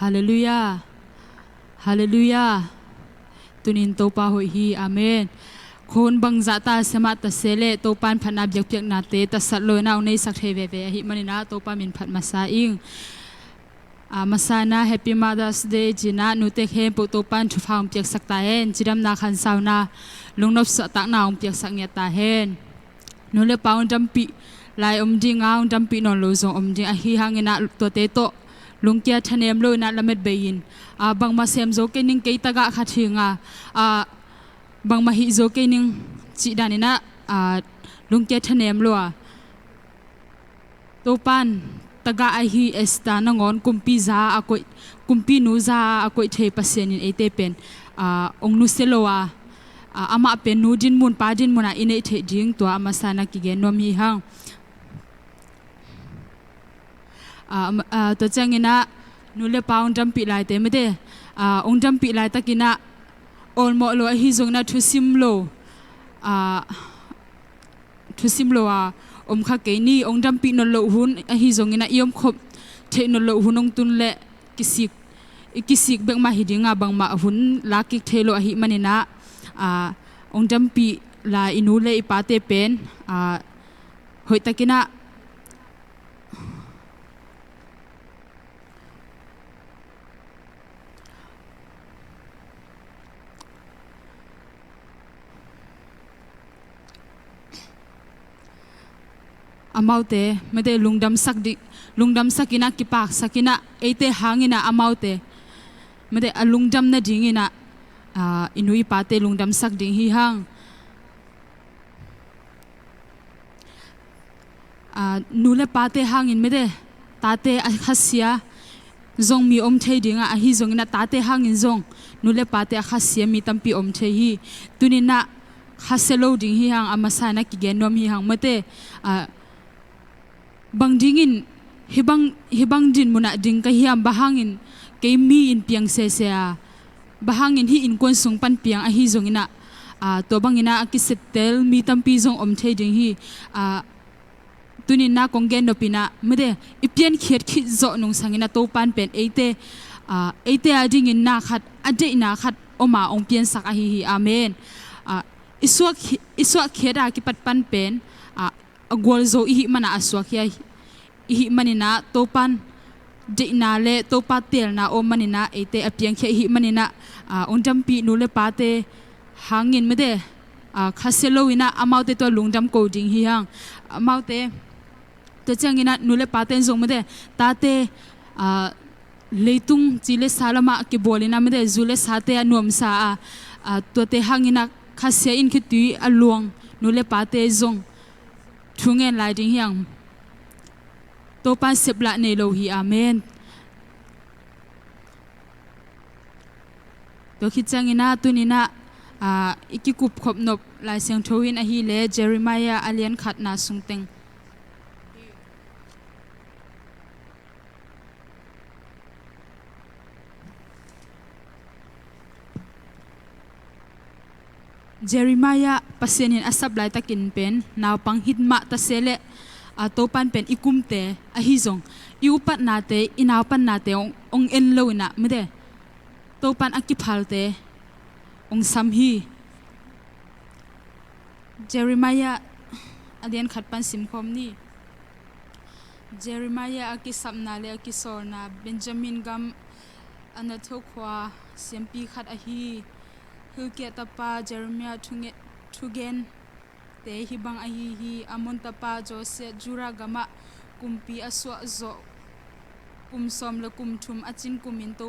ฮาเลลูยาฮาเลลูยาตุนินโตปาหอยฮีอาเมนคนบังจัตตาสมาตเสเลโตปานพันนับยักเปียกนาเตตัสโลนาในสักเทเวเวหิมันินาโตปามินพัดมาซาอิงมาซานาแฮปปี้มาดัสเดย์จีน่านุเตเคมปุโตปันทุฟามเปียกสักตาเฮนจิดัมนาคันสาวนาลุงนบสตักนาองเปียกสักเงียตาเฮนนุเลปาวดัมปีลายดิงเอาดัมปีนอนโลซงดิงอหิฮังเนาตัวเตโตลุงเกียทะเนมโลนาละเม็ดเบยินบางมาเซมโซเกนิงเกตกะขัดหิงบางมาฮิโซเกนิงจีดานินะลุงเกียทะเนมโลโตปันตะกะไอฮีเอสตานงอนกุมปีซาอากอยกุมปีนูซาอากอยเทปเซนินเอเตเป็นองนุเซโลอามาเป็นนูดินมุนปาดินมุนอินเอเทจิงตัวอามาสานากิเกนนวมฮีฮังตัวจังเงินะนูเลปาองจำปีลายเต็มเดองจำปีลายตะกินะออลโมโลฮิซงนะทุซิมโลอมข้าเกนี่องจำปีนนโลหุนฮิซงนะยอมขบเทนนโลหุนองตุนเละกิสิกเบงมาหิดิงบังมาหุนลากิเทโลหิมันนะองจำปีลายอินูเลอิปาเตเป็นหอยตะกินะอามาเตไม่ได้ลุงดำสักกินะกิปากสักกินะเอเตหางินะอามาเตไม่ได้ลุงดำนะดิ่งินะอินุยปาเตลุงดำสักดิ่งฮีฮังนูเลปาเตหางินไม่ได้ตาเตอคัสเซียจงมีอมเทดิ่งอ่ะฮีจงนะตาเตหางินจงนูเลปาเตอคัสเซียมีตั้มปีอมเทฮีตุนินะคัสเซโลดิ่งฮีฮังอามาสานะกิเกนนวมฮีฮังไม่ได้บางดิ่งhibang din muna ding kahiam bahangin kay mi in piang sesea bahangin hi in kon sung pan piang a hi zongina to bangina akisetel mi tampi zong omthei ding hi tunin na konggen no pina mede ipian khiat khi zo nung sangina to pan pen eite ading in na khat ade na khat oma ong pian sak a hi amen iswa kheda ki pat pan pen agwal zo hi mana aswa khia hi manina topan de na le topa tel na o manina ete apiang khe hi manina ongdam pi nu le pate hangin mede khaselo ina amaute to lungdam ko ding hi hang amaute to changina nu le pate zong mede tate leitung chile salama ke bolina mede zule sate anuam sa to te hangina khasya in khitui aluang nu le pate zong thungen lai ding hiangโตปานเสบละในโลหิอาเมนตัวคิดจังอินะตุนินะอิกิกุบขบนบลายเสียงทวินอหิเลเจริมายาอเลียนขัดนาสุงเต็งเจริมายาปัสเซนินอัสับลายตะกินเป็นนาวปังหิดมะตะเซเลโตปันเป็นอิกุมเตอหิซงอิวปันนาเตอินาวปันนาเตองเอ็นโลนะไม่ได้โตปันอักิพัลเตองซัมฮีเจริมายาอเดียนขัดปันสิมคอมนี่เจริมายาอักิสัมนาเลอักิโซนาเบนจามินกัมอันนั้นทุกว่าเสียมปีขัดอหิฮิวเกตปาเจริมายาทุเกนเตหิบังอหิฮีอมนตปาโจเซจูรากามะกุมปีอสวะโจกุมซอมและกุมทุมอจินกุมินโต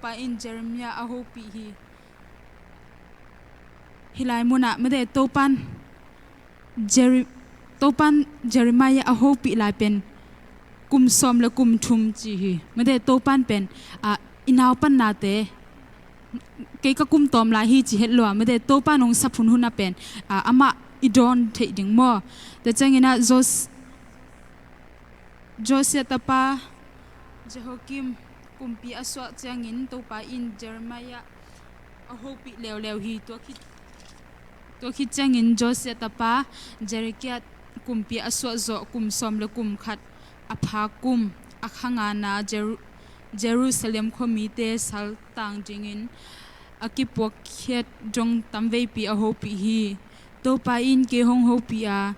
ปาอินเจเรมียาอโฮปีฮีฮิไลมุนะไม่ได้โตปันเจเรมียาอโฮปีลายเป็นกุมซอมและกุมทุมจีฮีไม่ได้โตปันเป็นอินาวปันนาเตเกยก็กุมตอมลายฮีจีเฮ็ดลัวไม่ได้โตป้านงสับหุนหุนน่ะเป็นอามาอีดอนเทดิงมอแต่จังงี้นะโจเซตปาเจโฮกิมกุมปีอสวะจังงินโตปาอินเจเรมายาอโฮปิเลวฮีตัวคิดจังงินโจเซตปาเจริกยากุมปีอสวะโจกุมซอมและกุมขัดอภากุมอักหงานาเ Jerusalem kho mi te sal tang jingin akipok khet jong tamvei pi a ho pi hi to pa in ke hong ho pi a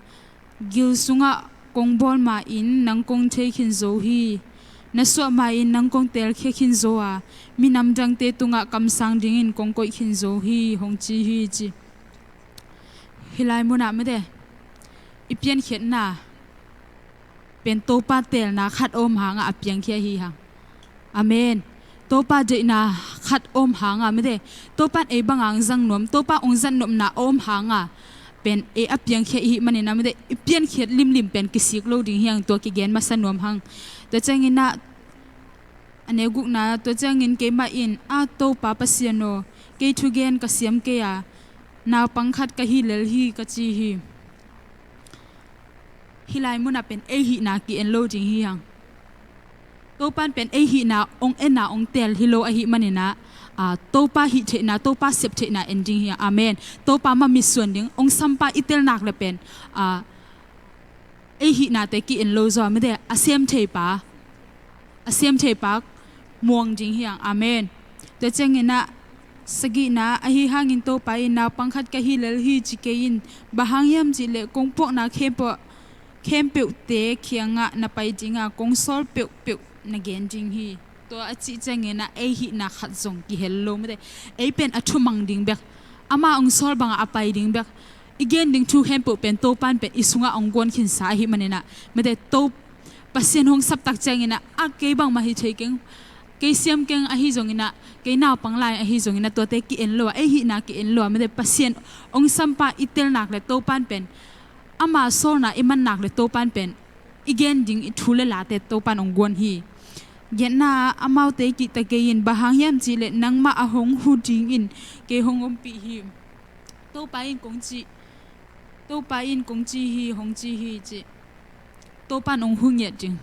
gil sunga kongbol ma in nang kong thei khin zo hi na so ma in nang kong tel khe khin zo a mi nam jang te tunga kam sang dingin kong koi khin zo hi hong chi hi chi hilai muna me de ipian khet naเป็นโตปาเตลนาขัดอมหางอ่ะเปียงเคียฮีหางอาเมนโตปาเจนาขัดอมหางอ่ะไม่ได้โตปาเอบังอังจังนวมโตปาองจันนวมนาอมหางอ่ะเป็นเออเปียงเคียฮีมันเนี่ยนะไม่ได้เปียนเคียลิมเป็นกิสิกโลดิ่งเฮียงตัวกิเกนมาสนวมหางแต่จังอินนะอันนี้กุกนะตัวจังอินเกมาอินอาโตปาปัสยโนเกทุเกนกเสียมเกียนาปังขัดกะฮีเลลฮีกะจีฮีฮิไลมุนาเป็นเอหินากีเอ็นโลจิงฮียังโตปันเป็นเอหินาองเอ็นนาองเตลฮิโลอหิมันนะโตปาหิเทนาโตปาเซปเทนาเอ็นจิงฮีอาเมนโตปามามีส่วนหนึ่งองซัมปาอิเตลนักเลยเป็นเอหินาเตกีเอ็นโลจอไม่ได้อาเซียมเทปาม่วงจิงฮียังอาเมนแต่เจงนะสกินะอหิหางินโตปาอินาปังคัดกะฮิเลลฮีจิเกยินบะหังยามจิเลกงพวกนาเคปเข้มเปียวเตะเคียงอ่ะนับไปจริงอ่ะกงซอลเปียวนักเกนจริงฮีตัวอจิจังเงินอ่ะไอฮีนักขัดส่งกิเฮลโลไม่ได้ไอเป็นอัชุมังดิ่งเบกอามาองซอลบางอ่ะไปดิ่งเบกอีเกนดิ่งทูเข้มเปียวเป็นโตปันเป็นอิสุงอ่ะองกวนขินสาฮีมันเนี่ยนะไม่ได้โตปัสเซียนหงสับตักจังเงินอ่ะอ่ะเกย์บางมาฮิเชกิงเกย์เสียมเก่งอ่ะฮิจงเงินอ่ะเกย์น่าปังไลอ่ะฮิจงเงินอ่ะตัวเตะกิเอ็นโลไอฮีนักกิเอ็นโลไม่ได้ปัสเซียนองสัมปะอิเตลนักเลยโตปันเป็นอามาโซน่ะอิมันหนักเลยโตปันเป็นอีเกนดิงอิทูเลลาเตโตปันองกวนฮีเย็นน่ะอามาเตกิตะเกยินบะหางยามจีเลนังมาอะหงฮูจิงอินเกหงอมปีฮีโตปาอินกงจีฮีหงจีฮีจิโตปันองหุงเยจิง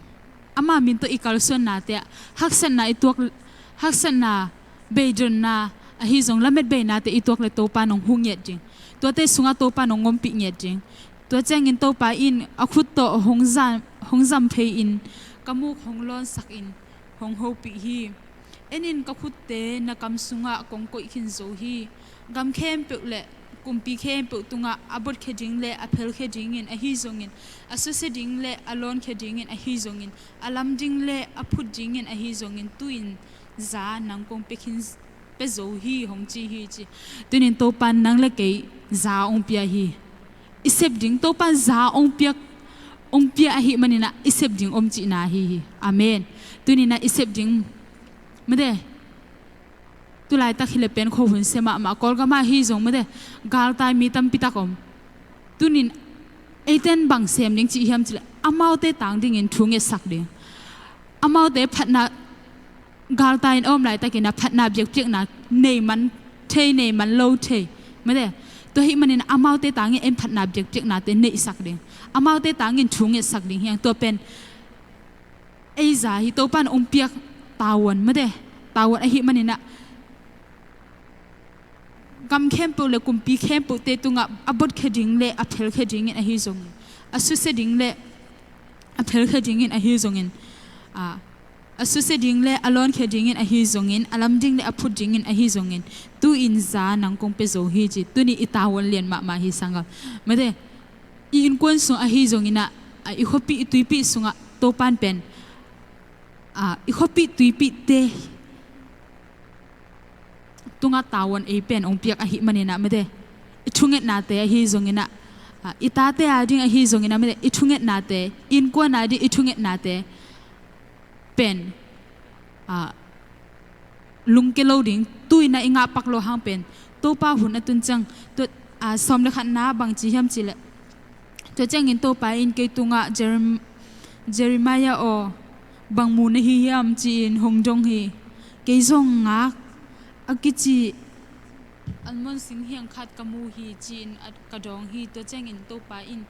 อามามินโตอีกาลส่วนนาเตะฮักสันนาอีตัวฮักสันนาเบจนนาอะฮิซงละเม็ดเบนาเตอีตัวเลยโตปันองหุงเยจิงตัวเตสุงาโตปันองงอมปีเยจิงตัวแจ้งอินโตปาอินอคุตโตหงซัมเพอินกมูกหงลอนสักอินหงโฮปีฮีเอ็นินกคุตเตนักำสุงะกงกุยขินโซฮีกำเข้มเปลเลกุมปีเข้มเปลตุงะอบดเคจิงเลอเพลเคจิงอินอฮิซงอินอสุเซจิงเลอลอนเคจิงอินอฮิซงอินอลัมจิงเลอพุดจิงอินอฮิซงอินตุอินซานังกงเปขินเปโซฮีหงจีฮีจีตุนินโตปันนังเลเกยซาองเปียฮีอิเซบดิงโตปันซาองเปียอหิมันนี่นะอิเซบดิงอมจีนาฮีอาเมนตัวนี้นะอิเซบดิงไม่ได้ตัวลายตะขิเลเป็นโคหุ่นเสมามากอลก็มาฮีจงไม่ได้กาลตายมีตั้มปิตากอมตัวนี้ไอเต้นบังเซมดิงจีเฮียมจีเลอามาเตต่างดิงอินทุ่งเอสักดิงอามาเตพัดนากาลตายอมลายตะกินะพัดนาเบียกเปียกนาเนมันเทเนมันโลเทไม่ได้ตัวหิมันนี่อามาเตต่างเอ็มพัดนาเบียกเปียกนาเตเนสักดิงอามาเตต่างอินทุ่งเอสักดิงเฮียงตัวเป็นไอจ่าฮิโตปันองเปียกตาวันไม่ได้ตาวันไอหิมันนี่นะกำเข้มปูเลกุมปีเข้มปูเตตุงะอบดเคดิงเลอเพลเคดิงอินอฮิซงอสุเซดิงเลอเพลเคดิงอินอฮิซงอินอสุเซดิงเลอลอนเคดิงอินอฮิซงอินอลัมดิงเลอพุดดิงอินอฮิซงอินตูอินซานังคงเปโซฮิจิตูนี่อิตาวันเลียนมาฮิสังกะไม่ได้อินควนสุงอฮิซงอินะอิขปีตุยปีสุงะโตปันเป็นอิขปีตุยปีเตตุงะตาวันเอเป็นองเปียกอหิมันนี่นะไม่ได้อิทุงเงนาเตอหิจงอินะอิตาเตอาดิงอหิจงอินะไม่ได้อิทุงเงนาเตอินกวนอาดิอิทุงเงนาเตเป็นลุงเกลดิงตุยนะอิงาปักโลหังเป็นตัวป้าหุ่นอตุนจังตัวสมเลขันนาบางจีฮัมจิเลตัวจังอินตัวป้าอินเกตุงะเจริมายาอบางมูนฮิฮัมจีนหงจงฮีเกยงงักอากิจิอันมันสิงเฮียงขัดกมูฮีจีนกระดองฮีตัวแจ้งอินโตปาอิน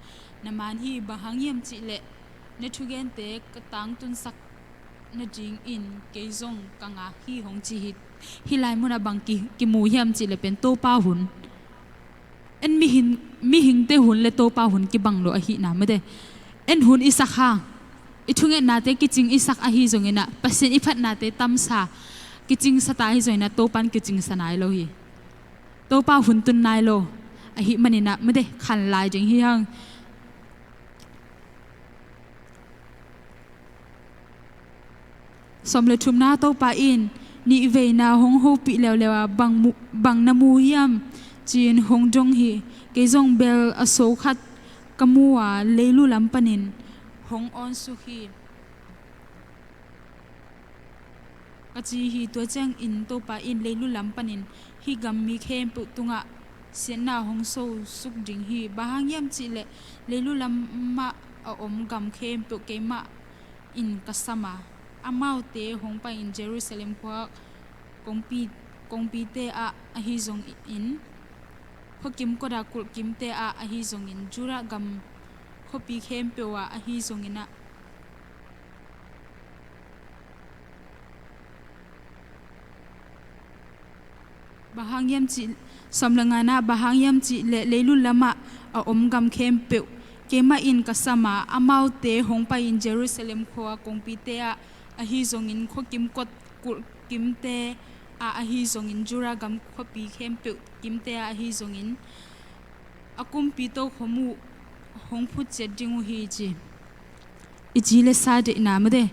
น้ำมันฮีบางเยี่ยมจิเละในทุกเกนเตกกระตังตุนสักนจิงอินเกยซงกังอาฮีหงจีฮิไลมุนาบังกิมูเยี่ยมจิเละเป็นโตปาหุนเอ็นมีหิงเตหุนเลโตปาหุนกิบังโลอหินาไม่ได้เอ็นหุนอิสักฮา itunge nate kiching isak ahi zongina pasin iphat nate tamsa kiching sata hi zoina topan kiching sanai lo hi topa huntun nai lo ahi manina mede khan lai jing hi hang somle thumna topa in ni veina hong ho pi lewa bang namu hiam chin hong jong hi ke jong bel aso khat kamuwa leilu lampanin hong on su hi kachi hi to chang in topa in leilu lampanin hi gam mi khem pu tunga sianna hong so suk ding hi bahang yam chi le leilu lamma a om gam khem pu keima in kasama amau te hong pa in Jerusalem kwa kongpi te a hi zong in khokim ko da kul kim te a hi zong in jura gam khopi khem pe wa a hi zong ina bahangyam chi somlangana bahangyam chi le leilu lama a om gam khem pe kema in kasama amau te hong pa in Jerusalem kwa kongpi te a hi zong in khokim kot kul kim te a hi zong in jura gam khopi khem pe kim te a hi zong in akum pi to khomu hong phu che dingu hi chi ichi le sa de na ma de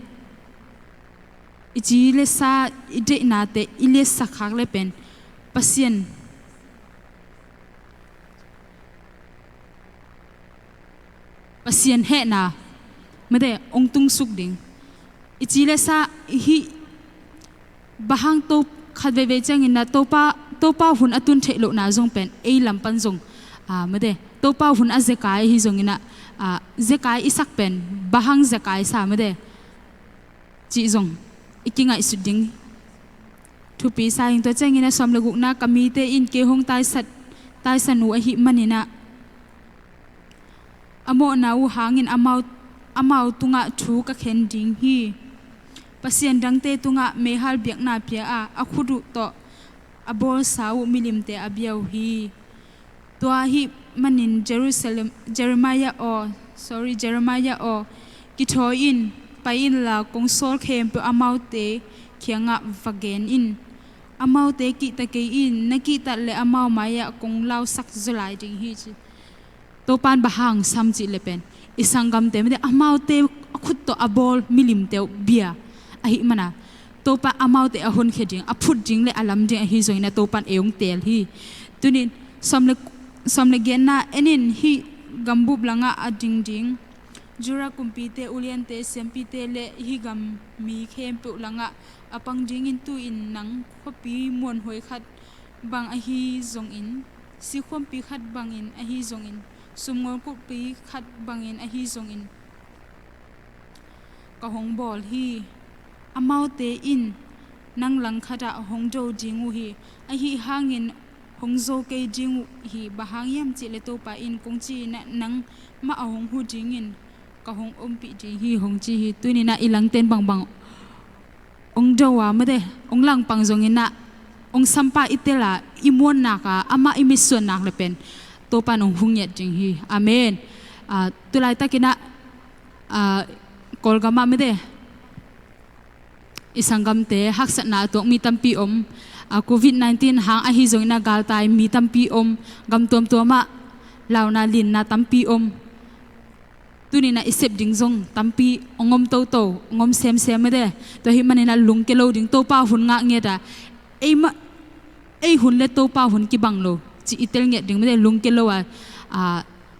ichi le sa ide na te ile sakhak le pen pasien he na ma de ong tung suk ding ichi le sa hi bahang to khatve ve changin na topa hun atun thelo na jong pen ei lampan jong ma de topa hun a zekai hi jong ina zekai isak pen bahang zekai sa ma de chi jong ikinga isuding thu pi sa ing to changina somlagu na kami te in ke hong tai sanu a hi manina amo na u hangin amau tunga thu ka khen ding hi pasien dang te tunga mehal biak na pia a khudu to abol sau milim te abiau hi to hi manin Jeremiah o ki thoin pain la kongsol khem pe amau te khianga vagen in amau te ki ta ke in na ki ta le amau maya kong lau sak zulai ding hi chi to pan bahang sam chi le pen isangam te me amau te khut to abol milim te bia ahi mana topa amau te ahon kheding aphut ding le alam ding hi zoina topan eung tel hi tunin somle genna enin hi gambu blanga ading ding jura kumpi te ulian te sempi te le hi gam mi khem pu langa apang ding in tu in nang khopi mon hoi khat bang a hi zong in si khom pi khat bang in a hi zong in sumngol ku pi khat bang in a hi zong in ka hong bol hi amau te in nang lang khata hongjo jingu hi a hi hangin hongzo ke jingu hi bahang yam chi le to pa in kongchi na nang ma ahong hu jingin ka hong ompi ji hi hongchi hi tuinina ilang ten bang ong jowa ma de ong lang pang zongina ong sampa itela imon naka ama imission nak le pen to pa nong hungyat jing hi amen tulai takina kolgama me de isangam te haksat na to mi tampi om COVID-19 hang a hi zongina gal tai mi tampi om gam tom ma launa lin na tampi om tunina isep ding zong tampi ongom to ngom sem me de to hi manina lung ke lo ding to pa hun nga nge da ei hun le to pa hun ki bang lo chi itel nge ding me de lung ke lo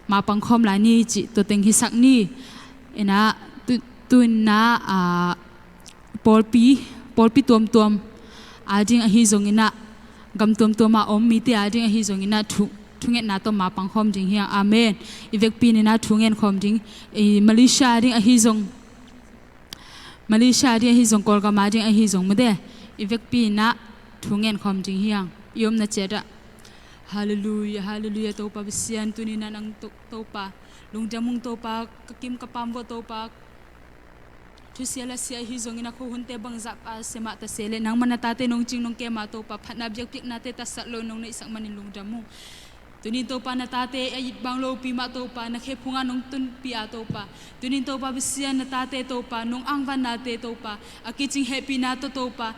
ma pang khom la ni chi to teng hi sak ni ena tuina polpi tuam ading a hi zongina gam tuam ma om mi te ading a hi zongina thunget na to ma pang khom ding hi amen ivek pi ni na thungen khom ding Malaysia ding a hi zong kolga ma ding a hi zong mede ivek pi na thungen khom ding hi yom na cheda hallelujah to pa bisian tunina nang to pa lungjamung to pa kakim kapam bo to pa thu siala sia hi zongina ko hunte bangza pa sema ta sele nang mana tate nong ching nong ke ma to pa phatna bjek pik na te ta sa lo nong nei sak manin lungjamu tunin to pa natate ay banglo pima to pa nakhepunga nong tun pia to pa tunin to pa bisian natate to pa nong angvan nate to pa akiching happy na to pa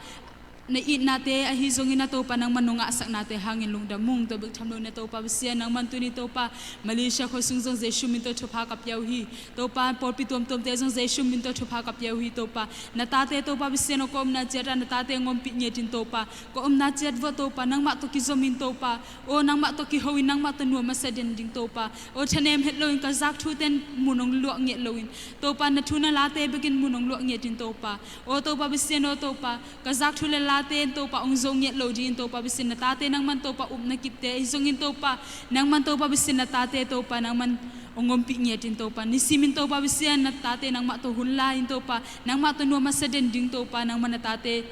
na it nate ahizongin na to pa nang manunga sak nate hangin lungdamung to big thamlo na to pa bisian nang mantuni to pa Malaysia ko sungjong jeshu min to thopa kapyaw hi to pa porpi tom tom te jong jeshu min to thopa kapyaw hi to pa natate to pa bisian ko na jera natate ngom pi nyetin to pa ko na jet vo to pa nang ma to ki zomin to pa o nang ma to ki hoin nang ma to nu ma saden ding to pa o chanem het loin ka zak thu ten munong luak nge loin to pa na thuna late begin munong luak ngetin to pa o to pa bisian o to pa ka zak thu le tate to pa ong zong nge lo din to pa bisin natate nang man to pa na kitte zongin to pa nang man to pa bisin natate to pa nang man ongom pi nge tin to pa nisimin to pa bisian natate nang ma to hunlain to pa nang ma to no masaden ding to pa nang man natate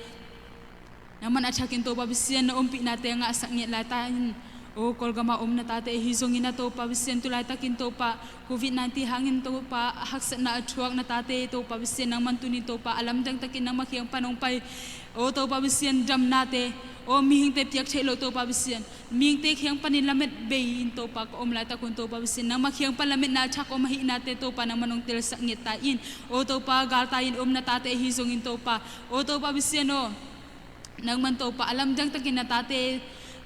nang man athakin to pa bisian na ompi nate nga sak nge latain o kolgama natate hizongin na to pa bisian tulay takin to pa COVID-19 hangin to pa haksa na athuak natate to pa bisian nang man tunin to pa alam dang takin nang makiang panong pai o to pa bisian dam nate o mihing te piak thelo to pa bisian mihing te khiang panin lamet be in to pa ko omla ta kun to pa bisian nang makhiang palamet na thak o mahi nate to pa nang manong tel sak nge ta in o to pa gal ta in natate hizongin to pa o to pa bisian o nang man to pa alam dang takin natate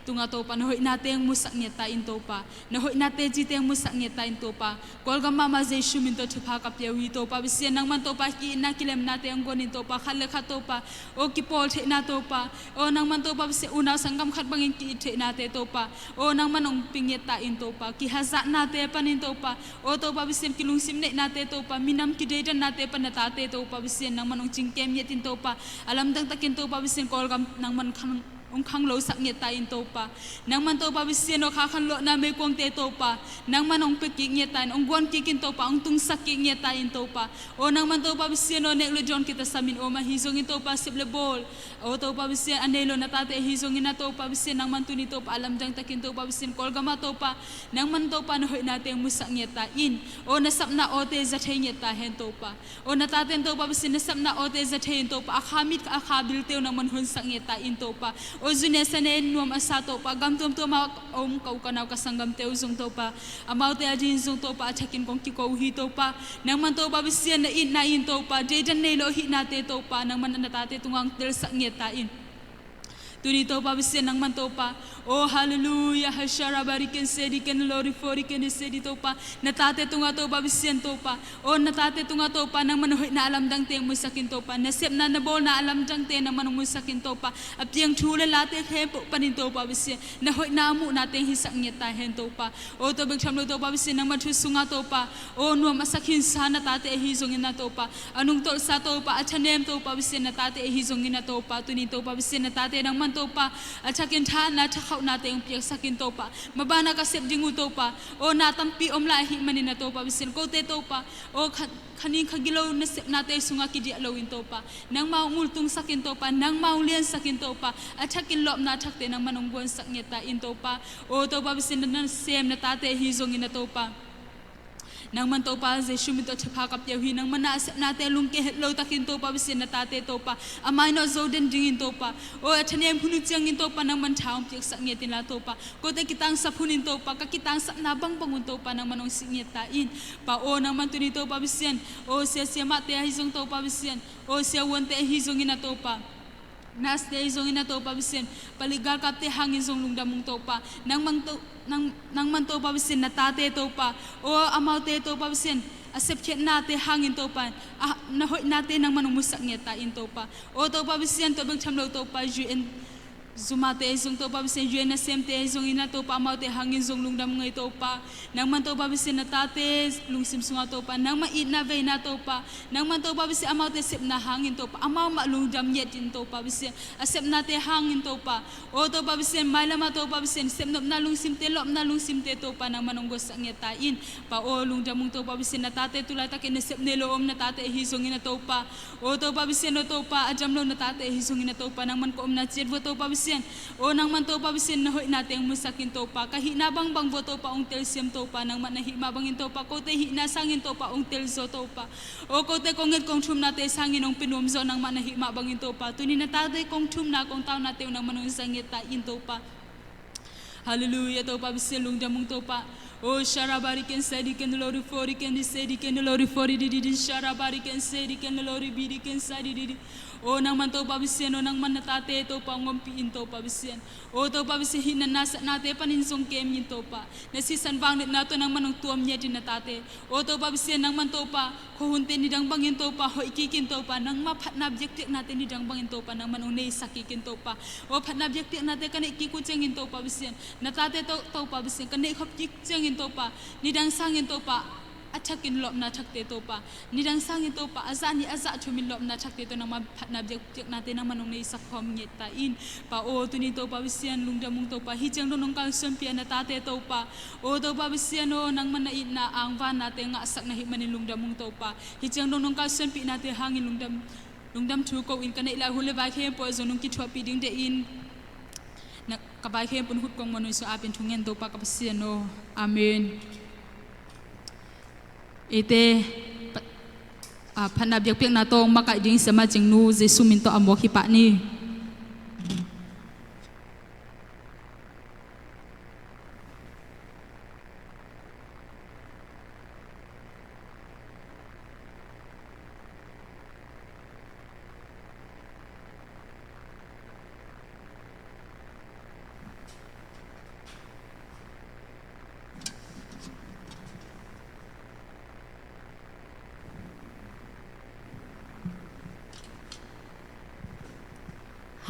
tunga to pa nahoy nate ang musak ngeta in to pa nahoy nate jite ang musak ngeta in to pa kolga mama jeshu min to thupa kapyaw hi to pa bisian nang man to pa ki na kilem nate ang gonin to pa khale kha to pa o ki pol the na to pa o nang man to pa bisian una sangam khat bangin ki the nate to pa o nang manong pingeta in to pa ki haza nate panin to pa o to pa bisian kilung simne nate to pa minam ki dedan nate pa natate to pa bisian nang manong chingkem yetin to pa alam dang takin to pa bisian kolga nang man khang khang lo sak nge ta in to pa nang man to pa bisian o kha khan lo na me kong te to pa nang man ong pe ki nge ta ong gon ki kin to pa ong tung sak ki nge ta in to pa o nang man to pa bisian o nek lo jon kita samin o ma hizong in to pa sible bol o to pa bisian anelo na tate hizong in na to pa bisian nang man tuni to pa alam jang takin to pa bisian kolga ma to pa nang man to pa no hoy nating musak nge ta in o nasap na o te za thai nge ta hen to pa o na taten to pa bisian nasap na o te za thai to pa akhamit akhabil te nang man hun sak nge ta in to pa o zune sane nuam asato pa gam tum to ma om kau kanaw kasanggam te uzong to pa amaw te ajin zong to pa achakin kong ki ko hi to pa nang man to pa bisian na in to pa de jan nei lo hi na te to pa nang man natate tungang tel sak nge ta in tuni to pa bisian nang man to pa oh hallelujah hashara bariken sedi ken lori fori ken sedi to pa natate tunga to pa bisian to pa oh natate tunga to pa nang manoy na alam dang te musakin to pa nasep na nabol na alam dang te nang manong musakin to pa apyang thule late khe panin to pa bisian na hoy na mu nating hisak nge ta hen to pa oh to big thamlo to pa bisian nang mathu sunga to pa oh nuam asakin sa natate hi zongin na to pa anung tol sa to pa achanem to pa bisian natate hi zongin na to pa tuni to pa bisian natate nang man to pa achakin tha na thakhaw nate ang piak sakin to pa mabana ka sep dingu to pa o natampi omla hi manin na to pa bisin ko te to pa o khaning khagilaw na sep nate sunga ki di alawin to pa nang maungultung sakin to pa nang maulien sakin to pa achakin lop na thakte nang manonggon sak ngeta in to pa o to pa bisin na sem na tate hi zongin na to pa nang man to pa jeshu min to thapa kap yawi nang mana asep nate lungke hello takin to pa bisin na tate to pa amai no zoden dingin to pa o athaniam phunu changin to pa nang man thaum piak sak nge tin la to pa ko te kitang saphunin to pa ka kitang sak na bang bangun to pa nang manong singeta in pa o nang man tuni to pa bisian o se ma te hi zong to pa bisian o se won te hi zong ina to pa nas te zong ina to pa bisian paligal kap te hangin zong lungdamung to pa nang man to pa bisian natate to pa o amaw te to pa bisian asep khet nate hangin to pa na hoy nate nang manong musak ngeta in to pa o to pa bisian to bang chamlo to pa UN Zumate zong to pa bisian UN na semte zong ina to pa amaw te hangin zong lungdam ngai to pa nang man to pa bisian natate lungsim sunga to pa nang ma it na ve na to pa nang man to pa bisian amaw te sep na hangin to pa amaw ma lungdam yet in to pa bisian asep nate hangin to pa o to pa bisian mailama to pa bisian sep nop na lungsim te lop na lungsim te to pa nang manong gos ngeta in pa o lungdam mung to pa bisian natate tulay takin sep nelo om natate hizong ina to pa o to pa bisian no to pa ajam lo natate hizong ina to pa nang man ko om na chirvo to pa o nang man to pa bisian na hoy nating musakin to pa kahi na bang to pa ong tel siam to pa nang man nahi mabangin to pa ko te hi na sangin to pa ong tel zo to pa o ko te kongit kong thum nate sangin ong pinom zo nang man nahi mabangin to pa tuni na tate kong thum na kong taw nate nang manong sangit ta in to pa Hallelujah to pa bisi lung damung to pa oh sharabari ken sedi ken lori fori ken di sedi ken lori fori di sharabari ken sedi ken lori bidi ken sedi di oh nang man to pa bisi no nang man natate to pa ngompiin to pa bisi oh to pa bisi hinanasa nate paninsong kem yin to pa nasisan bang na to nang manong tuam nya din natate oh to pa bisi nang man to pa ko hunte ni dang bangin to pa ho ikikin to pa nang maphat na objective natin ni dang bangin to pa nang manong nei sakikin to pa oh phat na objective natin kan ikikuchengin to pa bisi natate to pa bisi kan nei khop chengin to pa ni dang sangin to pa achakin lop na thakte to pa ni dang sangin to pa azani aza thumin lop na thakte to nang ma phatna objective natin nang manong nei sakhom nge ta in pa o tuni to pa bisian lungdamung to pa hi chang do nong kal sempian na tate to pa o to pa bisian no nang man na ina ang van natin nga sak na hi manin lungdamung to pa hi chang do nong kal sempi natin hangin lungdam thu ko in kana ila hule ba khem po zonung ki thwa pi ding de in na kabay khem pun hut kong manoy so apin thungen to pa kapasian no amen ite phanab yak pek na tong makai ding sama jingnu jesu min to amok hi pa ni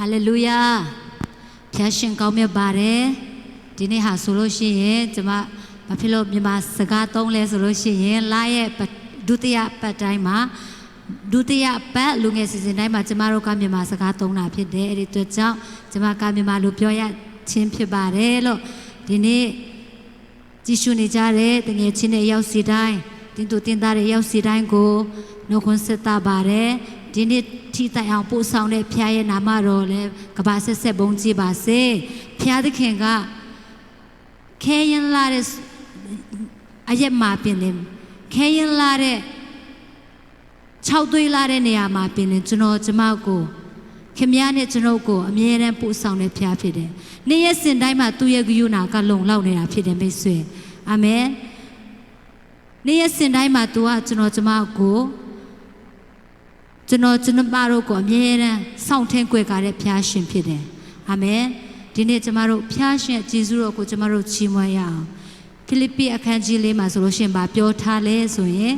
Hallelujah ဖျားရှင်ကောင်းမြတ်ပါတယ်ဒီနေ့ဟာဆိုလို့ရှိရင်ကျွန်မဘာဖြစ်လို့မြန်မာစကားသုံးလဲဆိုလို့ရှိရင်လာရဲ့ဒုတိယပတ်တိုင်းမှာဒုတိယပတ်လူငယ်စီစဉ်တိုင်းမှာကျမတို့ကမြန်မာစကားသုံးတာဖြစ်တယ်အဲ့ဒီအတွက်ကြောင့်ကျမကမြန်မာလိုပြောရချင်းဖြစ်ပါတယ်လို့ဒီနေ့ကြည့်ရှုနေကြတဲ့တငယ်ချင်းတွေရောက်စီတိုင်းတင်တူတင်သားတွေရောက်စီတိုင်းကိုနှုတ်ခွန်းဆက်တာပါတယ်ဒီနေ့ထိတိုင်အောင်ပို့ဆောင်တဲ့ဖခင်ရဲ့နာမတော်လဲကဘာဆက်ဆက်ဘုန်းကြီးပါစေဖခင်သခင်ကခဲရင်လာတဲ့အရက်မှာပြင်တယ်ခဲရင်လာတဲ့6သွေးလာတဲ့နေရာမှာပြင်တယ်ကျွန်တော်ကျမကိုခင်ဗျားနဲ့ကျွန်တော်ကိုအမြဲတမ်းပို့ဆောင်တဲ့ဖခင်ဖြစ်တယ်နေ့ရက်စဉ်တိုင်းမှာသူ့ရဲ့ဂရုဏာကလုံလောက်နေတာဖြစ်တယ်မိတ်ဆွေအာမင်နေ့ရက်စဉ်တိုင်းမှာသူကကျွန်တော်ကျမကိုကျွန်မတို့ကိုအမြဲတမ်းစောင့်ထင်းကြွယ်ကားတဲ့ဖျားရှင်ဖြစ်တယ်အာမင်ဒီနေ့ကျမတို့ဖျားရှင်ယေရှုတော်ကိုကျမတို့ချီးမွမ်းရအောင်ဖိလိပ္ပိအခန်းကြီးလေးမှာဆိုလို့ရှိရင်ပြောထားလဲဆိုရင်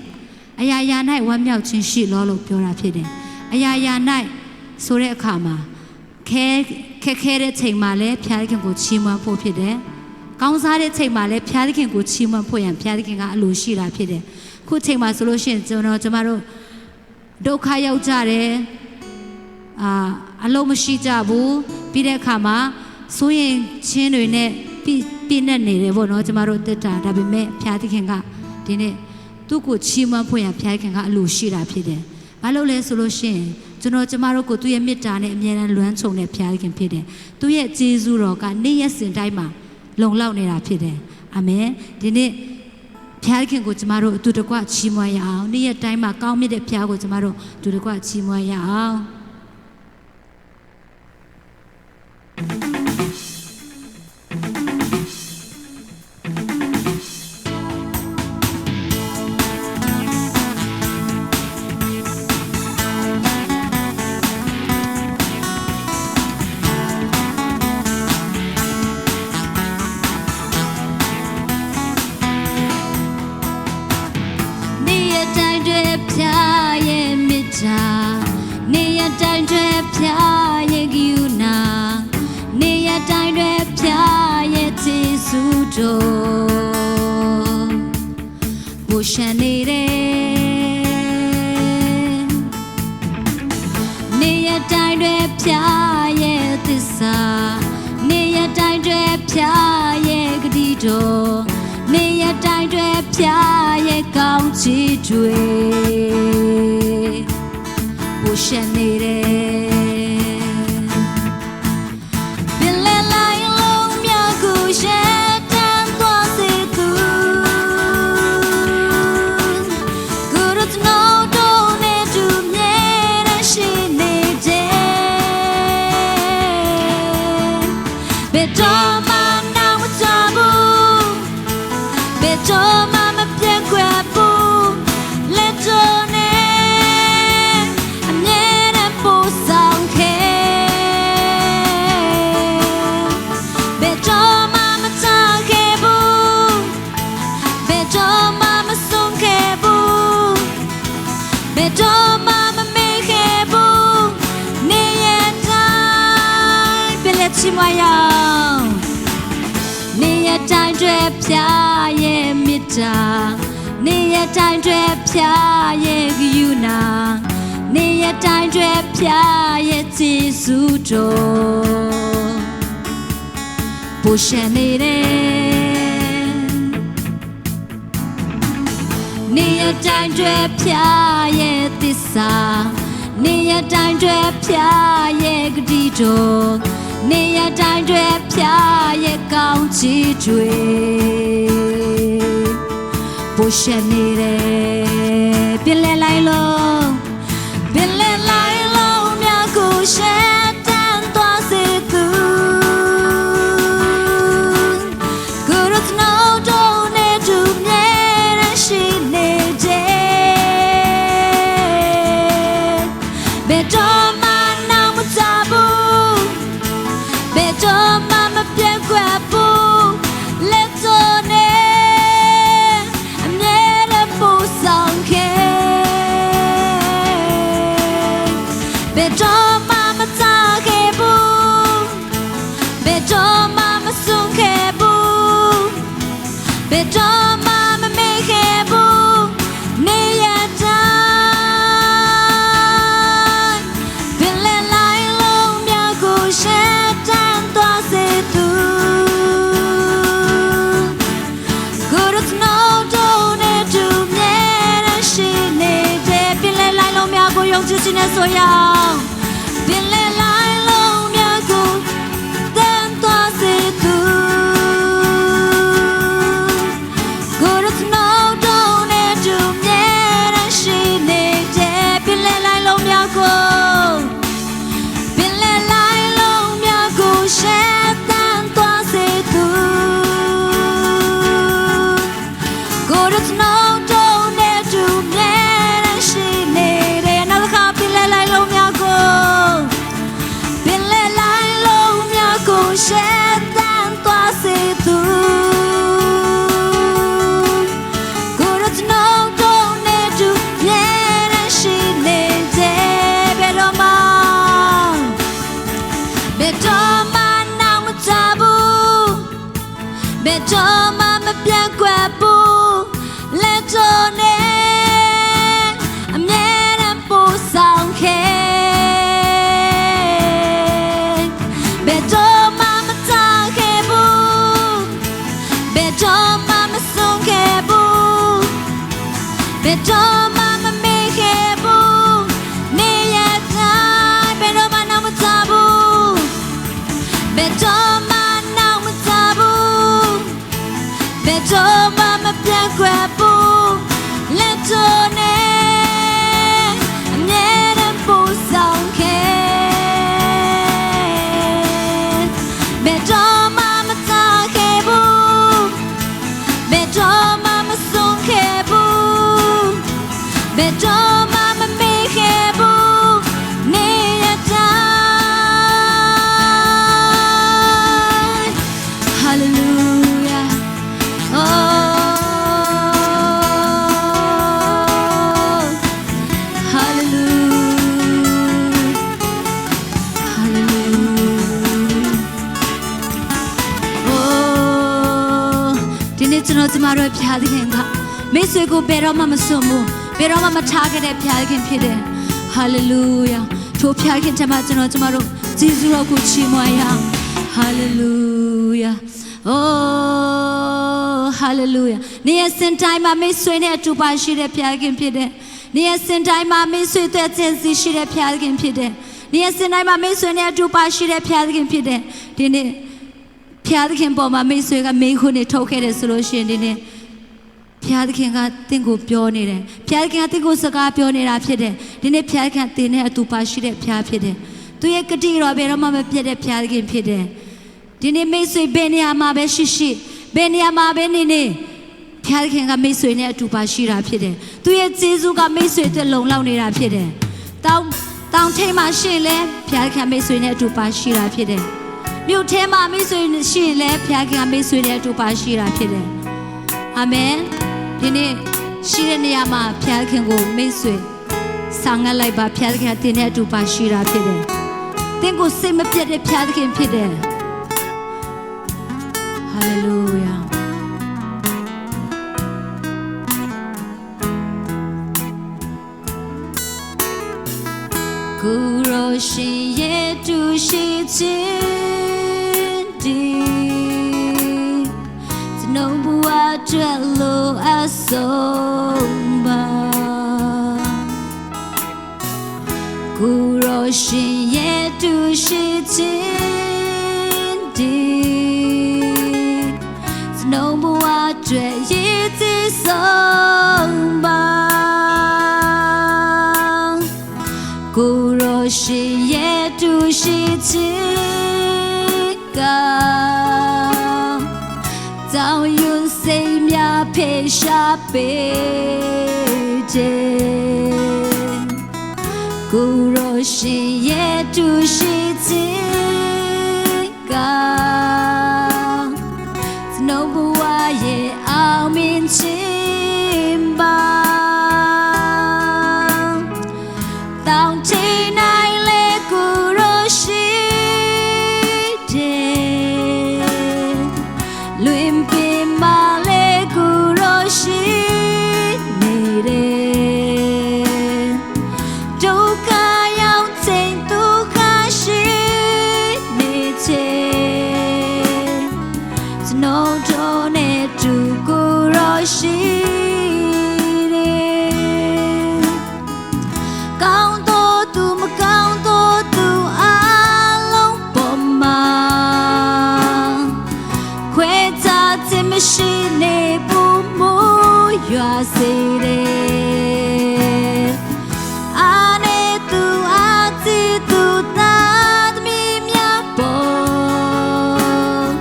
အရာရာ၌ဝမ်းမြောက်ခြင်းရှိလို့ပြောတာဖြစ်တယ်အရာရာ၌ဆိုတဲ့အခါမှာခဲတဲ့ချိန်မှာလည်းဖျားသခင်ကိုချီးမွမ်းဖို့ဖြစ်တယ်ကောင်းစားတဲ့ချိန်မှာလည်းဖျားသခင်ကိုချီးမွမ်းဖို့ရန်ဖျားသခင်ကအလိုရှိတာဖြစ်တယ်ခုချိန်မှာဆိုလို့ရှိရင်ကျမတို့ဒုက္ခရောက်ကြတယ်အလုံးမရှိကြဘူးပြီးတဲ့အခါမှာစိုးရင်ချင်းတွေနဲ့ပြည့်နေနေတယ်ပေါ့နော်ကျမတို့တက်တာဒါပေမဲ့ဖျားသခင်ကဒီနေ့သူ့ကိုချီးမွမ်းဖို့ရန်ဖျားသခင်ကအလိုရှိတာဖြစ်တယ်ဘာလို့လဲဆိုလို့ရှိရင်ကျမတို့ကိုသူ့ရဲ့မေတ္တာနဲ့အမြဲတမ်းလွမ်းခြုံတဲ့ဖျားသခင်ဖြစ်တယ်သူ့ရဲ့ကျေးဇူးတော်ကနေ့ရက်စဉ်တိုင်းမှာလုံလောက်နေတာဖြစ်တယ်အာမင်ဒီနေ့ဖျားခင်ကိုကျမတို့အတူတကွချီးမွမ်းရအောင်နေ့ရက်တိုင်းမှာကောင်းမြတ်တဲ့ဖျားကိုကျမတို့အတူတကွချီးမွမ်းရအောင်နေရတိုင်းတွေဖျားရဲ့ကယူနာနေရတိုင်းတွေဖျားရဲ့ကျေးဇူးတော်ဘုရားနေတယ်နေရတိုင်းတွေဖျားရဲ့သစ္စာနေရတိုင်းတွေဖျားရဲ့ဂတိတော်နေရတိုင်းတွေဖျားရဲ့ကောင်းချီးတွေဘုရားနေတယ်ပင်လယ်လိုင်းလုံးမြောက်ကိုရဲတန်းသွားစေသူကိုရတနောတော့နေသူမြဲတမ်းရှိနေတယ်ဘယ်တော့မှနောက်မ mama sunkebu beto mama mekebu niyatai belechimaya niyatai dwe pya ye mita niyatai dwe pya ye gyuna niyatai dwe pya ye tisujo pushanire niyatai dwe pya ye tisa niyatai dwe pya ye gdijo niyatai dwe pya ye kaunchi dwe pushanire pile lailo myaku shetan twa se tu gurut no do ne du mye shi ne je beto ma na mu tabu beto ma ma pye kwa bu let's on beto mama takebu beto mama sunkebu beto mama mekebu niyatai bile lai lo myaku shetan twa se tu gurut no do ne du mye shi ne de bile lai lo myaku yong chi ne so ya bile lai lo myaku tan twa se tu gurut no do ne du mye shi ne de bile lai lo myaku shetan twa se tu gurut no do ne du mye shi ne de na kha bile lai lo myaku shetan twa se tu gurut no do ne du mye shi ne de beto ma na mu tabu beto ma ma pyan kwa bu letto ne a mye ran po saung khe beto mama takebu beto mama sunkebu beto mama mekebu niyatai beto ma na mu tabu beto ma na mu tabu beto mama pyan kwa bu letto ne a mye ran po saung khe beto mama takebu beto mama sunkebu beto mama mekebu niyatai hallelujahကျွန်တော်ကျမတို့ဖျားသခင်ကမိတ်ဆွေကိုဘယ်တော့မှမစွန့်ဘူးဘယ်တော့မှမထားခဲ့တဲ့ဖျားသခင်ဖြစ်တယ်ဟာလေလုယာထိုဖျားခင်ကျမတို့ဂျေဇုတော်ကိုချီးမွမ်းရအောင်ဟာလေလုယာအိုးဟာလေလုယာနေ့ရက်စဉ်တိုင်းမှာမိတ်ဆွေနဲ့အတူပါရှိတဲ့ဖျားခင်ဖြစ်တယ်နေ့ရက်စဉ်တိုင်းမှာမိတ်ဆွေတဲ့ကျင့်စီရှိတဲ့ဖျားခင်ဖြစ်တယ်နေ့ရက်စဉ်တိုင်းမှာမိတ်ဆွေနဲ့အတူပါရှိတဲ့ဖျားခင်ဖြစ်တယ်ဒီနေ့ဖျားသခင်ပေါ်မှာမိတ်ဆွေကမိန်းခွန်းနဲ့ထုတ်ခဲ့တယ်ဆိုလို့ရှိရင်ဒီနေ့ဖျားသခင်ကတင့်ကိုပြောနေတယ်ဖျားသခင်ကတင့်ကိုစကားပြောနေတာဖြစ်တယ်ဒီနေ့ဖျားသခင်တင်နဲ့အတူပါရှိတဲ့ဖျားဖြစ်တယ်သူရဲ့ဂတိတော်ဘယ်တော့မှမပြတ်တဲ့ဖျားသခင်ဖြစ်တယ်ဒီနေ့မိတ်ဆွေဘယ်နေရာမှာပဲရှိဘယ်နေရာမှာပဲနေဖျားသခင်ကမိတ်ဆွေနဲ့အတူပါရှိတာဖြစ်တယ်သူရဲ့ကျေးဇူးကမိတ်ဆွေအတွက်လုံလောက်နေတာဖြစ်တယ်တောင်ထိပ်မှာရှိလဲဖျားသခင်မိတ်ဆွေနဲ့အတူပါရှိတာဖြစ်တယ်မြို့ထဲမှာမိတ်ဆွေရှိရင်လည်းဖျားခင်ကမိတ်ဆွေနဲ့အတူပါရှိတာဖြစ်တယ်အာမင်ဒ ဒီနေ့ရှိတဲ့နေရာမှာဖျားခင်ကိုမိတ်ဆွေဆောင်ငတ်လိုက်ပါဖျားခင်ကတင်းနဲ့အတူပါရှိတာဖြစ်တယ်တင်းကိုစိတ်မပြတ်တဲ့ဖျားခင်ဖြစ်တယ်ဟာလေလုယာကိုရောရှင်ရဲ့တူရှိခြင်းဒီစနှုံဘဝအတွက်လိုအပ်ဆုံးပါကိုရောရှင်ရဲ့တူရှိခြင်းဒီစနှုံဘဝအတွက်ရည်စည်ဆုံးပါကိုရောရှင်ရဲ့တူရှိခြင်းကတောင်းယွန်းစိတ်များဖေရှားပေးခြင်းကိုရောရှင်ရဲ့တူရှိခြင်းကစနှုံဘဝရဲ့အောင်မြင်ခြင်းပါတောင်းချင်နိုင်လေကိုရောရှိတယ်လွင်ပင်မာလေကိုရောရှိနေတယ်ဒုက္ခရောက်ချိန်ဒုက္ခရှိနေခြင်းစနှုံတော်နဲ့တူကိုရောရှိမရှိနေဘူးမို့ရွာစေတယ်အာနေသူအာတီသူသာသမီးများပေါ်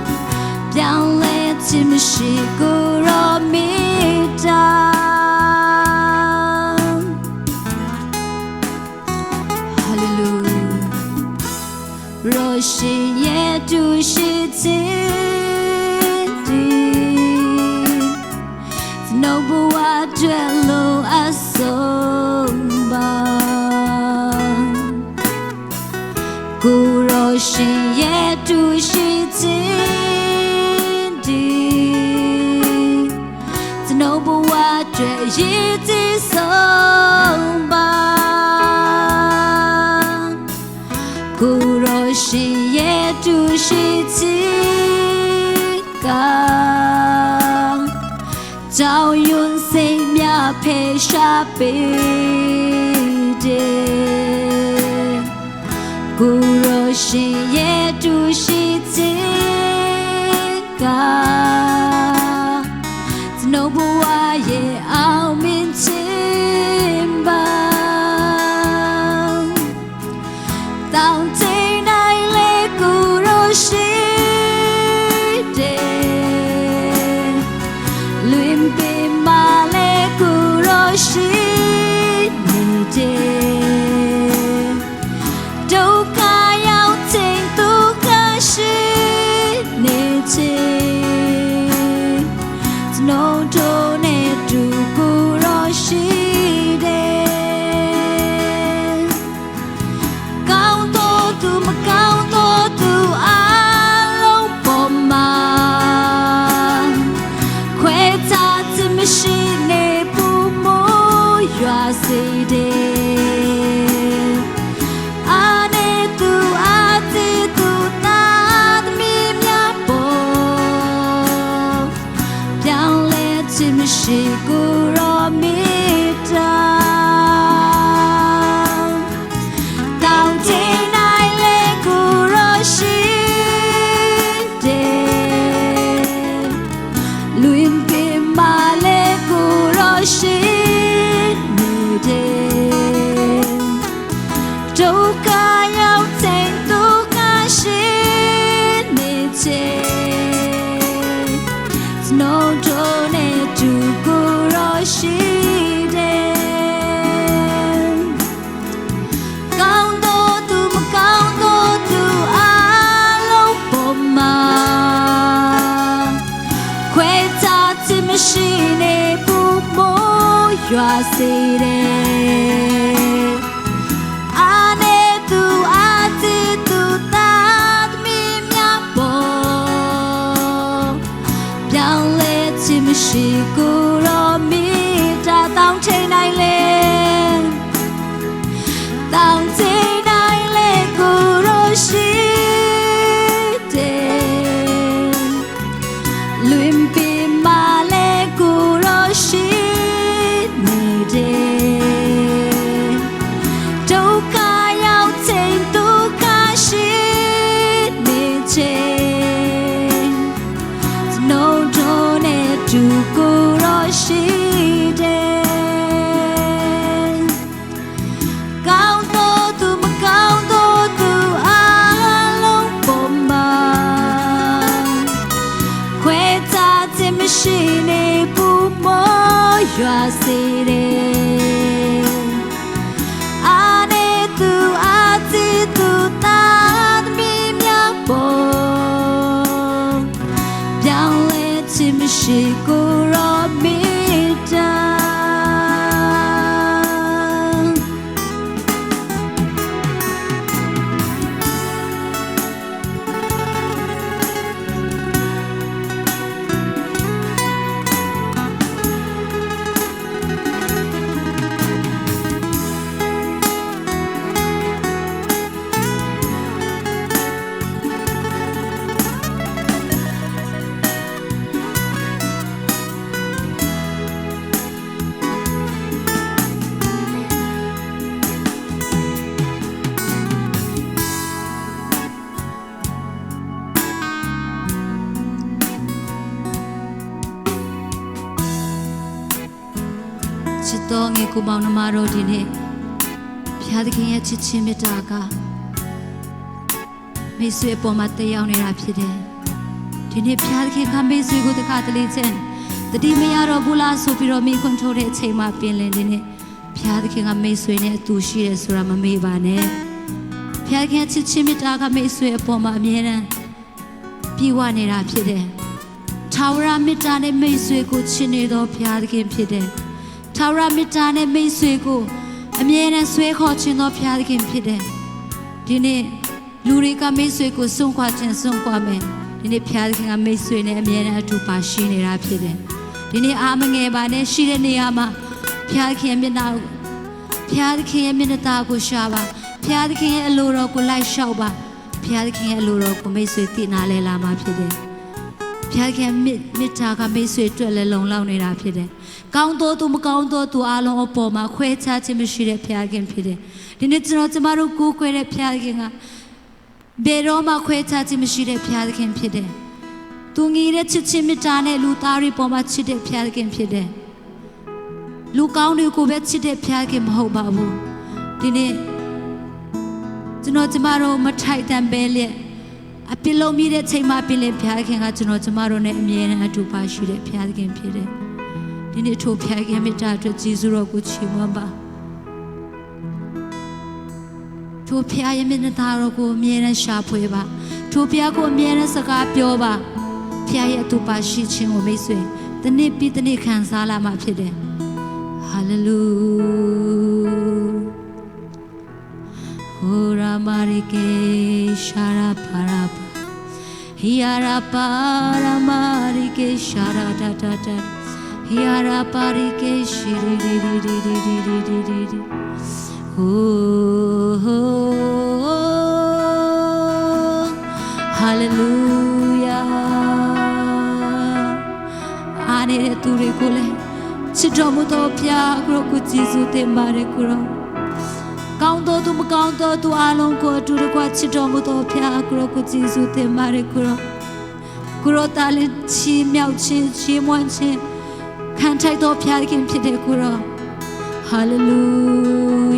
ပြောင်းလဲခြင်းမရှိကိုရောမေတ္တာဟာလေလုရောရှင်ရဲ့တူရှိခြင်းno boa jello asomba Guru shin ye tu shi tin di no boa je yi ti somba Guru shin ye tu shi tin kaတောင်းယွန်းစိတ်များဖေရှားပေးတယ်ကိုရောရှင်ရဲ့တူရှိခြင်းကစနှုံဘဝရဲ့အောင်မြင်ခြင်းပါတောင်းချင်နိုင်လေကိုရောရှိရှိနေတယ်ဒုက္ခရောက်ချိန်ဒုက္ခရှိနေခြင်းစနှုံတော်နဲ့တူကိုရောရှိတယ်ကောင်းတော်သူမကောင်းတော်သူအားလုံးပေါ်မှာခွဲခြားခြင်းမရှိနေရွာစေတယ်အာနေသူအာတီသူသာသမီးများပေါ်ပြောင်းလဲခြင်းမရှိကိုရောမေတ္တာတောင်းချင်နိုင်လေကိုရောရှိတယ်လွင်ပင်မာလေကိုရောရှိဒုက္ခရောက်ချိန်ဒုက္ခရှိနေခြင်းစနှုံတော်နဲ့တူကိုရောရှိတယ်ကောင်းတော်သူမကောင်းတော်သူအားလုံးပေါ်မှာခွဲခြားခြင်းမရှိနေဘူး ရွာစေတယ်အာနေသူအာတီသူသာသမီးများပေါ်ပြောင်းလဲခြင်းမရှိကိုရောမိတာတောင်းချိန်နိုင်လေတောင်းချိန်နိုင်လေကိုရောရှိတယ်လွင်ပင်မာလေကိုရောရှိနေတယ်ဒုက္ခရောက်ချိန်ဒုက္ခရှိနေချိန်နှုတ်တော်နဲ့တူကိုရောရှိတယ်ကောင်းသောသူမကောင်းသောသူအားလုံးပေါ်မှာခွဲခြားခြင်းမရှိနေဘူးမောရွာစေတယ်အာနေသူအာတီသူသာသမီးများပေါ်ပြောင်းလဲခြင်းမရှိကိုရောမေတ္တာချစ်တော်ငယ်ကိုမောင်နှမတို့ဒီနေ့ဘုရားသခင်ရဲ့ချစ်ချင်းမေတ္တာကမိတ်ဆွေအပေါ်မှာတည်ရောက်နေတာဖြစ်တယ်ဒီနေ့ဘုရားသခင်ကမိတ်ဆွေကိုတခါတလေချင်းတတိမရတော့ဘူးလားဆိုပြီးတော့မိခွန်းထိုးတဲ့အချိန်မှာပြင်လင်ဒီနေ့ဘုရားသခင်ကမိတ်ဆွေနဲ့အတူရှိတယ်ဆိုတာမမေ့ပါနဲ့ဘုရားသခင်ချစ်ချင်းမေတ္တာကမိတ်ဆွေအပေါ်မှာအမြဲတမ်းပြည့်ဝနေတာဖြစ်တယ်ထာဝရမေတ္တာနဲ့မိတ်ဆွေကိုချစ်နေတော်ဘုရားသခင်ဖြစ်တယ်ထာဝရမေတ္တာနဲ့မိတ်ဆွေကိုအမြဲတမ်းဆွဲခေါ်ခြင်းသောဘုရားသခင်ဖြစ်တယ်ဒီနေ့လူတွေကမိတ်ဆွေကိုစွန့်ခွာခြင်းစွန့်ခွာမယ်ဒီနေ့ဘုရားသခင်ကမိတ်ဆွေနဲ့အမြဲတမ်းအတူပါရှိနေတာဖြစ်တယ်ဒီနေ့အားမငယ်ပါနဲ့ရှိတဲ့နေရာမှာဘုရားသခင်ရဲ့မျက်နှာကိုဘုရားသခင်ရဲ့မျက်နှာကိုရှာပါဘုရားသခင်ရဲ့အလိုတော်ကိုလိုက်လျှောက်ပါဘုရားသခင်ရဲ့အလိုတော်ကိုမိတ်ဆွေသိနာလဲလာမှာဖြစ်တယ်ဘုရားခင်မေတ္တာကမိတ်ဆွေတွေ့လဲလုံလောက်နေတာဖြစ်တယ်။ကောင်းသောသူမကောင်းသောသူအလုံးအပေါ်မှာခွဲခြားခြင်းမရှိတဲ့ဘုရားခင်ဖြစ်တယ်။ဒီနေ့ကျွန်တော်တို့ကိုးကွယ်တဲ့ဘုရားခင်ကဘယ်တော့မှခွဲခြားခြင်းမရှိတဲ့ဘုရားခင်ဖြစ်တယ်။သူငြိတဲ့ချစ်ချင်းမေတ္တာနဲ့လူသားတွေပေါ်မှာချစ်တဲ့ဘုရားခင်ဖြစ်တယ်။လူကောင်းတွေကိုပဲချစ်တဲ့ဘုရားခင်မဟုတ်ပါဘူး။ဒီနေ့ကျွန်တော်တို့မထိုက်တန်ပဲလေအပြစ်လုံးမိတဲ့ချိန်မှာပြင်လေဘုရားခင်ကကျွန်တော်တို့နဲ့အမြဲတမ်းအတူပါရှိတဲ့ဘုရားခင်ဖြစ်တယ်။ဒီနေ့ထိုဘုရားခင်မေတ္တာအတွက်ကျေးဇူးတော်ကိုချီးမွမ်းပါ။ထိုဘုရားရဲ့မျက်နှာတော်ကိုအမြဲတမ်းရှာဖွေပါ။ထိုဘုရားကိုအမြဲတမ်းစကားပြောပါ။ဘုရားရဲ့အတူပါရှိခြင်းကိုမိတ်ဆွေတနေ့ပြီးတနေ့ခံစားလာမှာဖြစ်တယ်။ဟာလေလုဟိုရာမာရီကေရှာရာပါရာပါဟီယာရာပါရာမာရီကေရှာရာတာတာတာဟီယာရာပါရီကေရှိရီရီရီရီရီရီရီရီရီဟိုဟိုဟာလေလုယာအားနေတဲ့သူတွေကိုလည်းချစ်တော်မူသောဘုရားကိုကျေးဇူးတင်ပါတယ်ကိုရောကောင်းသောသူမကောင်းသောသူအလုံးကိုအတူတကွချစ်တော်မူသောဘုရားကိုကျေးဇူးတင်ပါတယ်ကိုရောတာလည်းချီးမြှောက်ခြင်းချီးမွမ်းခြင်းခံထိုက်သောဘုရားခင်ဖြစ်တဲ့ကိုရောဟာလေလု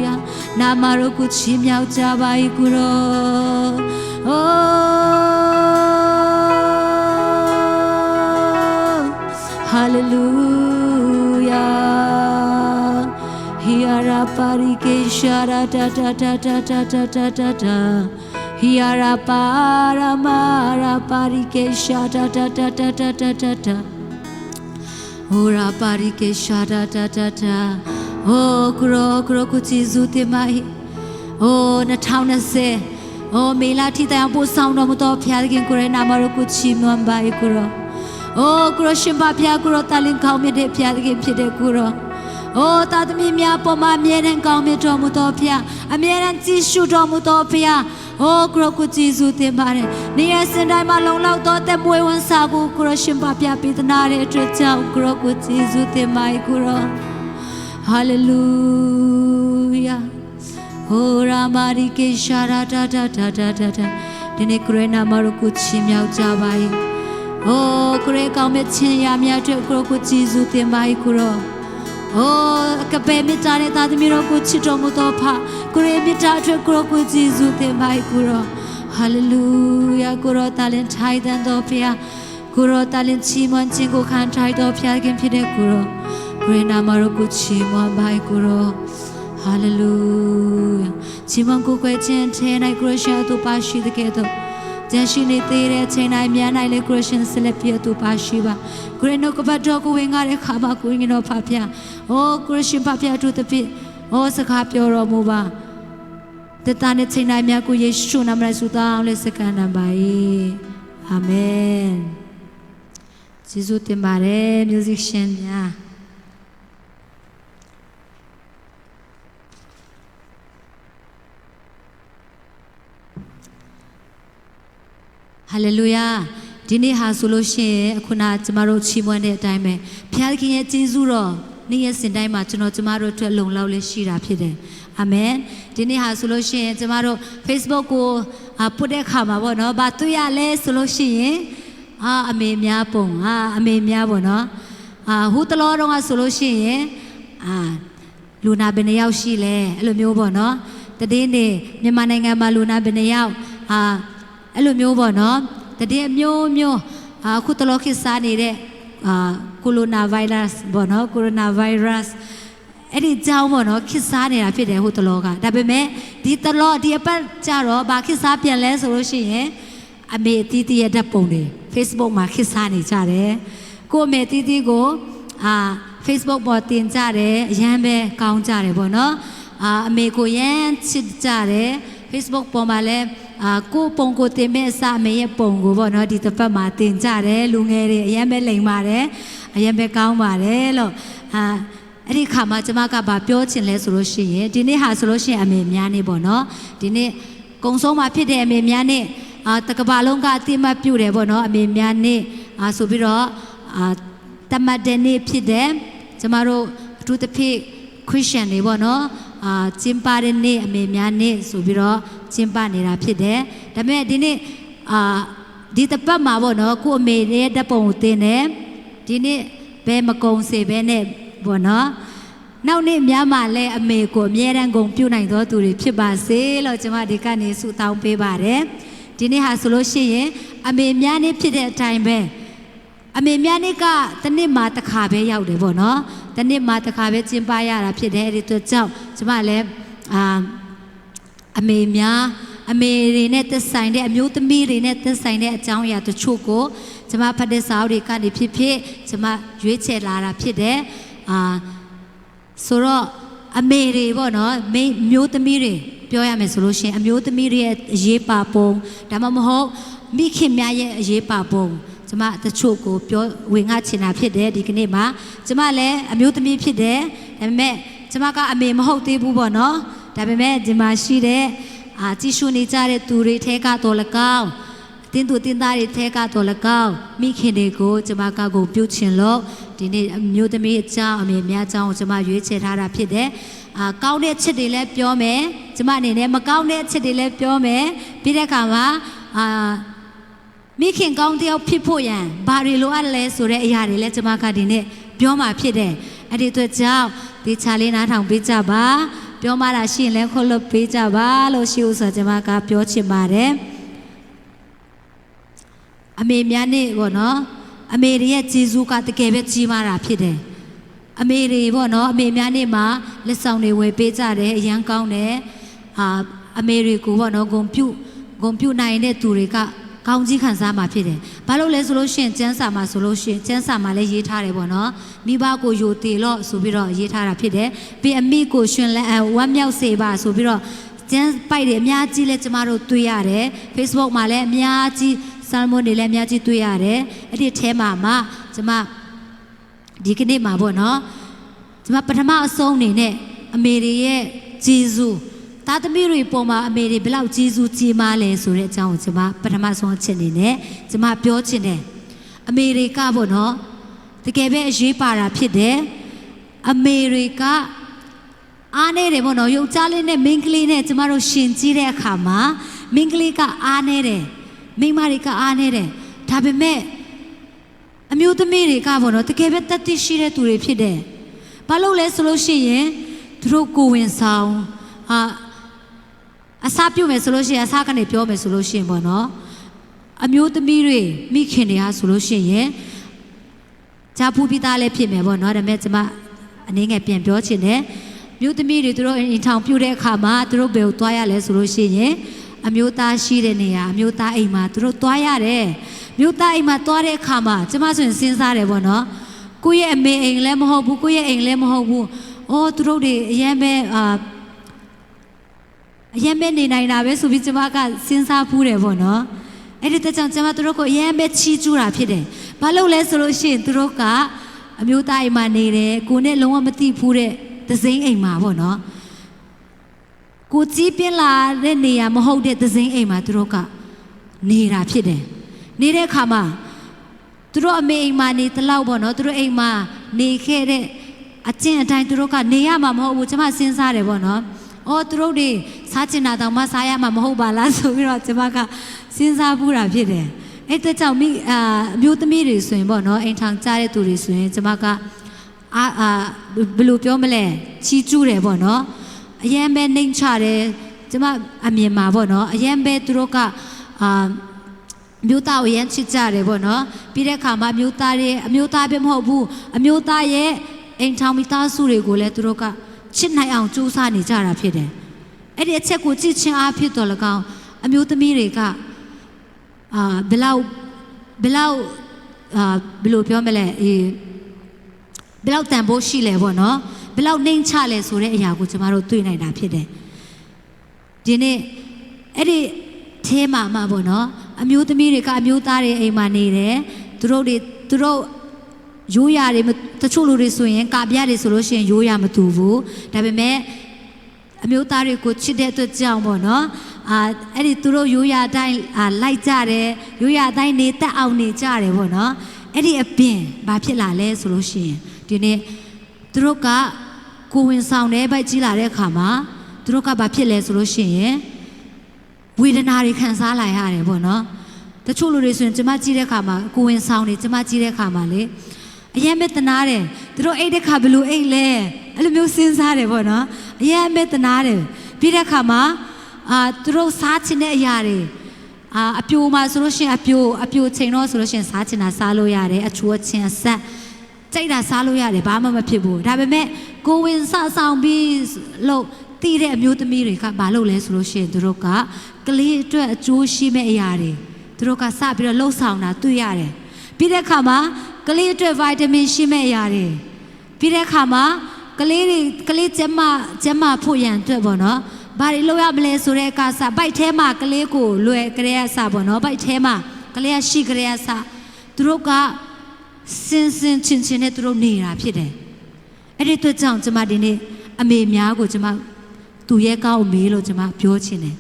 ယာနာမတော်ကိုချီးမြှောက်ကြပါ၏ကိုရောအိုးဟာလေလုယာ Hiara parike shara ta ta ta ta ta ta ta ta ta Hiara paramara parike shara ta ta ta ta ta ta ta Ora parike shada da da da. Oh kuro kuchizu te mai. Oh na tauna se. Oh mela ti ta po sound no to phya kin kure namaro kuchi mwan bai kuro. Oh kuro shimba phya kuro talin kaung mit de phya kin phit de kuro. Oh သားသမီးများပေါ်မှာအမြဲတမ်းကောင်းမြတ်တော်မူသောဖျားအမြဲတမ်းကြည်ရှုတော်မူသောဖျားအိုကရကုကျေးဇူးတင်ပါတယ်နေရစင်တိုင်းမှာလုံလောက်သောသက်မွေးဝမ်းစာကိုကရရှင်ပါပြပေးသနာတဲ့အတွက်ကြောင့်ကရကုကျေးဇူးတင်ပါကိုရောဟာလေလုယာဟိုရာမာရီကေရှာရာတာတာတာတာတာဒီနေ့ကရနာမရကုချီမြောက်ကြပါ၏အိုကရကောင်းမြတ်ခြင်းရမြတ်တဲ့ကရကုကျေးဇူးတင်ပါကိုရောOh, kape mitare tadi miro kuchi tomu topa, kure mitare kuro kuchi zute mai kuro. Hallelujah, kuro talent chai dan dopia, kuro talent chimon chingo kan chai dopia gen pide kuro. Kure namaro kuchi mon mai kuro. Hallelujah. Chimon kukwe chen tenai kuro sha tu pashi de keto. Jashini tere chenai mianai le Christian selepia tu pashiba. Kureno ko badoko wengare khama kuingino papia. Oh Christian papia tu tepi. Oh sakapyo romuba. Tetane chenai mia ku Yesu namra suta le sekana bai. Amen. Jesus temare musician ya. Hallelujah. ဒီနေ့ဟာဆိုလို့ရှိရင်ခုနကျမတို့ချီးမွမ်းတဲ့အတိုင်းပဲဘုရားခင်ရဲ့ကျေးဇူးတော်နေ့ရက်စဉ်တိုင်းမှာကျမတို့အတွက်လုံလောက်လေးရှိတာဖြစ်တယ်အာမင်ဒီနေ့ဟာဆိုလို့ရှိရင်ကျမတို့ Facebook ကိုပို့တဲ့အခါမှာပေါ့နော်ဗာတွေ့ရလဲဆိုလို့ရှိရင်အမေများပုံအမေများပေါ့နော်ဟိုတလောတော့ဆိုလို့ရှိရင်လူနာဘယ်နှယောက်ရှိလဲအဲ့လိုမျိုးပေါ့နော်တည်နေမြန်မာနိုင်ငံမှာလူနာဘယ်နှယောက်အဲ့လိုမျိုးပေါ့နော်တည်မျိုးခုတလောခေတ်စားနေတဲ့ကိုရိုနာဗိုင်းရပ်စ်ပေါ့နော်ကိုရိုနာဗိုင်းရပ်စ်အဲ့ဒီကြောင်းပေါ့နော်ခေတ်စားနေတာဖြစ်တယ်ဟိုတလောကဒါပေမဲ့ဒီတလောဒီအပတ်ကြတော့ဘာခေတ်စားပြန်လဲဆိုလို့ရှိရင်အမေတီးတီးရဲ့ဓာတ်ပုံတွေ Facebook မှာခေတ်စားနေကြတယ်ကိုအမေတီးတီးကိုFacebook ပေါ်တင်ကြတယ်အရန်ပဲကောင်းကြတယ်ပေါ့နော်အမေကိုရန်ချစ်ကြတယ် Facebook ပေါ်မှာလည်းကိုပုံကိုတင်မဲ့အစအမေရဲ့ပုံကိုပေါ့နော်ဒီတစ်ပတ်မှာတင်ကြတယ်လူငယ်တွေအရင်ပဲလိမ်ပါတယ်အရင်ပဲကောင်းပါတယ်လို့အဲ့ဒီခါမှာကျမကဗာပြောချင်လဲဆိုလို့ရှိရင်ဒီနေ့ဟာဆိုလို့ရှိရင်အမေများနေပေါ့နော်ဒီနေ့ကုံဆုံးမှာဖြစ်တဲ့အမေများနေတကဘာလုံးကအတိမတ်ပြုတယ်ပေါ့နော်အမေများနေဆိုပြီးတော့တမတ်တဲ့နေ့ဖြစ်တဲ့ကျမတို့အထူးသဖြင့်ခရစ်ယာန်တွေပေါ့နော်ကျင်းပတဲ့နေ့အမေများနေ့ဆိုပြီးတော့ကျင်းပနေတာဖြစ်တယ်ဒါပေမဲ့ဒီနေ့ဒီတစ်ပတ်မှာပေါ့နော်ကိုအမေရဲ့ဓာတ်ပုံကိုတင်တယ်ဒီနေ့ဘယ်မကုံစေဘဲနဲ့ပေါ့နော်နောက်နေ့များမှလည်းအမေကိုအမြဲတမ်းဂုဏ်ပြုနိုင်သောသူတွေဖြစ်ပါစေလို့ကျွန်မဒီကနေ့ဆုတောင်းပေးပါတယ်ဒီနေ့ဟာဆိုလို့ရှိရင်အမေများနေ့ဖြစ်တဲ့အတိုင်းပဲအမေများနေ့ကတစ်နှစ်မှာတစ်ခါပဲရောက်တယ်ပေါ့နော်တစ်နှစ်မှာတစ်ခါပဲကျင်းပရတာဖြစ်တယ်အဲ့ဒီအတွက်ကြောင့်ကျွန်မလည်းအမေများအမေတွေနဲ့သက်ဆိုင်တဲ့အမျိုးသမီးတွေနဲ့သက်ဆိုင်တဲ့အကြောင်းအရာတချို့ကိုကျွန်မဖတ်တဲ့စာအုပ်တွေကနေဖြစ်ကျွန်မရွေးချယ်လာတာဖြစ်တယ်ဆိုတော့အမေတွေပေါ့နော်မျိုးသမီးတွေပြောရမယ်ဆိုလို့ရှိရင်အမျိုးသမီးတွေရဲ့အရေးပါပုံဒါမှမဟုတ်မိခင်များရဲ့အရေးပါပုံကျွန်မတချို့ကိုပြောဝင်ငှချင်တာဖြစ်တယ်ဒီကနေ့မှာကျွန်မလည်းအမျိုးသမီးဖြစ်တယ်ဒါပေမဲ့ကျွန်မကအမေမဟုတ်သေးဘူးပေါ့နော်ဒါပေမဲ့ဒီမှာရှိတဲ့ကြည့်ရှုနေကြတဲ့သူတွေထဲကတော့၎င်းတင်းသူတင်းသားတွေထဲကတော့၎င်းမိခင်တွေကိုကျွန်မကကိုပြုချင်လို့ဒီနေ့အမျိုးသမီးအကြောင်းအမေများအကြောင်းကိုကျွန်မရွေးချယ်ထားတာဖြစ်တယ်ကောင်းတဲ့ချက်တွေလည်းပြောမယ်ကျွန်မအနေနဲ့မကောင်းတဲ့ချက်တွေလည်းပြောမယ်ပြီးတဲ့အခါမှာမိခင်ကောင်းတယောက်ဖြစ်ဖို့ရန်ဘာတွေလိုအပ်လဲဆိုတဲ့အရာတွေလည်းကျွန်မကဒီနေ့ပြောမှာဖြစ်တယ်အဲ့ဒီအတွက်ကြောင့်ဒီချာလေးနားထောင်ပေးကြပါပြောမှတာရှိရင်လည်းခွတ်လွတ်ပေးကြပါလို့ရှိဦးဆိုကျွန်မကပြောချင်ပါတယ်အမေများနေပေါ့နော်အမေရဲ့ဂျေဇုကတကယ်ပဲကြီးမားတာဖြစ်တယ်အမေတွေပေါ့နော်အမေများနေမှာလက်ဆောင်တွေဝယ်ပေးကြတယ်အရန်ကောင်းတယ်အမေတွေကိုပေါ့နော်ဂုံပြုနိုင်တဲ့သူတွေက ကောင်းကြီးခံစားမှာဖြစ်တယ်ဘာလို့လဲဆိုလို့ရှိရင်ကျမ်းစာမှာဆိုလို့ရှိရင်ကျမ်းစာမှာလည်းရေးထားတယ်ပေါ့နော်မိဘကိုယိုတေလို့ဆိုပြီးတော့ရေးထားတာဖြစ်တယ်ပြီးအမိကိုရှင်လန်းဝမ်းမြောက်စေပါဆိုပြီးတော့ကျမ်းပိုက်တွေအများကြီးလဲကျမတို့တွေ့ရတယ် Facebook မှာလည်းအများကြီးဆာလမွန်တွေလည်းအများကြီးတွေ့ရတယ်အဲ့ဒီအဲမှာကျမဒီကနေ့မှာပေါ့နော်ကျမပထမအဆုံးအနေနဲ့အမေတွေရဲ့ဂျေဇုသားသမီးတွေပေါ်မှာအမေတွေဘယ်လောက်ဂျေဇုကြီးမားလဲဆိုတဲ့အကြောင်းကိုကျမပထမဆုံးအချက်အနေနဲ့ကျမပြောချင်တယ်အမေတွေကပေါ့နော်တကယ်ပဲအရေးပါတာဖြစ်တယ်အမေတွေကအားနေတယ်ပေါ့နော်ယောက်ျားလေးနဲ့မိန်းကလေးနဲ့ကျမတို့ရှင်ကြည့်တဲ့အခါမှာမိန်းကလေးကအားနေတယ်မိန်းမတွေကအားနေတယ်ဒါပေမဲ့အမျိုးသမီးတွေကပေါ့နော်တကယ်ပဲတတိရှိတဲ့သူတွေဖြစ်တယ်ဘာလို့လဲဆိုလို့ရှိရင်သူတို့ကိုဝင်ဆောင်အစားပြုတ်မယ်ဆိုလို့ရှိရင်အစားကနေပြောမယ်ဆိုလို့ရှိရင်ပေါ့နော်အမျိုးသမီးတွေမိခင်တွေဟာဆိုလို့ရှိရင်ဂျာဖူးပြီးသားလည်းဖြစ်မယ်ပေါ့နော်ဒါပေမဲ့ကျမအနေငယ်ပြန်ပြောချင်တယ်မျိုးသမီးတွေသူတို့အိမ်ထောင်ပြုတ်တဲ့အခါမှာသူတို့ဘယ်ကိုသွားရလဲဆိုလို့ရှိရင်အမျိုးသားရှိတဲ့နေရာအမျိုးသားအိမ်မှာသူတို့သွားရတယ်မျိုးသားအိမ်မှာသွားတဲ့အခါမှာကျမဆိုရင်စဉ်းစားတယ်ပေါ့နော်ကိုယ့်ရဲ့အမေအိမ်လည်းမဟုတ်ဘူးကိုယ့်ရဲ့အိမ်လည်းမဟုတ်ဘူးအော်သူတို့တွေအရင်ပဲနေနိုင်တာပဲဆိုပြီးကျမကစဉ်းစားဖူးတယ်ပေါ့နော်အဲ့ဒီတကြောင်ကျမသူတို့ကိုအရင်ပဲချီးကျူးတာဖြစ်တယ်ဘာလို့လဲဆိုလို့ရှိရင်သူတို့ကအမျိုးသားအိမ်မှာနေတယ်ကိုနဲ့လုံးဝမသိဖူးတဲ့သစိမ်းအိမ်မှာပေါ့နော်ကိုကြီးပြင်းလာတဲ့နေရာမဟုတ်တဲ့သစိမ်းအိမ်မှာသူတို့ကနေတာဖြစ်တယ်နေတဲ့အခါမှာသူတို့အမေအိမ်မှာနေတလောက်ပေါ့နော်သူတို့အိမ်မှာနေခဲ့တဲ့အကျင့်အတိုင်းသူတို့ကနေရမှာမဟုတ်ဘူးကျမစဉ်းစားတယ်ပေါ့နော်အော်သူတို့တွေစားချင်တာတောင်မှစားရမှာမဟုတ်ပါလားဆိုပြီးတော့ကျမကစဉ်းစားဖူးတာဖြစ်တယ်အဲ့တဲ့ကြောင့်အမျိုးသမီးတွေဆိုရင်ပေါ့နော်အိမ်ထောင်ကြတဲ့သူတွေဆိုရင်ကျမကဘယ်လိုပြောမလဲချီးကျူးတယ်ပေါ့နော်အရင်ပဲနှိမ်ချတယ်ကျမအမြင်မှာပေါ့နော်အရင်ပဲသူတို့ကမျိုးသားကိုရမ်းချစ်ကြတယ်ပေါ့နော်ပြီးတဲ့အခါမှာမျိုးသားပဲမဟုတ်ဘူးအမျိုးသားရဲ့အိမ်ထောင်မိသားစုတွေကိုလည်းသူတို့ကချစ်နိုင်အောင်ကြိုးစားနေကြတာဖြစ်တယ်အဲ့ဒီအချက်ကိုကြည့်ချင်းအားဖြစ်တော်၎င်းအမျိုးသမီးတွေကဘယ်လိုပြောမလဲဘယ်လောက်တန်ဖိုးရှိလဲပေါ့နော်ဘယ်လောက်နှိမ်ချလဲဆိုတဲ့အရာကိုကျမတို့တွေ့နိုင်တာဖြစ်တယ်ဒီနေ့အဲ့ဒီအဲမှာပေါ့နော်အမျိုးသမီးတွေကအမျိုးသားတွေအိမ်မှာနေတယ်သူတို့ရိုးရာတွေတချို့လူတွေဆိုရင်ကာပြတွေဆိုလို့ရှိရင်ရိုးရာမတူဘူးဒါပေမဲ့အမျိုးသားတွေကိုချစ်တဲ့အတွက်ကြောင့်ပေါ့နော်အဲ့ဒီသူတို့ရိုးရာအတိုင်းလိုက်ကြတယ်ရိုးရာအတိုင်းနေတတ်အောင်နေကြတယ်ပေါ့နော်အဲ့ဒီအပြင်ဘာဖြစ်လာလဲဆိုလို့ရှိရင်ဒီနေ့သူတို့ကကိုဝင်ဆောင်တဲ့ဘိုက်ကြီးလာတဲ့အခါမှာသူတို့ကဘာဖြစ်လဲဆိုလို့ရှိရင်ဝေဒနာတွေခံစားလာရတယ်ပေါ့နော်တချို့လူတွေဆိုရင်ကျမကြည့်တဲ့အခါမှာကိုဝင်ဆောင်နေကျမကြည့်တဲ့အခါမှာလေအရင်မဲ့တနာတယ်သူတို့အိတ်တဲ့ခါဘယ်လိုအိတ်လဲအဲ့လိုမျိုးစဉ်းစားတယ်ပေါ့နော်အရင်မဲ့တနာတယ်ပြီးတဲ့အခါမှာသူတို့စားချင်တဲ့အရာတွေအပြိုမှာဆိုလို့ရှိရင်အပြိုချိန်တော့ဆိုလို့ရှိရင်စားချင်တာစားလို့ရတယ်အချိုးအချင်းအဆက်ကြိုက်တာစားလို့ရတယ်ဘာမှမဖြစ်ဘူးဒါပေမဲ့ကိုဝင်ဆောင်ပြီးလို့တည်တဲ့အမျိုးသမီးတွေကဘာလုပ်လဲဆိုလို့ရှိရင်သူတို့ကကလေးအတွက်အကျိုးရှိမဲ့အရာတွေသူတို့ကစပြီးတော့လှုပ်ဆောင်တာတွေ့ရတယ်ပြီးတဲ့အခါမှာကလေးအတွက်ဗိုက်တာမင်ရှိမဲ့အရာတွေပြီးတဲ့အခါမှာကလေးကျမဖို့ရန်အတွက်ပေါ့နော်ဘာတွေလုပ်ရမလဲဆိုတဲ့အခါစဗိုက်ထဲမှာကလေးကိုလွယ်ကလေးအစပေါ့နော်ဗိုက်ထဲမှာကလေးရှိကလေးအစသူတို့ကစင်ချင်းနဲ့သူတို့နေတာဖြစ်တယ်အဲ့ဒီအတွက်ကြောင့်ကျမဒီနေ့အမေများကိုကျမသူရဲ့ကောင်းအမေလို့ကျမပြောချင်တယ်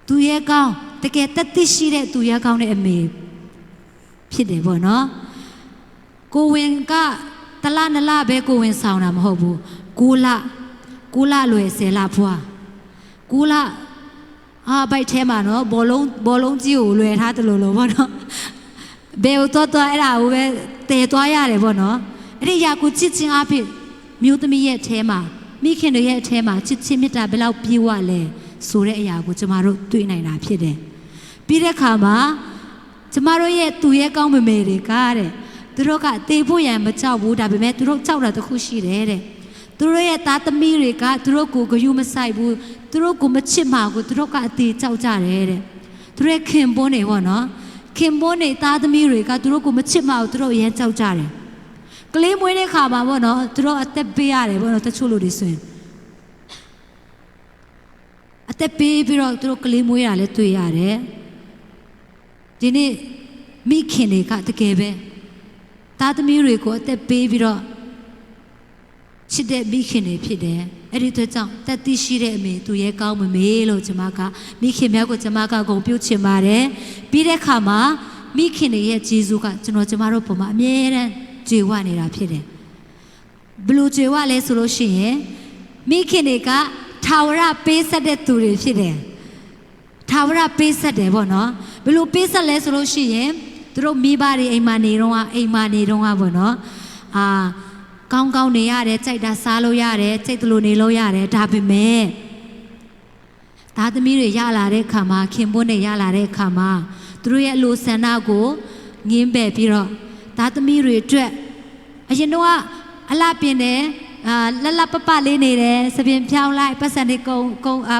သူရဲ့ကောင်းတကယ်တသက်ရှိတဲ့သူရဲ့ကောင်းတဲ့အမေဖြစ်တယ်ပေါ့နော်ကိုဝင်ကတလနလပဲကိုဝင်ဆောင်တာမဟုတ်ဘူး9လလွယ်10လဖွာ9လဘိုက်ထဲမှာနော်ဘောလုံးကြီးကိုလွယ်ထားတယ်လို့ပေါ့နော်ဘယ်တော့အဲ့ဒါကိုပဲတည်သွားရတယ်ပေါ့နော်အဲ့ဒီຢာကိုချစ်ချင်းအဖြစ်မျိုးသမီးရဲ့အဲထဲမှာမိခင်တွေရဲ့အဲထဲမှာချစ်ချင်းမေတ္တာဘယ်လောက်ပြေဝလဲဆိုတဲ့အရာကိုကျမတို့တွေ့နိုင်တာဖြစ်တယ်ပြီးတဲ့အခါမှာကျမတို့ရဲ့သူရဲ့ကောင်းမမေတွေကတဲ့သူတို့ကတေဖို့ရန်မကြောက်ဘူးဒါပေမဲ့သူတို့ကြောက်တာတခုရှိတယ်တဲ့သူတို့ရဲ့သားသမီးတွေကသူတို့ကိုဂရုမစိုက်ဘူးသူတို့ကိုမချစ်မှာကိုသူတို့ကအသေးကြောက်ကြတယ်တဲ့သူ သူရဲ့ခင်ပွန်းနေပေါ့နော်ခင်ပွန်းနေသားသမီးတွေကသူတို့ကိုမချစ်မအောင်သူတို့အရင်ကြောက်ကြတယ်ကလေးမွေးတဲ့ခါမှာပေါ့နော်သူတို့အသက်ပေးရတယ်ပေါ့နော်တချို့လူတွေဆိုရင်အသက်ပေးပြီးတော့သူတို့ကလေးမွေးရလဲတွေ့ရတယ်ဒီနေ့မိခင်တွေကတကယ်ပဲသားသမီးတွေကိုအသက်ပေးပြီးတော့ချစ်တဲ့မိခင်တွေဖြစ်တယ်အဲ့ဒီအတွက်ကြောင့်တက်သိရှိတဲ့အမေသူရဲ့ကောင်းမမေလို့ကျွန်မကမိခင်များကိုကျွန်မကဂုဏ်ပြုချင်ပါတယ်ပြီးတဲ့အခါမှာမိခင်တွေရဲ့ဂျေဇုကကျမတို့ပုံမှာအမြဲတမ်းကြွေဝနေတာဖြစ်တယ်ဘယ်လိုကြွေဝလဲဆိုလို့ရှိရင်မိခင်တွေကထာဝရပေးဆက်တဲ့သူတွေဖြစ်တယ်ထာဝရပေးဆက်တယ်ပေါ့နော်ဘယ်လိုပေးဆက်လဲဆိုလို့ရှိရင်သူတို့မိဘတွေအိမ်မှာနေတော့ပေါ့နော်ကောင်းကောင်းနေရတယ်ကြိုက်တာစားလို့ရတယ်စိတ်တလို့နေလို့ရတယ်ဒါပေမဲ့သားသမီးတွေရလာတဲ့ခါမှာခင်ပွန်းတွေရလာတဲ့ခါမှာသူတို့ရဲ့အလိုဆန္ဒကိုငင်းပယ်ပြီးတော့သားသမီးတွေအတွက်အရင်တော့အလှပြင်တယ်လပလေးနေတယ်စပင်ဖြောင်းလိုက်ပတ်စံတွေ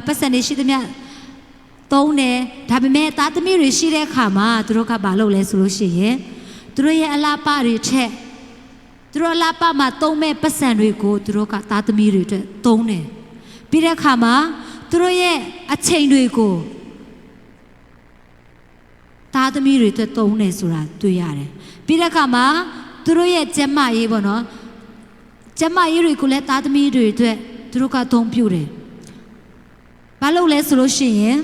ပတ်စံတွေရှိသမျှသုံးတယ်ဒါပေမဲ့သားသမီးတွေရှိတဲ့ခါမှာသူတို့ကဘာလုပ်လဲဆိုလို့ရှိရင်သူတို့ရဲ့အလှပတွေထက်သူတို့အလှပမှာသုံးမဲ့ပတ်စံတွေကိုသူတို့ကသားသမီးတွေအတွက်သုံးတယ်ပြီးတဲ့အခါမှာသူတို့ရဲ့အချိန်တွေကိုသားသမီးတွေအတွက်သုံးတယ်ဆိုတာတွေ့ရတယ်ပြီးတဲ့အခါမှာသူတို့ရဲ့ကျန်းမာရေးပေါ့နော်ကျန်းမာရေးတွေကိုလည်းသားသမီးတွေအတွက်သူတို့ကသုံးပြုတယ်ဘာလို့လဲဆိုလို့ရှိရင်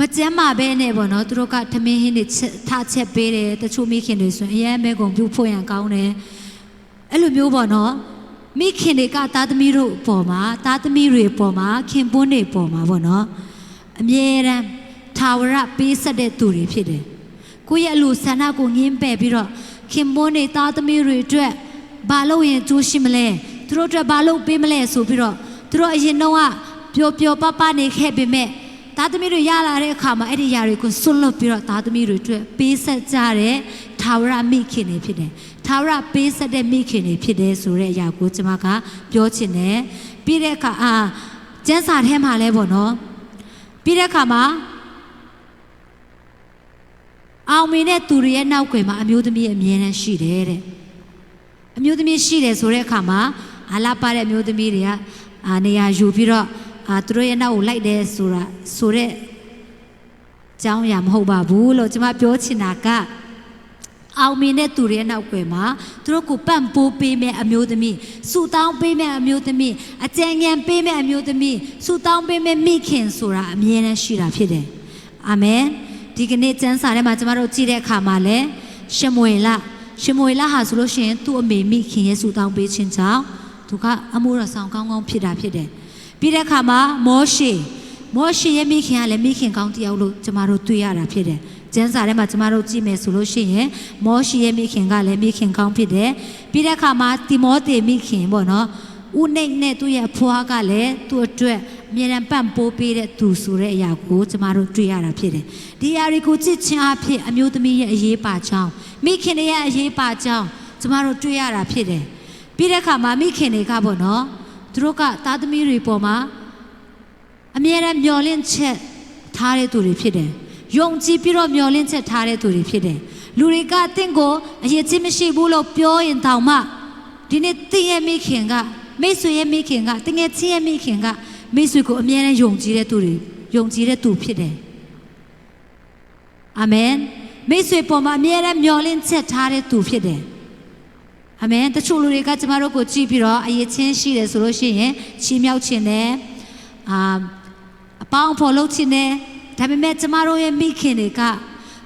မကျန်းမာပဲနဲ့ပေါ့နော်သူတို့ကထမင်းဟင်းတွေထားချက်ပေးတယ်တချို့မိခင်တွေဆိုရင်အရင်မဲကုန်ပြုဖို့ရန်ကောင်းတယ်အဲ့လိုမျိုးပေါ့နော်မိခင်တွေကသားသမီးတို့အပေါ်မှာသားသမီးတွေအပေါ်မှာခင်ပွန်းတွေအပေါ်မှာပေါ့နော်အမြဲတမ်းထာဝရပေးဆက်တဲ့သူတွေဖြစ်တယ်ကိုယ့်ရဲ့အလိုဆန္ဒကိုငင်းပယ်ပြီးတော့ခင်ပွန်းတွေသားသမီးတွေအတွက်ဘာလို့ရင်ကြိုးရှိမလဲသူတို့အတွက်ဘာလို့ပေးမလဲဆိုပြီးတော့သူတို့အရင်တော့ပျော်ပနေခဲ့ပေမဲ့သားသမီးတွေရလာတဲ့အခါမှာအဲ့ဒီຢာတွေကိုဆွတ်လွတ်ပြီးတော့သားသမီးတွေအတွက်ပေးဆက်ကြတဲ့ထာဝရမိခင်တွေဖြစ်တယ်ထာဝရပေးဆက်တဲ့မိခင်တွေဖြစ်တယ်ဆိုတဲ့အရာကိုကျွန်မကပြောချင်တယ်ပြီးတဲ့အခါကျမ်းစာထဲမှာလဲပေါ့နော်ပြီးတဲ့အခါမှာအောင်မင်းတဲ့သူတွေရဲ့နောက်ွယ်မှာအမျိုးသမီးအမြဲတမ်းရှိတယ်တဲ့အမျိုးသမီးရှိတယ်ဆိုတဲ့အခါမှာအလားပါတဲ့အမျိုးသမီးတွေကနေရာယူပြီးတော့သူတို့ရဲ့နောက်ကိုလိုက်တယ်ဆိုတဲ့ကြောင်းရမဟုတ်ပါဘူးလို့ကျွန်မပြောချင်တာကအောင်မင်းတဲ့သူတွေရဲ့နောက်ွယ်မှာသူတို့ကိုပံ့ပိုးပေးမဲ့အမျိုးသမီးဆူတောင်းပေးမဲ့အမျိုးသမီးအကြံဉာဏ်ပေးမဲ့အမျိုးသမီးဆူတောင်းပေးမဲ့မိခင်ဆိုတာအမြဲတမ်းရှိတာဖြစ်တယ်အာမင်ဒီကနေ့ကျမ်းစာထဲမှာကျွန်တော်တို့ကြည့်တဲ့အခါမှာလဲရှမွေလဟာဆိုလို့ရှိရင်သူ့အမေမိခင်ရဲ့ဆူတောင်းပေးခြင်းကြောင့်သူကအမှုတော်ဆောင်ကောင်းကောင်းဖြစ်တာဖြစ်တယ်ပြီးတဲ့အခါမှာမောရှေရဲ့မိခင်ကလည်းမိခင်ကောင်းတယောက်လို့ကျွန်တော်တို့တွေ့ရတာဖြစ်တယ်ကျမ်းစာထဲမှာကျွန်တော်တို့ကြည့်မယ်ဆိုလို့ရှိရင်မောရှေရဲ့မိခင်ကလည်းမိခင်ကောင်းဖြစ်တယ်ပြီးတဲ့အခါမှာတိမောသေမိခင်ပေါ့နော်ဦးနှိမ့်နဲ့သူ့ရဲ့အဖွားကလည်းသူ့အတွက်အမြဲတမ်းပံ့ပိုးပေးတဲ့သူဆိုတဲ့အရာကိုကျွန်တော်တို့တွေ့ရတာဖြစ်တယ်ဒီအရာတွေကိုကြည့်ချင်းအဖြစ်အမျိုးသမီးရဲ့အရေးပါကြောင်းမိခင်ရဲ့အရေးပါကြောင်းကျွန်တော်တို့တွေ့ရတာဖြစ်တယ်ပြီးတဲ့အခါမှာမိခင်တွေကပေါ့နော်သူတို့ကသားသမီးတွေပေါ်မှာအမြဲတမ်းမျှော်လင့်ချက်ထားတဲ့သူတွေဖြစ်တယ်ယုံကြည်ပြီးတော့မျှော်လင့်ချက်ထားတဲ့သူတွေဖြစ်တယ်လူတွေကအသင်ကိုအရေးကြီးမရှိဘူးလို့ပြောရင်တောင်မှဒီနေ့သင်ရဲ့မိခင်ကမိတ်ဆွေရဲ့မိခင်ကတငယ်ချင်းရဲ့မိခင်ကမိတ်ဆွေကိုအမြဲတမ်းယုံကြည်တဲ့သူတွေယုံကြည်တဲ့သူဖြစ်တယ်အာမင်မိတ်ဆွေပေါ်မှာအမြဲတမ်းမျှော်လင့်ချက်ထားတဲ့သူဖြစ်တယ်အာမင်တချို့လူတွေကကျမတို့ကိုကြည့်ပြီးတော့အရေးချင်းရှိတယ်ဆိုလို့ရှိရင်ချီးမြှောက်ခြင်းနဲ့အပေါင်းဖော်လုပ်ခြင်းနဲ့ဒါပေမဲ့ကျမတို့ရဲ့မိခင်တွေက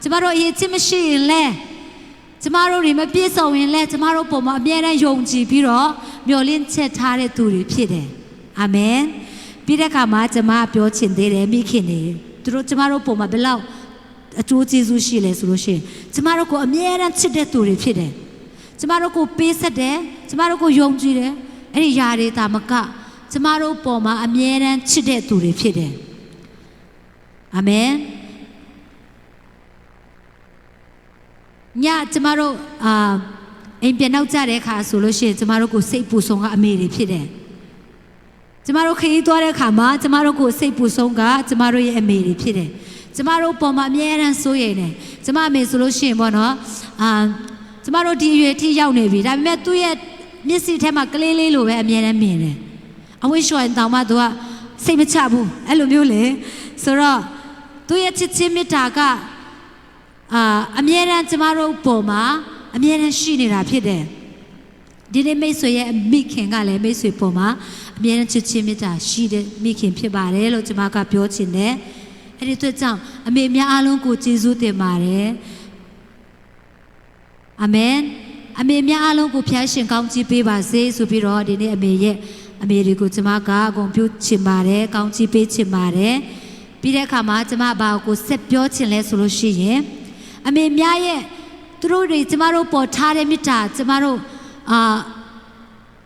ကျမတို့အရေးချင်းမရှိရင်လဲကျမတို့တွေမပြည့်စုံရင်လဲကျမတို့ပုံမှာအမြဲတမ်းယုံကြည်ပြီးတော့မျှော်လင့်ချက်ထားတဲ့သူတွေဖြစ်တယ်အာမင်ပြီးတဲ့အခါမှာကျမပြောချင်သေးတယ်မိခင်တွေသူတို့ကျမတို့ပုံမှာဘယ်လောက်အကျိုးကျေးဇူးရှိလဲဆိုလို့ရှိရင်ကျမတို့ကိုအမြဲတမ်းချစ်တဲ့သူတွေဖြစ်တယ်ကျမတို့ကိုပေးဆက်တယ်ကျမတို့ကိုယုံကြည်တယ်အဲ့ဒီຢာတွေတာမကကျမတို့ပေါ်မှာအမြဲတမ်းချစ်တဲ့သူတွေဖြစ်တယ်အာမင်ညကျမတို့အိမ်ပြန်နောက်ကြတဲ့အခါဆိုလို့ရှိရင်ကျမတို့ကိုစိတ်ပူဆုံးကအမေတွေဖြစ်တယ် ကျမတို့ခရီးသွားတဲ့အခါမှာကျမတို့ကိုစိတ်ပူဆုံးကကျမတို့ရဲ့အမေတွေဖြစ်တယ်ကျမတို့ပေါ်မှာအမြဲတမ်းစိုးရိမ်တယ်ကျမအမေဆိုလို့ရှိရင်ပေါ့နော်ကျမတို့ဒီအရွယ်ထိရောက်နေပြီဒါပေမဲ့သူ့ရဲ့မျက်စိထဲမှာကလေးလေးလိုပဲအမြဲတမ်းမြင်တယ်အဝိရှောရင်တောင်မှသူကစိတ်မချဘူးအဲ့လိုမျိုးလေဆိုတော့သူ့ရဲ့ချစ်ချင်းမေတ္တာကအမြဲတမ်းကျမတို့ပေါ်မှာအမြဲတမ်းရှိနေတာဖြစ်တယ်ဒီနေ့မိတ်ဆွေရဲ့မိခင်ကလည်းမိတ်ဆွေပေါ်မှာအမြဲတမ်းချစ်ချင်းမေတ္တာရှိတဲ့မိခင်ဖြစ်ပါတယ်လို့ကျွန်မကပြောချင်တယ်အဲ့ဒီအတွက်ကြောင့်အမေများအားလုံးကိုကျေးဇူးတင်ပါတယ်အာမင်အမေများအားလုံးကိုဖျားရှင်ကောင်းချီးပေးပါစေဆိုပြီးတော့ဒီနေ့အမေတွေကိုကျွန်မကအကုန်ပြုချင်ပါတယ်ကောင်းချီးပေးချင်ပါတယ်ပြီးတဲ့အခါမှာကျွန်မဘာကိုဆက်ပြောချင်လဲဆိုလို့ရှိရင်အမေများရဲ့သူတို့တွေကျွန်မတို့ပေါ်ထားတဲ့မေတ္တာကျွန်မတို့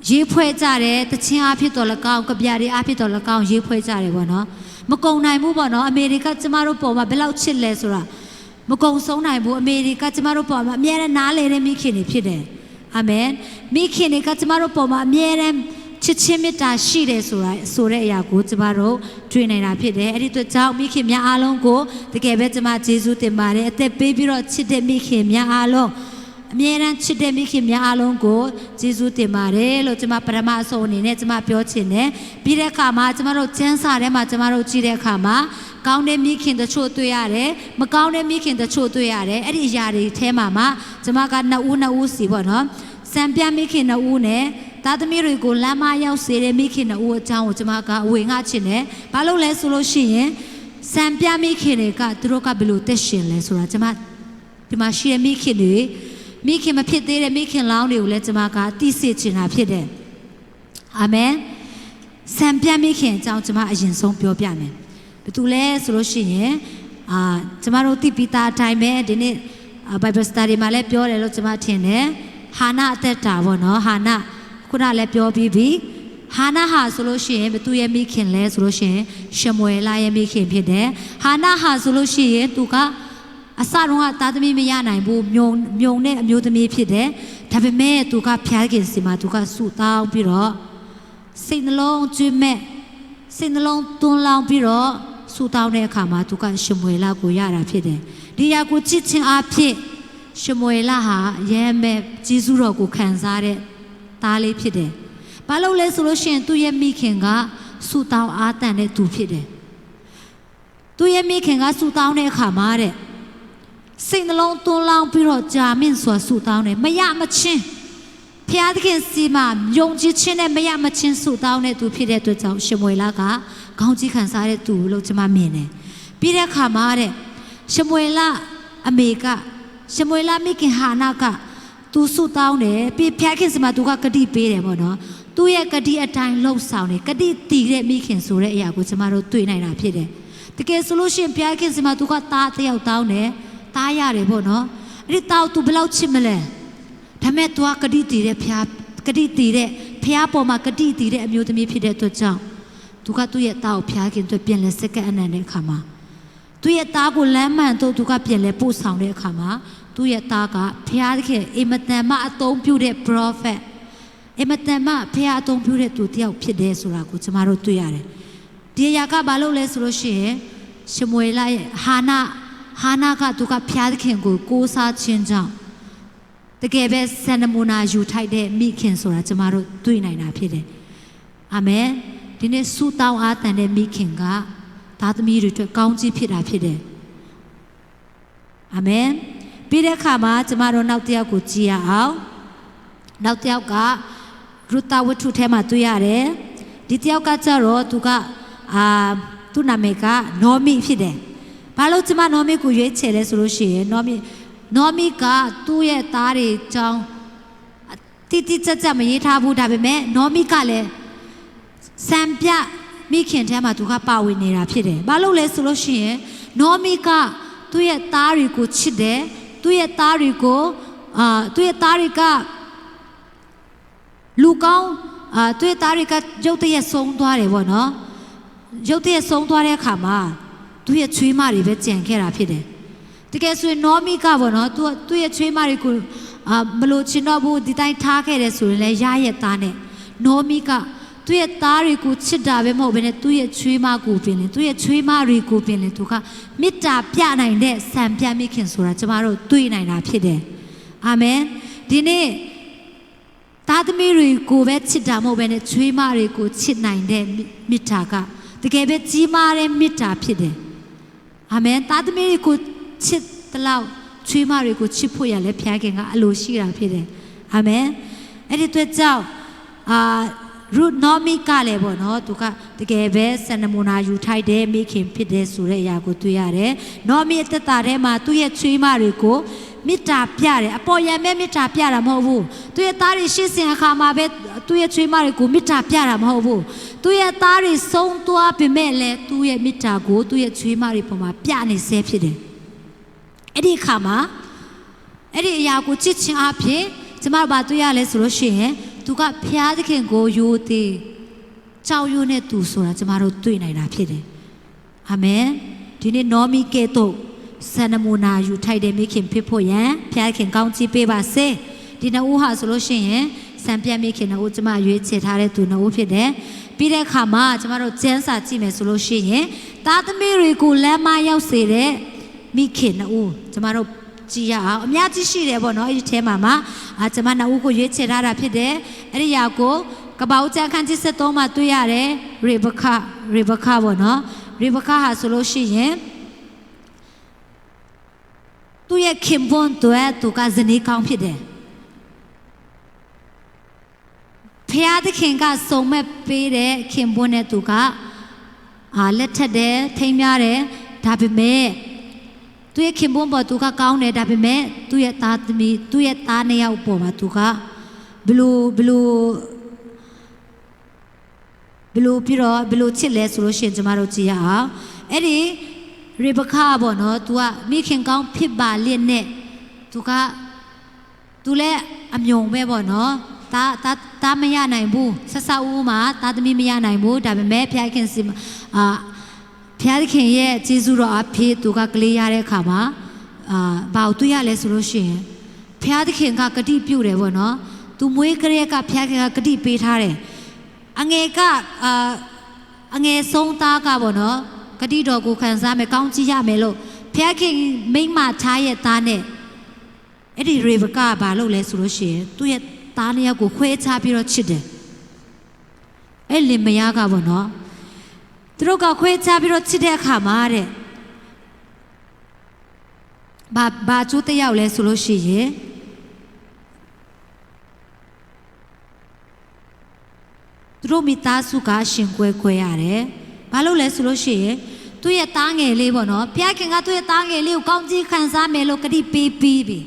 ရေးဖွဲ့ကြတယ်တခြင်းအဖြစ်တော်၎င်းကြပြတွေအဖြစ်တော်၎င်းရေးဖွဲ့ကြတယ်ပေါ့နော်မကုံနိုင်ဘူးပေါ့နော်အမေရိကကျမတို့ပေါ်မှာဘယ်လောက်ချစ်လဲဆိုတာမကုံဆုံးနိုင်ဘူးအမေရိကကျမတို့ပေါ်မှာအမြဲတမ်းနားလေတဲ့မိခင်တွေဖြစ်တယ်အာမင်မိခင်တွေကကျမတို့ပေါ်မှာအမြဲတမ်းချစ်ချင်းမေတ္တာရှိတယ်ဆိုတဲ့အရာကိုကျမတို့တွေ့နေတာဖြစ်တယ်အဲ့ဒီအတွက်ကြောင့်မိခင်များအားလုံးကိုတကယ်ပဲကျမကျေးဇူးတင်ပါတယ်အသက်ပေးပြီးတော့ချစ်တဲ့မိခင်များအားလုံးအမြဲတမ်းချစ်တဲ့မိခင်များအားလုံးကိုကျေးဇူးတင်ပါတယ်လို့ကျမပထမအဆုံးအနေနဲ့ကျမပြောချင်တယ်ပြီးတဲ့အခါမှာကျမတို့ကျမ်းစာထဲမှာကျမတို့ကြည့်တဲ့အခါမှာကောင်းတဲ့မိခင်တချို့တွေ့ရတယ်မကောင်းတဲ့မိခင်တချို့တွေ့ရတယ်အဲ့ဒီအရာတွေထဲမှာကျမကနှစ်ဦးစီပေါ့နော်စံပြမိခင်နှစ်ဦးနဲ့သားသမီးတွေကိုလမ်းမရောက်စေတဲ့မိခင်နှစ်ဦးအကြောင်းကိုကျမကအဝေငှချင်တယ်ဘာလို့လဲဆိုလို့ရှိရင်စံပြမိခင်တွေကသူတို့ကဘယ်လိုသက်ရှင်လဲဆိုတာကျမဒီမှာရှိတဲ့မိခင်တွေမိခင်မဖြစ်သေးတဲ့မိခင်လောင်းတွေကိုလည်းကျမကသိစေချင်တာဖြစ်တယ်အာမင်စံပြမိခင်အကြောင်းကျမအရင်ဆုံးပြောပြမယ်ဘယ်သူလဲဆိုလို့ရှိရင်ကျမတို့သိပြီးသားအတိုင်းပဲဒီနေ့ Bible Study မှာလည်းပြောတယ်လို့ကျမထင်တယ်ဟာနာအသက်တာပေါ့နော်ဟာနာခုနလည်းပြောပြီးပြီဟာနာဟာဆိုလို့ရှိရင်ဘသူရဲ့မိခင်လဲဆိုလို့ရှိရင်ရှမွေလရဲ့မိခင်ဖြစ်တယ်ဟာနာဟာဆိုလို့ရှိရင်သူကအစတုန်းကသားသမီးမရနိုင်ဘူးမြုံတဲ့အမျိုးသမီးဖြစ်တယ်ဒါပေမဲ့သူကဖျားခင်စီမှာသူကဆုတောင်းပြီးတော့စိတ်နှလုံးကျွမ်းမဲ့စိတ်နှလုံးသွန်းလောင်းပြီးတော့ဆုတောင်းတဲ့အခါမှာသူကရှမွေလကိုရတာဖြစ်တယ်ဒီရာကိုချစ်ချင်းအဖြစ်ရှမွေလဟာရဲမဲ့ဂျေဇုတော်ကိုခံစားတဲ့သားလေးဖြစ်တယ်ဘာလို့လဲဆိုလို့ရှိရင်သူ့ရဲ့မိခင်ကဆုတောင်းအားတန်တဲ့သူဖြစ်တယ်သူ့ရဲ့မိခင်ကဆုတောင်းတဲ့အခါမှာတဲ့စိတ်နှလုံးသွန်းလောင်းပြီးတော့ကြာမြင့်စွာဆုတောင်းတယ်မရမချင်းဖျားသခင်စီမှာယုံကြည်ခြင်းနဲ့မရမချင်းဆုတောင်းတဲ့သူဖြစ်တဲ့အတွက်ကြောင့်ရှမွေလကခေါင်းကြီးခံစားတဲ့သူလို့ကျွန်မမြင်တယ်ပြီးတဲ့အခါမှာတဲ့ရှမွေလအမေကရှမွေလမိခင်ဟာနာကသူဆုတောင်းတယ်ပြီးဖျားခင်စီမှာသူကဂတိပေးတယ်ပေါ့နော်သူ့ရဲ့ဂတိအတိုင်းလှုပ်ဆောင်တယ်ဂတိတည်တဲ့မိခင်ဆိုတဲ့အရာကိုကျွန်မတို့တွေ့နိုင်တာဖြစ်တယ်တကယ်ဆိုလို့ရှိရင်ဖျားခင်စီမှာသူကသားတစ်ယောက်တောင်းတယ်သားရတယ်ပေါ့နော်အဲ့ဒီသားကိုသူဘယ်လောက်ချစ်မလဲဒါမဲ့သူကဂတိတည်တဲ့ဖျားပေါ်မှာဂတိတည်တဲ့အမျိုးသမီးဖြစ်တဲ့အတွက်ကြောင့်သူကသူ့ရဲ့သားကိုဖျားခင်အတွက်ပြန်လဲစက္ကန့်အနံတဲ့အခါမှာသူ့ရဲ့သားကိုလမ်းမှန်တော့သူကပြန်လဲပို့ဆောင်တဲ့အခါမှာသူ့ရဲ့သားကဖျားခင်အမတန်မှအသုံးပြုတဲ့ prophet အမတန်မှဖျားအသုံးပြုတဲ့သူတယောက်ဖြစ်တယ်ဆိုတာကိုကျွန်တော်တို့တွေ့ရတယ်ဒီအရာကဘာလို့လဲဆိုလို့ရှိရင်ရှမွေလရဲ့ဟာနာကသူကဖျားခင်ကိုကိုးစားခြင်းကြောင့်တကယ်ပဲစံနမူနာယူထိုက်တဲ့မိခင်ဆိုတာကျမတို့တွေ့နိုင်တာဖြစ်တယ်အာမင်ဒီနေ့ဆုတောင်းအားတန်တဲ့မိခင်ကသားသမီးတွေအတွက်ကောင်းကြီးဖြစ်တာဖြစ်တယ်အာမင်ပြီးတဲ့အခါမှာကျမတို့နောက်တစ်ယောက်ကိုကြည့်ရအောင်နောက်တစ်ယောက်ကရူတာဝတ္ထုထဲမှာတွေ့ရတယ်ဒီတစ်ယောက်ကကျတော့သူကသူ့နာမည်ကနောမီဖြစ်တယ်ဘာလို့ကျမနောမီကိုရွေးချယ်လဲဆိုလို့ရှိရင်နောမီကသူ့ရဲ့သားတွေအကြောင်းတိကျမရေးထားဘူးဒါပေမဲ့နောမီကလည်းစံပြမိခင်ထဲမှာသူကပါဝင်နေတာဖြစ်တယ်ဘာလို့လဲဆိုလို့ရှိရင်နောမီကသူ့ရဲ့သားတွေကိုချစ်တယ်သူ့ရဲ့သားတွေကိုသူ့ရဲ့သားတွေကလူကောင်းသူ့ရဲ့သားတွေကရုပ်တရက်ဆုံးသွားတယ်ပေါ့နော်ရုပ်တရက်ဆုံးသွားတဲ့အခါမှာသူ့ရဲ့ချွေးမတွေပဲကြံခဲ့တာဖြစ်တယ်တကယ်ဆိုရင်နောမီကပေါ့နော်သူ့ရဲ့ချွေးမတွေကိုမလို့ချင်တော့ဘူးဒီတိုင်းထားခဲ့တယ်ဆိုရင်လည်းရရဲ့သားနဲ့နောမီကသူ သူရဲ့သားတွေကိုချစ်တာပဲမဟုတ်ဘဲနဲ့သူရဲ့ချွေးမကိုပင်လေသူရဲ့ချွေးမတွေကိုပင်လေသူကမေတ္တာပြနိုင်တဲ့စံပြမိခင်ဆိုတာကျမတို့တွေ့နိုင်တာဖြစ်တယ်အာမင်ဒီနေ့သားသမီးတွေကိုပဲချစ်တာမဟုတ်ဘဲနဲ့ချွေးမတွေကိုချစ်နိုင်တဲ့မေတ္တာကတကယ်ပဲကြီးမားတဲ့မေတ္တာဖြစ်တယ်အာမင်သားသမီးတွေကိုချစ်တလောက်ချွေးမတွေကိုချစ်ဖို့ရလဲဘုရားခင်ကအလိုရှိတာဖြစ်တယ်အာမင်အဲ့ဒီအတွက်ကြောင့်ရုတ်နော်မီကလည်းပေါ့နော်သူကတကယ်ပဲစံနမူနာယူထိုက်တယ်မိခင်ဖြစ်တယ်ဆိုတဲ့အရာကိုတွေ့ရတယ်နော်မီအသက်တာထဲမှာသူ့ရဲ့ချွေးမတွေကိုမေတ္တာပြတယ်အပေါ်ယံမဲ့မေတ္တာပြတာမဟုတ်ဘူးသူ့ရဲ့သားတွေရှင်းစင်အခါမှာပဲသူ့ရဲ့ချွေးမတွေကိုမေတ္တာပြတာမဟုတ်ဘူးသူ့ရဲ့သားတွေဆုံးသွားပေမဲ့လည်းသူ့ရဲ့မေတ္တာကိုသူ့ရဲ့ချွေးမတွေပေါ်မှာပြနေဆဲဖြစ်တယ်အဲ့ဒီအခါမှာအဲ့ဒီအရာကိုချစ်ချင်းအဖြစ်ကျမတို့ဘာတွေ့ရလဲဆိုလို့ရှိရင်သူကဖျားသခင်ကိုယိုသေးကြောက်ရွံ့တဲ့သူဆိုတာကျမတို့တွေ့နိုင်တာဖြစ်တယ်အာမင်ဒီနေ့နော်မီကဲတော့စံနမူနာယူထိုက်တဲ့မိခင်ဖြစ်ဖို့ရန်ဖျားခင်ကောင်းချီးပေးပါစေဒီနှစ်ဦးဟာဆိုလို့ရှိရင်စံပြမိခင်နှစ်ဦးကျမရွေးချယ်ထားတဲ့သူနှစ်ဦးဖြစ်တယ်ပြီးတဲ့အခါမှာကျမတို့ကျမ်းစာကြည့်မယ်ဆိုလို့ရှိရင်သားသမီးတွေကိုလမ်းမရောက်စေတဲ့မိခင်နှစ်ဦးကျမတို့ကြည့်ရအောင်အများကြီးရှိတယ်ပေါ့နော်အဲ့ဒီထဲမှာကျမနှစ်ဦးကိုရွေးချယ်ထားတာဖြစ်တယ်အဲ့ဒီຢာကိုကပ္ပဦးကျမ်းခန်းကြီး73မှာတွေ့ရတယ်ရေဘခပေါ့နော်ရေဘခဟာဆိုလို့ရှိရင်သူရဲ့ခင်ပွန်းတွေသူကဇနီးကောင်းဖြစ်တယ်ဖျားသခင်ကစုံမဲ့ပေးတဲ့ခင်ပွန်းနဲ့သူကလက်ထက်တယ်ထိမ်းများတယ်ဒါပေမဲ့သူရဲ့ခင်ပွန်းပေါ်သူကကောင်းတယ်ဒါပေမဲ့သူ့ရဲ့သားသမီးသူ့ရဲ့သားနှစ်ယောက်ပေါ်မှာသူကဘလို့ပြီးတော့ချစ်လဲဆိုလို့ရှိရင်ကျမတို့ကြည့်ရအောင်အဲ့ဒီရေဘခပေါ့နော်သူကမိခင်ကောင်းဖြစ်ပါလျက်နဲ့သူလည်းအမြုံပဲပေါ့နော်သားမရနိုင်ဘူးဆက်ဆောက်ဦးမှာသားသမီးမရနိုင်ဘူးဒါပေမဲ့ဖျားခင်စီဖျားခင်ရဲ့ကျေးဇူးတော်အဖြစ်သူကကလေးရတဲ့အခါမှာဘာကိုတွေ့ရလဲဆိုလို့ရှိရင်ဖျားခင်ကဂတိပြုတယ်ပေါ့နော်သူမွေးကလေးကဖျားခင်ကဂတိပေးထားတယ်အငယ်ဆုံးသားကပေါ့နော်ဂတိတော်ကိုခံစားမယ်ကောင်းချီးရမယ်လို့ဖျားခင်မိမထားရဲ့သားနဲ့အဲ့ဒီရေဘကဘာလို့လဲဆိုလို့ရှိရင်သူ့ရဲ့သားနှစ်ယောက်ကိုခွဲခြားပြီးတော့ချစ်တယ်အဲ့လင်မယားကပေါ့နော်သူတို့ကခွဲခြားပြီးတော့ချစ်တဲ့အခါမှာတဲ့ဘာကျိုးတရားလဲဆိုလို့ရှိရင်သူတို့မိသားစုကရှင်ကွဲရတယ်ဘာလို့လဲဆိုလို့ရှိရင်သူ့ရဲ့သားငယ်လေးပေါ့နော်ဘုရားခင်ကသူ့ရဲ့သားငယ်လေးကိုကောင်းကြီးခံစားမယ်လို့ကတိပေးပြီးပြီ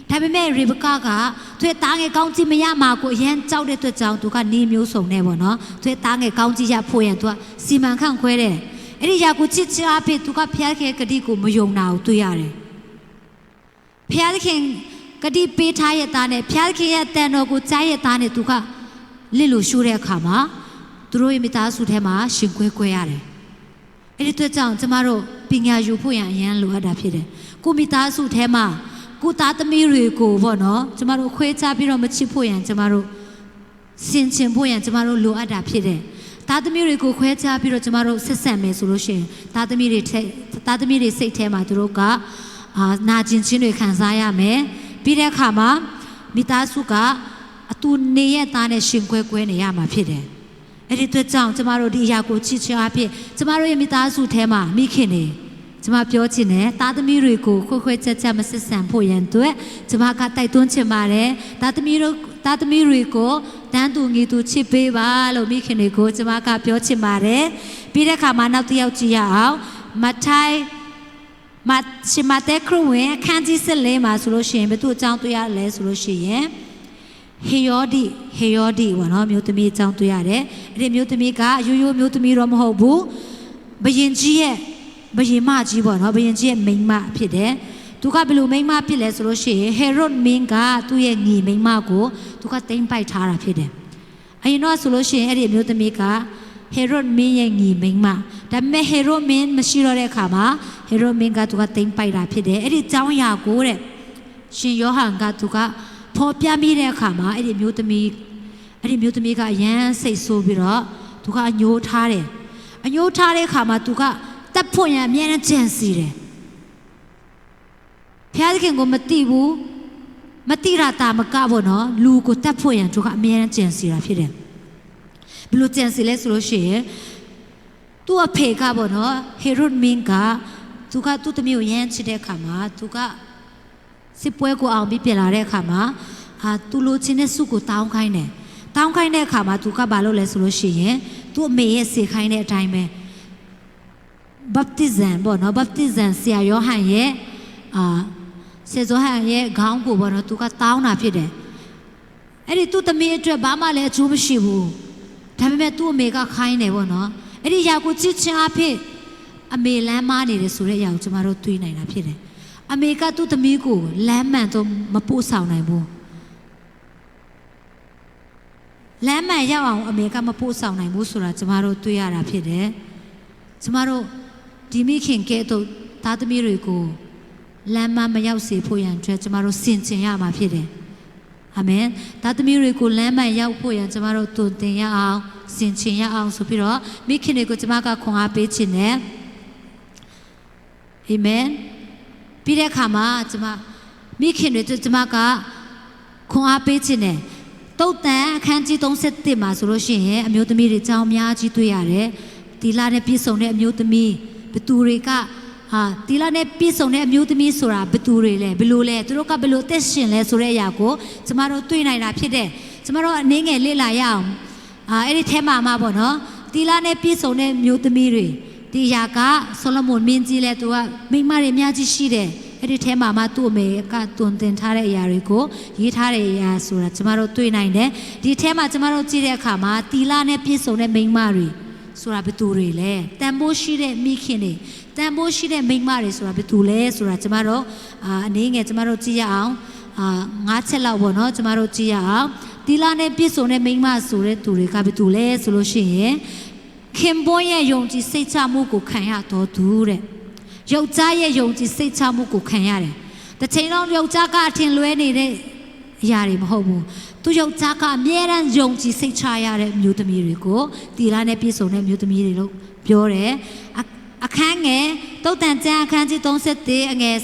ဒါပေမဲ့ရေဘကကသူ့ရဲ့သားငယ်ကောင်းကြီးမရမှာကိုအရန်ကြောက်တဲ့အတွက်ကြောင့်သူကနေမျိုးစုံနေပေါ့နော်သူ့ရဲ့သားငယ်ကောင်းကြီးရဖို့ရန်သူကစီမံခန့်ခွဲတယ်အဲ့ဒီຢာကိုချစ်ချအဖြစ်သူကဘုရားခင်ကတိကိုမယုံတာကိုတွေ့ရတယ်ဘုရားခင်ကတိပေးထားရဲ့သားနဲ့ဘုရားခင်ရဲ့တန်တော်ကိုကြားရဲ့သားနဲ့သူကလစ်လို့ရှိုးတဲ့အခါမှာသူတို့ရဲ့မိသားစုထဲမှာရှင်ကွဲရတယ်အဲ့ဒီအတွက်ကြောင့်ကျမတို့ပညာယူဖို့ရန်အရန်လိုအပ်တာဖြစ်တယ်ကိုမိသားစုထဲမှာကိုသားသမီးတွေကိုပေါ့နော်ကျမတို့ခွဲခြားပြီးတော့မချစ်ဖို့ရန်ကျမတို့စင်ချင်ဖို့ရန်ကျမတို့လိုအပ်တာဖြစ်တယ်သားသမီးတွေကိုခွဲခြားပြီးတော့ကျမတို့ဆက်ဆက်မယ်ဆိုလို့ရှိရင်သားသမီးတွေစိတ်ထဲမှာသူတို့ကနာကျင်ခြင်းတွေခံစားရမယ်ပြီးတဲ့အခါမှာမိသားစုကအတူနေရဲ့သားနဲ့ရှင်ကွဲနေရမှာဖြစ်တယ်အဲ့ဒီအတွက်ကြောင့်ကျမတို့ဒီအရာကိုချစ်ချင်းအဖြစ်ကျမတို့ရဲ့မိသားစုထဲမှာမိခင်တွေကျမပြောချင်တယ်သားသမီးတွေကိုခွဲချက်မဆက်ဆံဖို့ရန်အတွက်ကျမကတိုက်တွန်းချင်ပါတယ်သားသမီးတွေကိုတန်းတူညီတူချစ်ပေးပါလို့မိခင်တွေကိုကျမကပြောချင်ပါတယ်ပြီးတဲ့အခါမှာနောက်တစ်ယောက်ကြည့်ရအောင်မတဲခရဝင်အခန်းကြီး14မှာဆိုလို့ရှိရင်ဘယ်သူအကြောင်းတွေ့ရလဲဆိုလို့ရှိရင်ဟေယောဒီပေါ့နော်မျိုးသမီးအကြောင်းတွေ့ရတယ်အဲ့ဒီမျိုးသမီးကရိုးမျိုးသမီးတော့မဟုတ်ဘူးဘယင်မကြီးပေါ့နော်ဘယင်ကြီးရဲ့မိန်းမဖြစ်တယ်သူကဘယ်လိုမိန်းမဖြစ်လဲဆိုလို့ရှိရင်ဟေရုဒ်မင်းကသူ့ရဲ့ညီမိန်းမကိုသူကတိမ့်ပိုက်ထားတာဖြစ်တယ်အရင်တော့ဆိုလို့ရှိရင်အဲ့ဒီမျိုးသမီးကဟေရုဒ်မင်းရဲ့ညီမိန်းမဒါပေမဲ့ဟေရုဒ်မင်းမရှိတော့တဲ့အခါမှာဟေရုဒ်မင်းကသူကတိမ့်ပိုက်တာဖြစ်တယ်အဲ့ဒီကျောင်းရာကိုတဲ့ရှင်ယောဟန်ကသူကဖော်ပြမိတဲ့အခါမှာအဲ့ဒီမျိုးသမီး အဲ့ဒီမျိုးသမီးကရမ်းစိတ်ဆိုးပြီးတော့သူကအညှိုးထားတယ်အညှိုးထားတဲ့အခါမှာသူကတက်ဖို့ရန်အမြဲတမ်းကြံစီတယ်ဖျားသခင်ကိုမသိဘူးမတိရတာမကဘောနော်လူကိုတက်ဖို့ရန်သူကအမြဲတမ်းကြံစီတာဖြစ်တယ်ဘယ်လိုကြံစီလဲဆိုလို့ရှိရင်သူ့အဖေကဘောနော်ဟေရုဒ်မင်းကသူကသူ့သမီးကိုရမ်းချစ်တဲ့အခါမှာသူကစစ်ပွဲကိုအောင်ပြီးပြန်လာတဲ့အခါမှာသူလိုချင်တဲ့စုကိုတောင်းခိုင်းတယ်တောင်းခိုင်းတဲ့အခါမှာသူကဘာလုပ်လဲဆိုလို့ရှိရင်သူ့အမေရဲ့စေခိုင်းတဲ့အတိုင်းပဲbaptism ဘောနော် baptism ဆရာယောဟန်ရဲ့ဆရာယောဟန်ရဲ့ခေါင်းကိုဘောနော်သူကတောင်းတာဖြစ်တယ်အဲ့ဒီသူ့သမီးအတွက်ဘာမှလည်းအကျိုးမရှိဘူးဒါပေမဲ့သူ့အမေကခိုင်းတယ်ဘောနော်အဲ့ဒီຢာကိုချစ်ချင်းအဖြစ်အမေလမ်းမနေတယ်ဆိုတဲ့အရာကိုကျမတို့တွေးနိုင်တာဖြစ်တယ်အမေကသူ့သမီးကိုလမ်းမှန်တော့မပို့ဆောင်နိုင်ဘူးလမ်းမှန်ရောက်အောင်အမေကမပို့ဆောင်နိုင်ဘူးဆိုတာကျမတို့တွေးရတာဖြစ်တယ်ကျမတို့ဒီမိခင်ကဲ့သို့သားသမီးတွေကိုလမ်းမရောက်စေဖို့ရန်အတွက်ကျမတို့စင်ကြင်ရမှာဖြစ်တယ်အာမင်သားသမီးတွေကိုလမ်းမှန်ရောက်ဖို့ရန်ကျမတို့တုံတင်ရအောင်စင်ကြင်ရအောင်ဆိုပြီးတော့မိခင်တွေကိုကျမကခွန်အားပေးခြင်းနဲ့အာမင်ပြီးတဲ့အခါမှာကျမမိခင်တွေကျမကခွန်အားပေးခြင်းနဲ့တုတ်တန်အခန်းကြီး31မှာဆိုလို့ရှိရင်အမျိုးသမီးတွေအကြောင်းအများကြီးတွေ့ရတယ်တီလာနဲ့ပြည့်စုံတဲ့အမျိုးသမီးဘသူတွေကတီလာနဲ့ပြည့်စုံတဲ့အမျိုးသမီးဆိုတာဘသူတွေလဲဘယ်လိုလဲသူတို့ကဘယ်လိုအသက်ရှင်လဲဆိုတဲ့အရာကိုကျမတို့တွေ့နိုင်တာဖြစ်တယ်ကျမတို့အနေငယ်လေ့လာရအောင်အဲ့ဒီထဲမှာပေါ့နော်တီလာနဲ့ပြည့်စုံတဲ့မျိုးသမီးတွေဒီအရာကဆိုလမွန်မင်းကြီးလဲသူကမိန်းမတွေအများကြီးရှိတယ်အဲ့ဒီထဲမှာသူ့အမေကတွင်တင်ထားတဲ့အရာတွေကိုရေးထားတဲ့အရာဆိုတာကျမတို့တွေ့နိုင်တယ်ဒီထဲမှာကျမတို့ကြည့်တဲ့အခါမှာတီလာနဲ့ပြည့်စုံတဲ့မိန်းမတွေဆိုတာဘယ်သူတွေလဲတန်ဖိုးရှိတဲ့မိခင်တွေတန်ဖိုးရှိတဲ့မိန်းမတွေဆိုတာဘယ်သူလဲဆိုတာကျမတို့အနေငယ်ကျမတို့ကြည့်ရအောင်9ချက်လောက်ပေါ့နော်ကျမတို့ကြည့်ရအောင်တီလာနဲ့ပြည့်စုံတဲ့မိန်းမဆိုတဲ့သူတွေကဘယ်သူလဲဆိုလို့ရှိရင်ခင်ပွန်းရဲ့ယုံကြည်စိတ်ချမှုကိုခံရတော်သူတဲ့ယောက်ျားရဲ့ယုံကြည်စိတ်ချမှုကိုခံရတယ်တစ်ချိန်လုံးယောက်ျားကအထင်လွဲနေတဲ့အရာတွေမဟုတ်ဘူးသူယောက်ျားကအမြဲတမ်းယုံကြည်စိတ်ချရတဲ့မျိုးသမီးတွေကိုတီလာနဲ့ပြည့်စုံတဲ့မျိုးသမီးတွေလို့ပြောတယ်အခန်းငယ်တုတ်တန်ကျမ်းအခန်းကြီး31အငယ်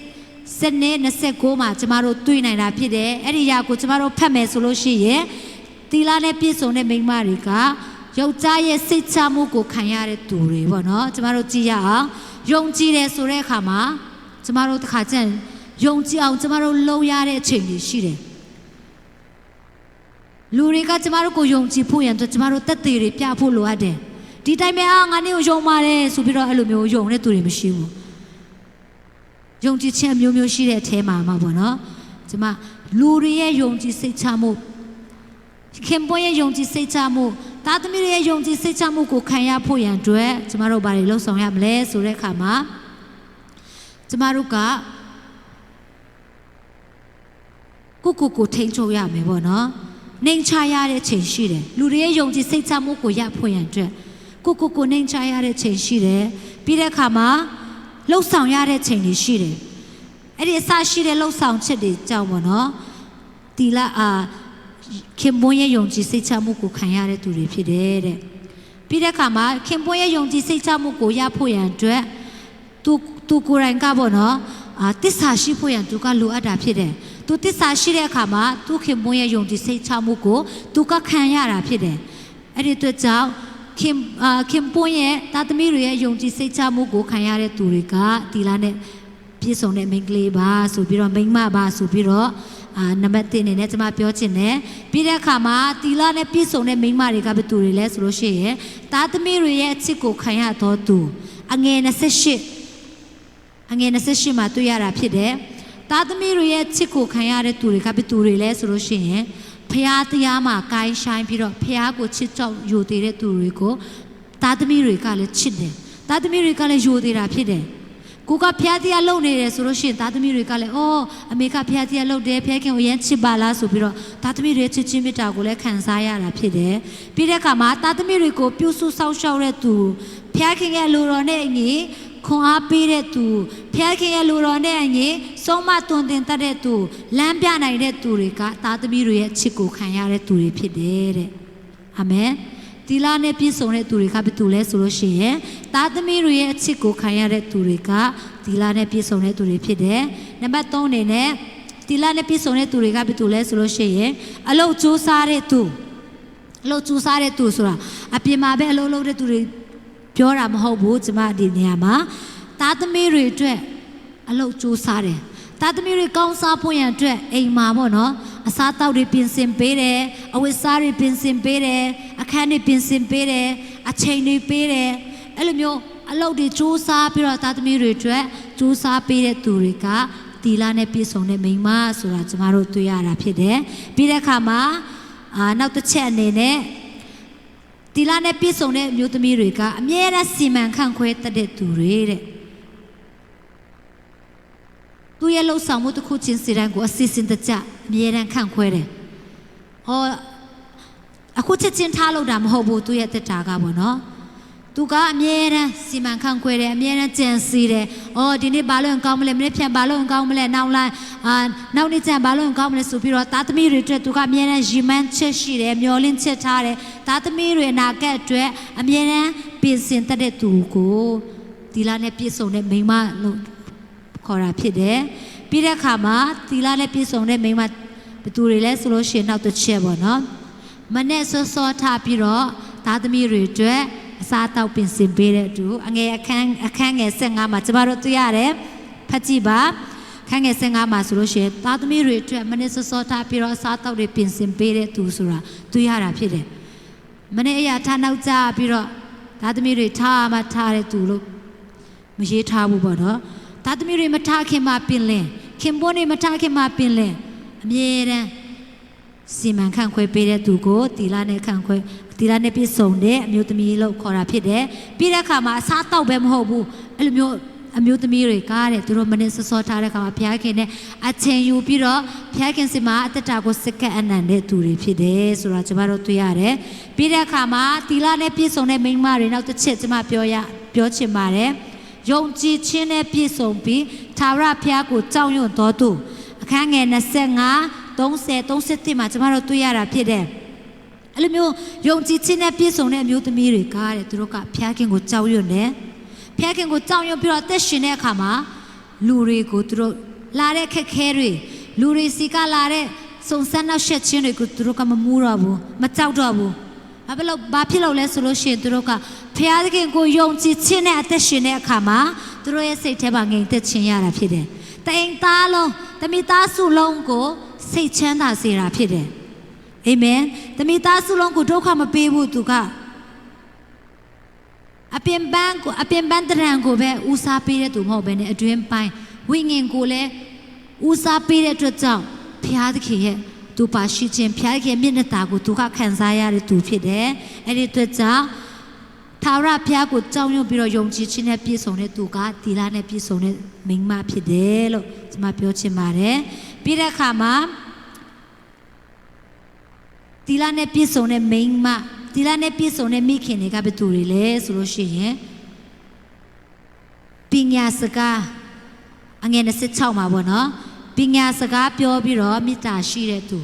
7-29မှာကျမတို့တွေ့နိုင်တာဖြစ်တယ်အဲ့ဒီຢာကိုကျမတို့ဖတ်မယ်ဆိုလို့ရှိရင်တီလာနဲ့ပြည့်စုံတဲ့မိန်းမတွေကယောက်ျားရဲ့စိတ်ချမှုကိုခံရတဲ့သူတွေပေါ့နော်ကျမတို့ကြည့်ရအောင်ယုံကြည်တယ်ဆိုတဲ့အခါမှာကျမတို့တစ်ခါကျရင်ယုံကြည်အောင်ကျမတို့လုပ်ရတဲ့အချိန်တွေရှိတယ်လူတွေကကျမတို့ကိုယုံကြည်ဖို့ရန်အတွက်ကျမတို့တက်သေးတွေပြဖို့လိုအပ်တယ်ဒီတိုင်းပဲငါနေကိုယုံပါတယ်ဆိုပြီးတော့အဲ့လိုမျိုးယုံတဲ့သူတွေမရှိဘူးယုံကြည်ခြင်းမျိုးမျိုးရှိတဲ့အထဲမှာပေါ့နော်ကျမလူတွေရဲ့ယုံကြည်စိတ်ချမှုခင်ပွန်းရဲ့ယုံကြည်စိတ်ချမှုသားသမီးတွေရဲ့ယုံကြည်စိတ်ချမှုကိုခံရဖို့ရန်အတွက်ကျမတို့ဘာတွေလုပ်ဆောင်ရမလဲဆိုတဲ့အခါမှာကျမတို့ကကိုထိန်းချုပ်ရမယ်ပေါ့နော်နှိမ်ချရတဲ့ချိန်ရှိတယ်လူတွေရဲ့ယုံကြည်စိတ်ချမှုကိုရဖို့ရန်အတွက်ကိုနှိမ်ချရတဲ့ချိန်ရှိတယ်ပြီးတဲ့အခါမှာလှုပ်ဆောင်ရတဲ့ချိန်တွေရှိတယ်အဲ့ဒီအစရှိတဲ့လှုပ်ဆောင်ချက်တွေကြောင့်ပေါ့နော်တီလာခင်ပွန်းရဲ့ယုံကြည်စိတ်ချမှုကိုခံရတဲ့သူတွေဖြစ်တယ်တဲ့ပြီးတဲ့အခါမှာခင်ပွန်းရဲ့ယုံကြည်စိတ်ချမှုကိုရဖို့ရန်အတွက်သူကိုယ်တိုင်ကပေါ့နော်တစ္ဆာရှိဖို့ရန်သူကလိုအပ်တာဖြစ်တယ်သူတစ္ဆာရှိတဲ့အခါမှာသူခင်ပွန်းရဲ့ယုံကြည်စိတ်ချမှုကိုသူကခံရတာဖြစ်တယ်အဲ့ဒီအတွက်ကြောင့်ခင်ပွန်းရဲ့သားသမီးတွေရဲ့ယုံကြည်စိတ်ချမှုကိုခံရတဲ့သူတွေကတီလာနဲ့ပြည့်စုံတဲ့မိန်းကလေးပါဆိုပြီးတော့မိန်းမပါဆိုပြီးတော့နံပါတ်1အနေနဲ့ကျွန်မပြောချင်တယ်ပြီးတဲ့အခါမှာတီလာနဲ့ပြည့်စုံတဲ့မိန်းမတွေကဘယ်သူတွေလဲဆိုလို့ရှိရင်သားသမီးတွေရဲ့အချစ်ကိုခံရတော်သူအငယ်28မှာတွေ့ရတာဖြစ်တယ်သားသမီးတွေရဲ့ချစ်ကိုခံရတဲ့သူတွေကဘယ်သူတွေလဲဆိုလို့ရှိရင်ဖျားတရားမှာကိုင်းဆိုင်ပြီးတော့ဖျားကိုချစ်ကြောက်ယိုသေးတဲ့သူတွေကိုသားသမီးတွေကလည်းချစ်တယ်သားသမီးတွေကလည်းယိုသေးတာဖြစ်တယ်ကိုကဖျားတရားလုပ်နေတယ်ဆိုလို့ရှိရင်သားသမီးတွေကလည်းအော်အမေကဖျားတရားလုပ်တယ်ဖျားခင်ကိုရမ်းချစ်ပါလားဆိုပြီးတော့သားသမီးတွေချစ်ချင်းမေတ္တာကိုလည်းခံစားရတာဖြစ်တယ်ပြီးတဲ့အခါမှာသားသမီးတွေကိုပြုစုစောင့်ရှောက်တဲ့သူဖျားခင်ရဲ့လူတော်နဲ့အညီခွန်အားပေးတဲ့သူဖျားခင်ရဲ့လူတော်နဲ့အညီ ဆုံးမတွင်တင်တတ်တဲ့သူလမ်းပြနိုင်တဲ့သူတွေကသားသမီးတွေရဲ့ချစ်ကိုခံရတဲ့သူတွေဖြစ်တယ်တဲ့အာမင်တီလာနဲ့ပြည့်စုံတဲ့သူတွေကဘယ်သူလဲဆိုလို့ရှိရင်သားသမီးတွေရဲ့အချစ်ကိုခံရတဲ့သူတွေကတီလာနဲ့ပြည့်စုံတဲ့သူတွေဖြစ်တယ်နံပါတ်3အနေနဲ့တီလာနဲ့ပြည့်စုံတဲ့သူတွေကဘယ်သူလဲဆိုလို့ရှိရင်အလုတ်ကြိုးစားတဲ့သူအလုတ်ကြိုးစားတဲ့သူဆိုတာအပြင်မှာပဲအလုတ်လုပ်တဲ့သူတွေပြောတာမဟုတ်ဘူးကျမဒီနေရာမှာသားသမီးတွေအတွက်အလုတ်ကြိုးစားတယ်သားသမီးတွေကောင်းစားဖို့ရန်အတွက်အိမ်မှာပေါ့နော်အစားအသောက်တွေပြင်ဆင်ပေးတယ်အဝတ်စားတွေပြင်ဆင်ပေးတယ်အခန်းတွေပြင်ဆင်ပေးတယ်အချိန်တွေပေးတယ်အဲ့လိုမျိုးအလုပ်တွေစူးစမ်းပြီးတော့သားသမီးတွေအတွက်စူးစမ်းပေးတဲ့သူတွေကတီလာနဲ့ပြည့်စုံတဲ့မိန်းမဆိုတာကျမတို့တွေ့ရတာဖြစ်တယ်ပြီးတဲ့အခါမှာနောက်တစ်ချက်အနေနဲ့တီလာနဲ့ပြည့်စုံတဲ့မျိုးသမီးတွေကအမြဲတမ်းစီမံခန့်ခွဲတတ်တဲ့သူတွေတဲ့သူရဲ့လှုပ်ဆောင်မှုတစ်ခုချင်းစီတိုင်းကိုအစီအစဉ်တကျအမြဲတမ်းခန့်ခွဲတယ်။ဟောအခုချက်ချင်းထားလို့တာမဟုတ်ဘူးသူရဲ့တက်တာကပေါ့နော်။သူကအမြဲတမ်းစီမံခန့်ခွဲတယ်အမြဲတမ်းကြံစည်တယ်။အော်ဒီနေ့ဘာလို့ကောင်းမလဲမနေ့ဖြန်ဘာလို့ကောင်းမလဲနောက်လိုက်နောက်နေ့ကျရင်ဘာလို့ကောင်းမလဲဆိုပြီးတော့သားသမီးတွေအတွက်သူကအမြဲတမ်းရီမန်းချက်ရှိတယ်မျောလင့်ချက်ထားတယ်။သားသမီးတွေအနာဂတ်အတွက်အမြဲတမ်းပြင်ဆင်တတ်တဲ့သူကိုဒီလာနဲ့ပြည့်စုံတဲ့မိန်းမလို့ခေါ်တာဖြစ်တယ်ပြီးတဲ့အခါမှာသီလနဲ့ပြည့်စုံတဲ့မိန်းမဘယ်သူတွေလဲဆိုလို့ရှိရင်နောက်တစ်ချက်ပေါ့နော်မနဲ့စောစောထားပြီးတော့သားသမီးတွေအတွက်အစားအသောက်ပြင်ဆင်ပေးတဲ့သူအငယ်အခန်းငယ်15မှာကျမတို့တွေ့ရတယ်ဖတ်ကြည့်ပါခန်းငယ်15မှာဆိုလို့ရှိရင်သားသမီးတွေအတွက်မနဲ့စောစောထားပြီးတော့အစားအသောက်တွေပြင်ဆင်ပေးတဲ့သူဆိုတာတွေ့ရတာဖြစ်တယ်မနဲ့အရာထားနောက်ကျပြီးတော့သားသမီးတွေထားမှထားတဲ့သူလို့မရေးထားဘူးပေါ့နော်သားသမီးတွေမထားခင်မှာပင်လင်ခင်ပွန်းတွေမထားခင်မှာပင်လင်အမြဲတမ်းစီမံခန့်ခွဲပေးတဲ့သူကိုတီလာနဲ့ခန့်ခွဲတီလာနဲ့ပြည့်စုံတဲ့အမျိုးသမီးလို့ခေါ်တာဖြစ်တယ်ပြီးတဲ့အခါမှာအစားတောက်ပဲမဟုတ်ဘူးအဲ့လိုမျိုးအမျိုးသမီးတွေကတဲ့သူတို့မနဲ့စောစောထားတဲ့အခါမှာဘုရားခင်နဲ့အချိန်ယူပြီးတော့ဘုရားခင်စီမှာအသက်တာကိုစက္ကန့်အနံတဲ့သူတွေဖြစ်တယ်ဆိုတာကျွန်တော်တို့တွေ့ရတယ်ပြီးတဲ့အခါမှာတီလာနဲ့ပြည့်စုံတဲ့မိန်းမတွေနောက်တစ်ချက်ကျွန်မပြောချင်ပါတယ်ယုံကြည်ခြင်းနဲ့ပြည့်စုံပြီးထာဝရဘုရားကိုကြောက်ရွံ့တော်သူအခန်းငယ်25 30 31မှာကျမတို့တွေ့ရတာဖြစ်တယ်အဲ့လိုမျိုးယုံကြည်ခြင်းနဲ့ပြည့်စုံတဲ့အမျိုးသမီးတွေကတဲ့သူတို့ကဘုရားခင်ကိုကြောက်ရွံ့တယ်ဘုရားခင်ကိုကြောက်ရွံ့ပြီးတော့အသက်ရှင်တဲ့အခါမှာလူတွေကိုသူတို့လာတဲ့ခက်ခဲတွေလူတွေစီကလာတဲ့စုံစမ်းနောက်ဆက်ခြင်းတွေကိုသူတို့ကမမူးတော့ဘူးမကြောက်တော့ဘူးဘာဖြစ်လို့လဲဆိုလို့ရှိရင်သူတို့ကဘုရားသခင်ကိုယုံကြည်ခြင်းနဲ့အသက်ရှင်တဲ့အခါမှာသူတို့ရဲ့စိတ်ထဲမှာငြိမ်သက်ခြင်းရတာဖြစ်တယ်။တအိမ်သားလုံးတမိသားစုလုံးကိုစိတ်ချမ်းသာစေတာဖြစ်တယ်။အာမင်။တမိသားစုလုံးကိုဒုက္ခမပေးဘူးသူကအပြင်ပန်းတရံကိုပဲဦးစားပေးတဲ့သူမဟုတ်ဘဲနဲ့အတွင်းပိုင်းဝိညာဉ်ကိုလည်းဦးစားပေးတဲ့အတွက်ကြောင့်ဘုရားသခင်ရဲ့သူပါရှိခြင်းဘုရားခင်မျက်နှာတာကိုသူကခံစားရတဲ့သူဖြစ်တယ်။အဲ့ဒီအတွက်ကြောင့်ထာဝရဘုရားကိုကြောက်ရွံ့ပြီးတော့ယုံကြည်ခြင်းနဲ့ပြည့်စုံတဲ့သူကသီလနဲ့ပြည့်စုံတဲ့မိန်းမဖြစ်တယ်လို့ကျွန်မပြောချင်ပါတယ်။ပြီးတဲ့အခါမှာသီလနဲ့ပြည့်စုံတဲ့မိန်းမသီလနဲ့ပြည့်စုံတဲ့မိခင်တွေကဘယ်သူတွေလဲဆိုလို့ရှိရင်ပညာစကားအငယ်26မှာပေါ့နော်ပညာစကားပြောပြီးတော့မေတ္တာရှိတဲ့သူ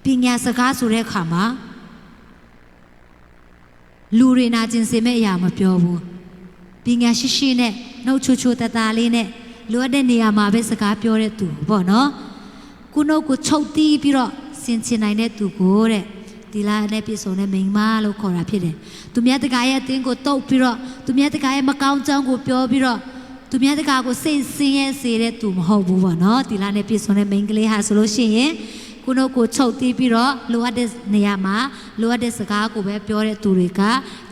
ပညာစကားဆိုတဲ့အခါမှာလူတွေနာကျင်စေမဲ့အရာမပြောဘူးပညာရှိနဲ့နှုတ်ချိုတတလေးနဲ့လိုအပ်တဲ့နေရာမှာပဲစကားပြောတဲ့သူပေါ့နော်ကုနှုတ်ကိုချုပ်တီးပြီးတော့ဆင်ခြင်နိုင်တဲ့သူကိုတဲ့ဒီလာနဲ့ပြည့်စုံတဲ့မိန်းမလို့ခေါ်တာဖြစ်တယ်သူမြတ်တကာရဲ့အသင်းကိုတုပ်ပြီးတော့သူမြတ်တကာရဲ့မကောင်းကြောင်းကိုပြောပြီးတော့သူမြတ်တကာကိုစိတ်ဆင်းရဲစေတဲ့သူမဟုတ်ဘူးပေါ့နော်ဒီလာနဲ့ပြည့်စုံတဲ့မိန်းကလေးဟာဆိုလို့ရှိရင်ကုနှုတ်ကိုချုပ်တီးပြီးတော့လိုအပ်တဲ့နေရာမှာလိုအပ်တဲ့စကားကိုပဲပြောတဲ့သူတွေက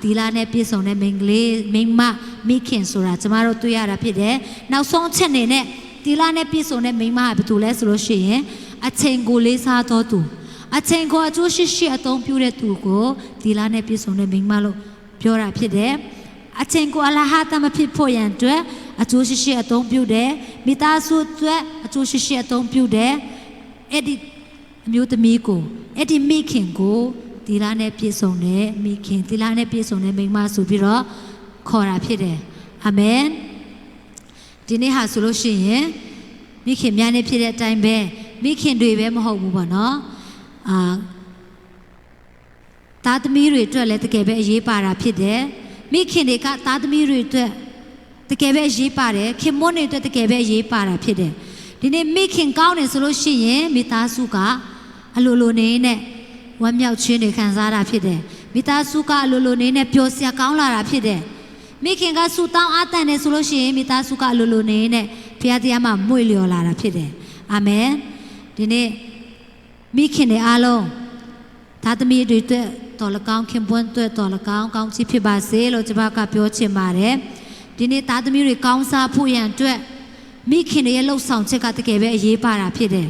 ဒီလာနဲ့ပြည့်စုံတဲ့မိန်းကလေးမိန်းမမိခင်ဆိုတာကျမတို့တွေ့ရတာဖြစ်တယ်နောက်ဆုံးချက်နေနဲ့ဒီလာနဲ့ပြည့်စုံတဲ့မိန်းမကဘာလို့လဲဆိုလို့ရှိရင်အချိန်ကိုလေးစားတော်သူအချိန်ကိုအကျိုးရှိအသုံးပြုတဲ့သူကိုဒီလာနဲ့ပြည့်စုံတဲ့မိန်းမလို့ပြောတာဖြစ်တယ်အချိန်ကိုအလဟာတမဖြစ်ဖို့ရန်အတွက်အကျိုးရှိအသုံးပြုတယ်မိသားစုအတွက်အကျိုးရှိအသုံးပြုတယ်အဲ့ဒီအမျိုးသမီးကိုအဲ့ဒီမိခင်ကိုဒီလာနဲ့ပြည့်စုံတဲ့မိခင်ဒီလာနဲ့ပြည့်စုံတဲ့မိန်းမဆိုပြီးတော့ခေါ်တာဖြစ်တယ်အာမင်ဒီနေ့ဟာဆိုလို့ရှိရင် မိခင်များနဲ့ဖြစ်တဲ့အတိုင်းပဲမိခင်တွေပဲမဟုတ်ဘူးပေါ့နော်သားသမီးတွေအတွက်လည်းတကယ်ပဲအရေးပါတာဖြစ်တယ်မိခင်တွေကသားသမီးတွေအတွက်တကယ်ပဲအရေးပါတယ်ခင်မွန်းတွေအတွက်တကယ်ပဲအရေးပါတာဖြစ်တယ်ဒီနေ့မိခင်ကောင်းတယ်ဆိုလို့ရှိရင်မိသားစုကအလိုလိုနေနဲ့ဝမ်းမြောက်ခြင်းတွေခံစားတာဖြစ်တယ်မိသားစုကအလိုလိုနေနဲ့ပျော်စရာကောင်းလာတာဖြစ်တယ်မိခင်ကဆူတောင်းအားတန်တယ်ဆိုလို့ရှိရင်မိသားစုကအလိုလိုနေနဲ့ဘုရားတရားမှာမွေ့လျော်လာတာဖြစ်တယ်အာမင်ဒီနေ့မိခင်တွေအားလုံးသားသမီးတွေအတွက်တော်လကောင်းခင်ပွန်းအတွက်တော်လကောင်းကောင်းချီးဖြစ်ပါစေလို့ကျွန်မကပြောချင်ပါတယ်ဒီနေ့သားသမီးတွေကောင်းစားဖို့ရန်အတွက်မိခင်တွေရဲ့လှုပ်ဆောင်ချက်ကတကယ်ပဲအရေးပါတာဖြစ်တယ်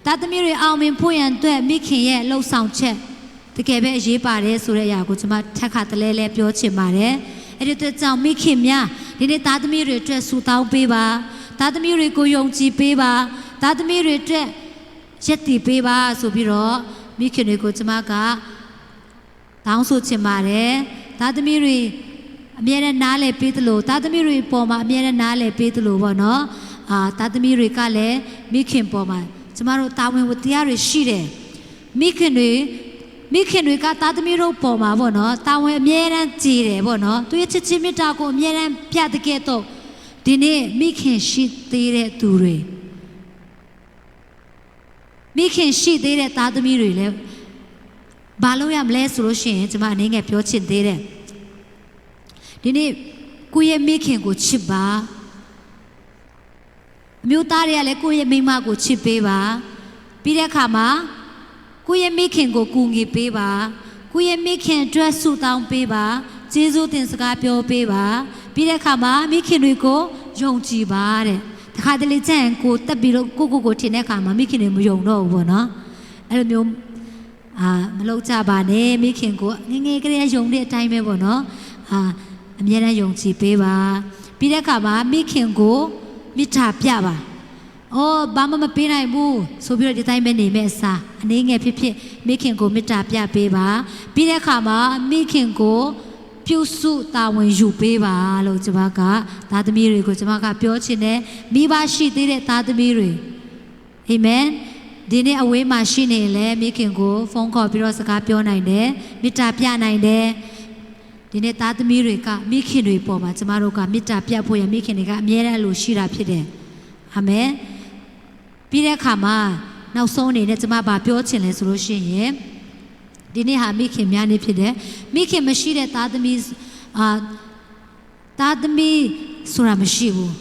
သားသမီးတွေအောင်မြင်ဖို့ရန်အတွက်မိခင်ရဲ့လှုပ်ဆောင်ချက်တကယ်ပဲအရေးပါတယ်ဆိုတဲ့အရာကိုကျွန်မထပ်ခါတလဲလဲပြောချင်ပါတယ်အဲ့ဒီအတွက်ကြောင့်မိခင်များဒီနေ့သားသမီးတွေအတွက်ဆုတောင်းပေးပါသားသမီးတွေကိုယုံကြည်ပေးပါသားသမီးတွေအတွက်ရက်တည်ပေးပါဆိုပြီးတော့မိခင်တွေကိုကျွန်မကတောင်းဆိုချင်ပါတယ်သားသမီးတွေအမြဲတမ်းနားလည်ပေးသလိုသားသမီးတွေပေါ်မှာအမြဲတမ်းနားလည်ပေးသလိုပေါ့နော်သားသမီးတွေကလည်းမိခင်ပေါ်မှာကျမတို့တာဝန်ဝတ္တရားတွေရှိတယ်မိခင်တွေကသားသမီးတို့ပေါ်မှာပေါ့နော်တာဝန်အမြဲတမ်းကြည်တယ်ပေါ့နော်သူရဲ့ချစ်ချင်းမေတ္တာကိုအမြဲတမ်းပြတဲ့ကဲ့သို့ဒီနေ့မိခင်ရှိသေးတဲ့သူတွေမိခင်ရှိသေးတဲ့သားသမီးတွေလည်းဘာလို့ရမလဲဆိုလို့ရှိရင်ကျမအနေငယ်ပြောချင်သေးတယ်ဒီနေ့ကိုယ့်ရဲ့မိခင်ကိုချစ်ပါအမျိုးသားတွေကလည်းကိုယ့်ရဲ့မိန်းမကိုချစ်ပေးပါပြီးတဲ့အခါမှာကိုယ့်ရဲ့မိခင်ကိုကူညီပေးပါကိုယ့်ရဲ့မိခင်အတွက်ဆုတောင်းပေးပါကျေးဇူးတင်စကားပြောပေးပါပြီးတဲ့အခါမှာမိခင်တွေကိုယုံကြည်ပါတဲ့တခါတလေကျရင်ကိုတက်ပြီးတော့ကိုထင်တဲ့အခါမှာမိခင်တွေမယုံတော့ဘူးပေါ့နော်အဲ့လိုမျိုးမလုပ်ကြပါနဲ့မိခင်ကိုငငယ်ကလေးယုံတဲ့အတိုင်းပဲပေါ့နော်အမြဲတမ်းယုံကြည်ပေးပါပြီးတဲ့အခါမှာမိခင်ကိုမေတ္တာပြပါဘာမှမပေးနိုင်ဘူးဆိုပြီးတော့ဒီတိုင်းပဲနေမဲ့အစားအနေငယ်ဖြစ်ဖြစ်မိခင်ကိုမေတ္တာပြပေးပါပြီးတဲ့အခါမှာမိခင်ကိုပြုစုတာဝန်ယူပေးပါလို့ကျွန်မကသားသမီးတွေကိုကျွန်မကပြောချင်တယ်မိဘရှိသေးတဲ့သားသမီးတွေအာမင်ဒီနေ့အဝေးမှာရှိနေလဲမိခင်ကိုဖုန်းခေါ်ပြီးတော့စကားပြောနိုင်တယ်မေတ္တာပြနိုင်တယ်ဒီနေ့သားသမီးတွေကမိခင်တွေပေါ်မှာကျမတို့ကမေတ္တာပြဖို့ရမိခင်တွေကအမြဲတမ်းလိုရှိတာဖြစ်တယ်အာမင်ပြီးတဲ့အခါမှာနောက်ဆုံးအနေနဲ့ကျမဘာပြောချင်လဲဆိုလို့ရှိရင်ဒီနေ့ဟာမိခင်များနေ့ဖြစ်တယ်မိခင်မရှိတဲ့သားသမီးဆိုတာမရှိဘူး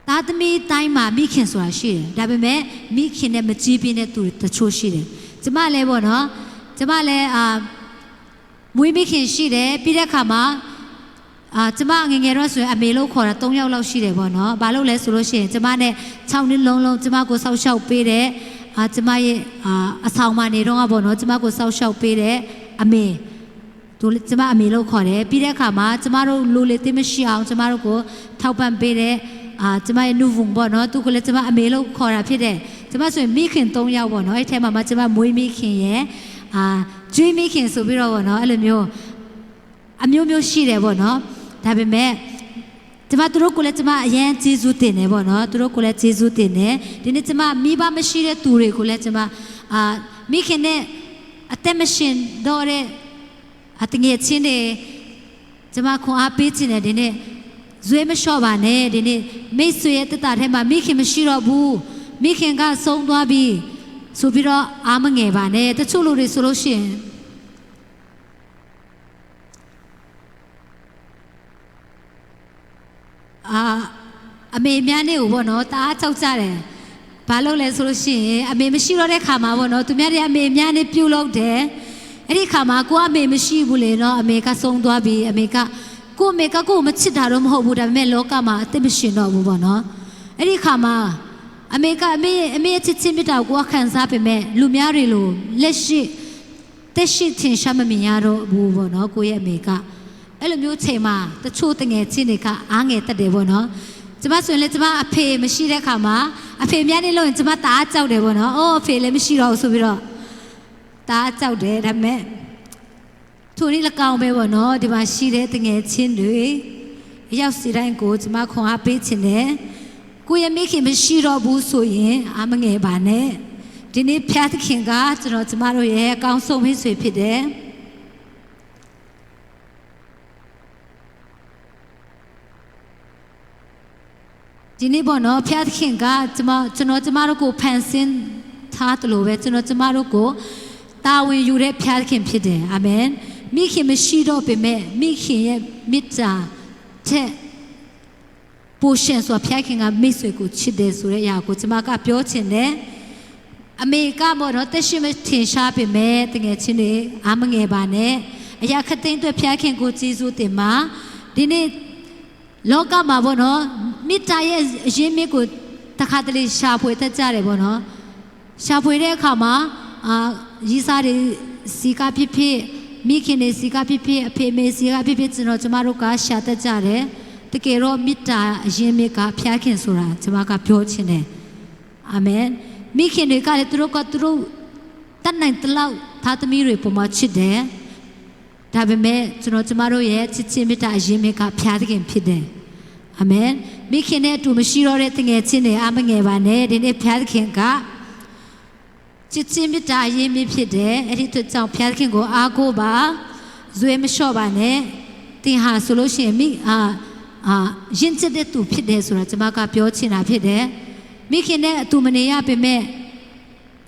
သားသမီးတိုင်းမှာမိခင်ဆိုတာရှိတယ်ဒါပေမဲ့မိခင်နဲ့မကြည့်ပြင်းတဲ့သူတချို့ရှိတယ်ကျမလည်းပေါ့နော်ကျမလည်းမွေးမိခင်ရှိတယ်ပြီးတဲ့အခါမှာကျမငငယ်တော့ဆိုရင်အမေလို့ခေါ်တာ3ယောက်လောက်ရှိတယ်ပေါ့နော်ဘာလို့လဲဆိုလို့ရှိရင်ကျမနဲ့6နှစ်လုံးကျမကိုဆောက်ရှောက်ပေးတယ်ကျမရဲ့အဆောင်မှာနေတော့ပေါ့နော်ကျမကိုဆောက်ရှောက်ပေးတယ်အမေကျမအမေလို့ခေါ်တယ်ပြီးတဲ့အခါမှာကျမတို့လူလေသိမရှိအောင်ကျမတို့ကိုထောက်ပံ့ပေးတယ်ကျမရဲ့နုဗုံပေါ့နော်သူကလည်းကျမအမေလို့ခေါ်တာဖြစ်တယ်ကျမဆိုရင်မိခင်3ယောက်ပေါ့နော်အဲ့ထဲမှာကျမမွေးမိခင်ရဲ့ကျွေးမိခင်ဆိုပြီးတော့ပေါ့နော်အဲ့လိုမျိုးအမျိုးရှိတယ်ပေါ့နော်ဒါပေမဲ့ကျမတို့ကိုလည်းကျမအရင်ကျေးဇူးတင်တယ်ပေါ့နော်သူတို့ကိုလည်းကျေးဇူးတင်တယ်ဒီနေ့ကျမမိဘမရှိတဲ့သူတွေကိုလည်းကျမမိခင်နဲ့အသက်မရှင်တော့တဲ့တငယ်ချင်းတွေကျမခွန်အားပေးခြင်းနဲ့ဒီနေ့ဇွဲမလျှော့ပါနဲ့ဒီနေ့မိတ်ဆွေရဲ့တက်တာထဲမှာမိခင်မရှိတော့ဘူးမိခင်ကဆုံးသွားပြီဆိုပြီးတော့အားမငယ်ပါနဲ့တချို့လူတွေဆိုလို့ရှိရင်အမေများနေကိုပေါ့နော်တအားကြောက်ကြတယ်ဘာလို့လဲဆိုလို့ရှိရင်အမေမရှိတော့တဲ့ခါမှာပေါ့နော်သူများတွေအမေများနေပြုတ်လို့တယ်အဲ့ဒီခါမှာကိုအမေမရှိဘူးလေနော်အမေကဆုံးသွားပြီအမေကကိုမချစ်တာတော့မဟုတ်ဘူးဒါပေမဲ့လောကမှာအသက်မရှင်တော့ဘူးပေါ့နော်အဲ့ဒီခါမှာအမေချစ်ချင်းမြတ်တာကိုခံစားပေမဲ့လူများတွေလိုလက်ရှိတက်ရှိထင်ရှားမမြင်ရတော့ဘူးပေါ့နော်ကိုရဲ့အမေကအဲ့လိုမျိုးချိန်မှာတချို့တငယ်ချင်းတွေကအားငယ်တက်တယ်ပေါ့နော်ကျမဆိုရင်လည်းကျမအဖေမရှိတဲ့ခါမှာအဖေများနေလို့ရင်ကျမတအားကြောက်တယ်ပေါ့နော်အဖေလည်းမရှိတော့ဘူးဆိုပြီးတော့တအားကြောက်တယ်ဒါပေမဲ့ထိုနည်း၎င်းပဲပေါ့နော်ဒီမှာရှိတဲ့တငယ်ချင်းတွေရောက်စီတိုင်းကိုကျမခွန်အားပေးခြင်းတယ် ကိုရဲ့မိခင်မရှိတော့ဘူးဆိုရင်အမငယ်ပါနဲ့ဒီနေ့ဖျားသခင်ကကျွန်တော်ကျမတို့ရဲ့အကောင်းဆုံးမိတ်ဆွေဖြစ်တယ်ဒီနေ့ပေါ့နော်ဖျားသခင်ကကျွန်တော်ကျမတို့ကိုဖန်ဆင်းထားတယ်လို့ပဲကျွန်တော်ကျမတို့ကိုတာဝန်ယူတဲ့ဖျားသခင်ဖြစ်တယ်အာမင်မိခင်မရှိတော့ပေမဲ့မိခင်ရဲ့မေတ္တာတဲ့ပိုရှင်ဆိုဖျားခင်ကမိတ်ဆွေကိုချစ်တယ်ဆိုတဲ့အရာကိုကျမကပြောချင်တယ်အမေကပေါ့နော်တက်ရှိမထင်ရှားပေမဲ့တကယ်ချင်းတွေအားမငယ်ပါနဲ့အရာခသိန်းအတွက်ဖျားခင်ကိုကျေးဇူးတင်ပါဒီနေ့လောကမှာပေါ့နော်မေတ္တာရဲ့အရင်းမြစ်ကိုတခါတလေရှာဖွေတတ်ကြတယ်ပေါ့နော်ရှာဖွေတဲ့အခါမှာရီးစားတွေစီကဖြစ်ဖြစ်မိခင်တွေစီကဖြစ်ဖြစ်အဖေမေစီကဖြစ်ဖြစ်ကျွန်တော်ကျမတို့ကရှာတတ်ကြတယ်တကယ်တော့မေတ္တာအရင်မြစ်ကဖျားခင်ဆိုတာကျွန်မကပြောချင်တယ်အာမင်မိခင်တွေကလည်းသူတို့တတ်နိုင်တလောက်သားသမီးတွေပုံမှန်ချစ်တယ်ဒါပေမဲ့ကျွန်တော်ကျမတို့ရဲ့ချစ်ချင်းမေတ္တာအရင်မြစ်ကဖျားခင်ဖြစ်တယ်အာမင်မိခင်နဲ့အတူမရှိတော့တဲ့တငယ်ချင်းတွေအမငယ်ပါနဲ့ဒီနေ့ဖျားခင်ကချစ်ချင်းမေတ္တာအရင်မြစ်ဖြစ်တယ်အဲ့ဒီအတွက်ကြောင့်ဖျားခင်ကိုအားကိုးပါဇွဲမလျှော့ပါနဲ့သင်ဟာဆိုလို့ရှိရင်ရင်ကျတဲ့သူဖြစ်တယ်ဆိုတာကျွန်မကပြောချင်တာဖြစ်တယ်မိခင်နဲ့အတူမနေရပေမဲ့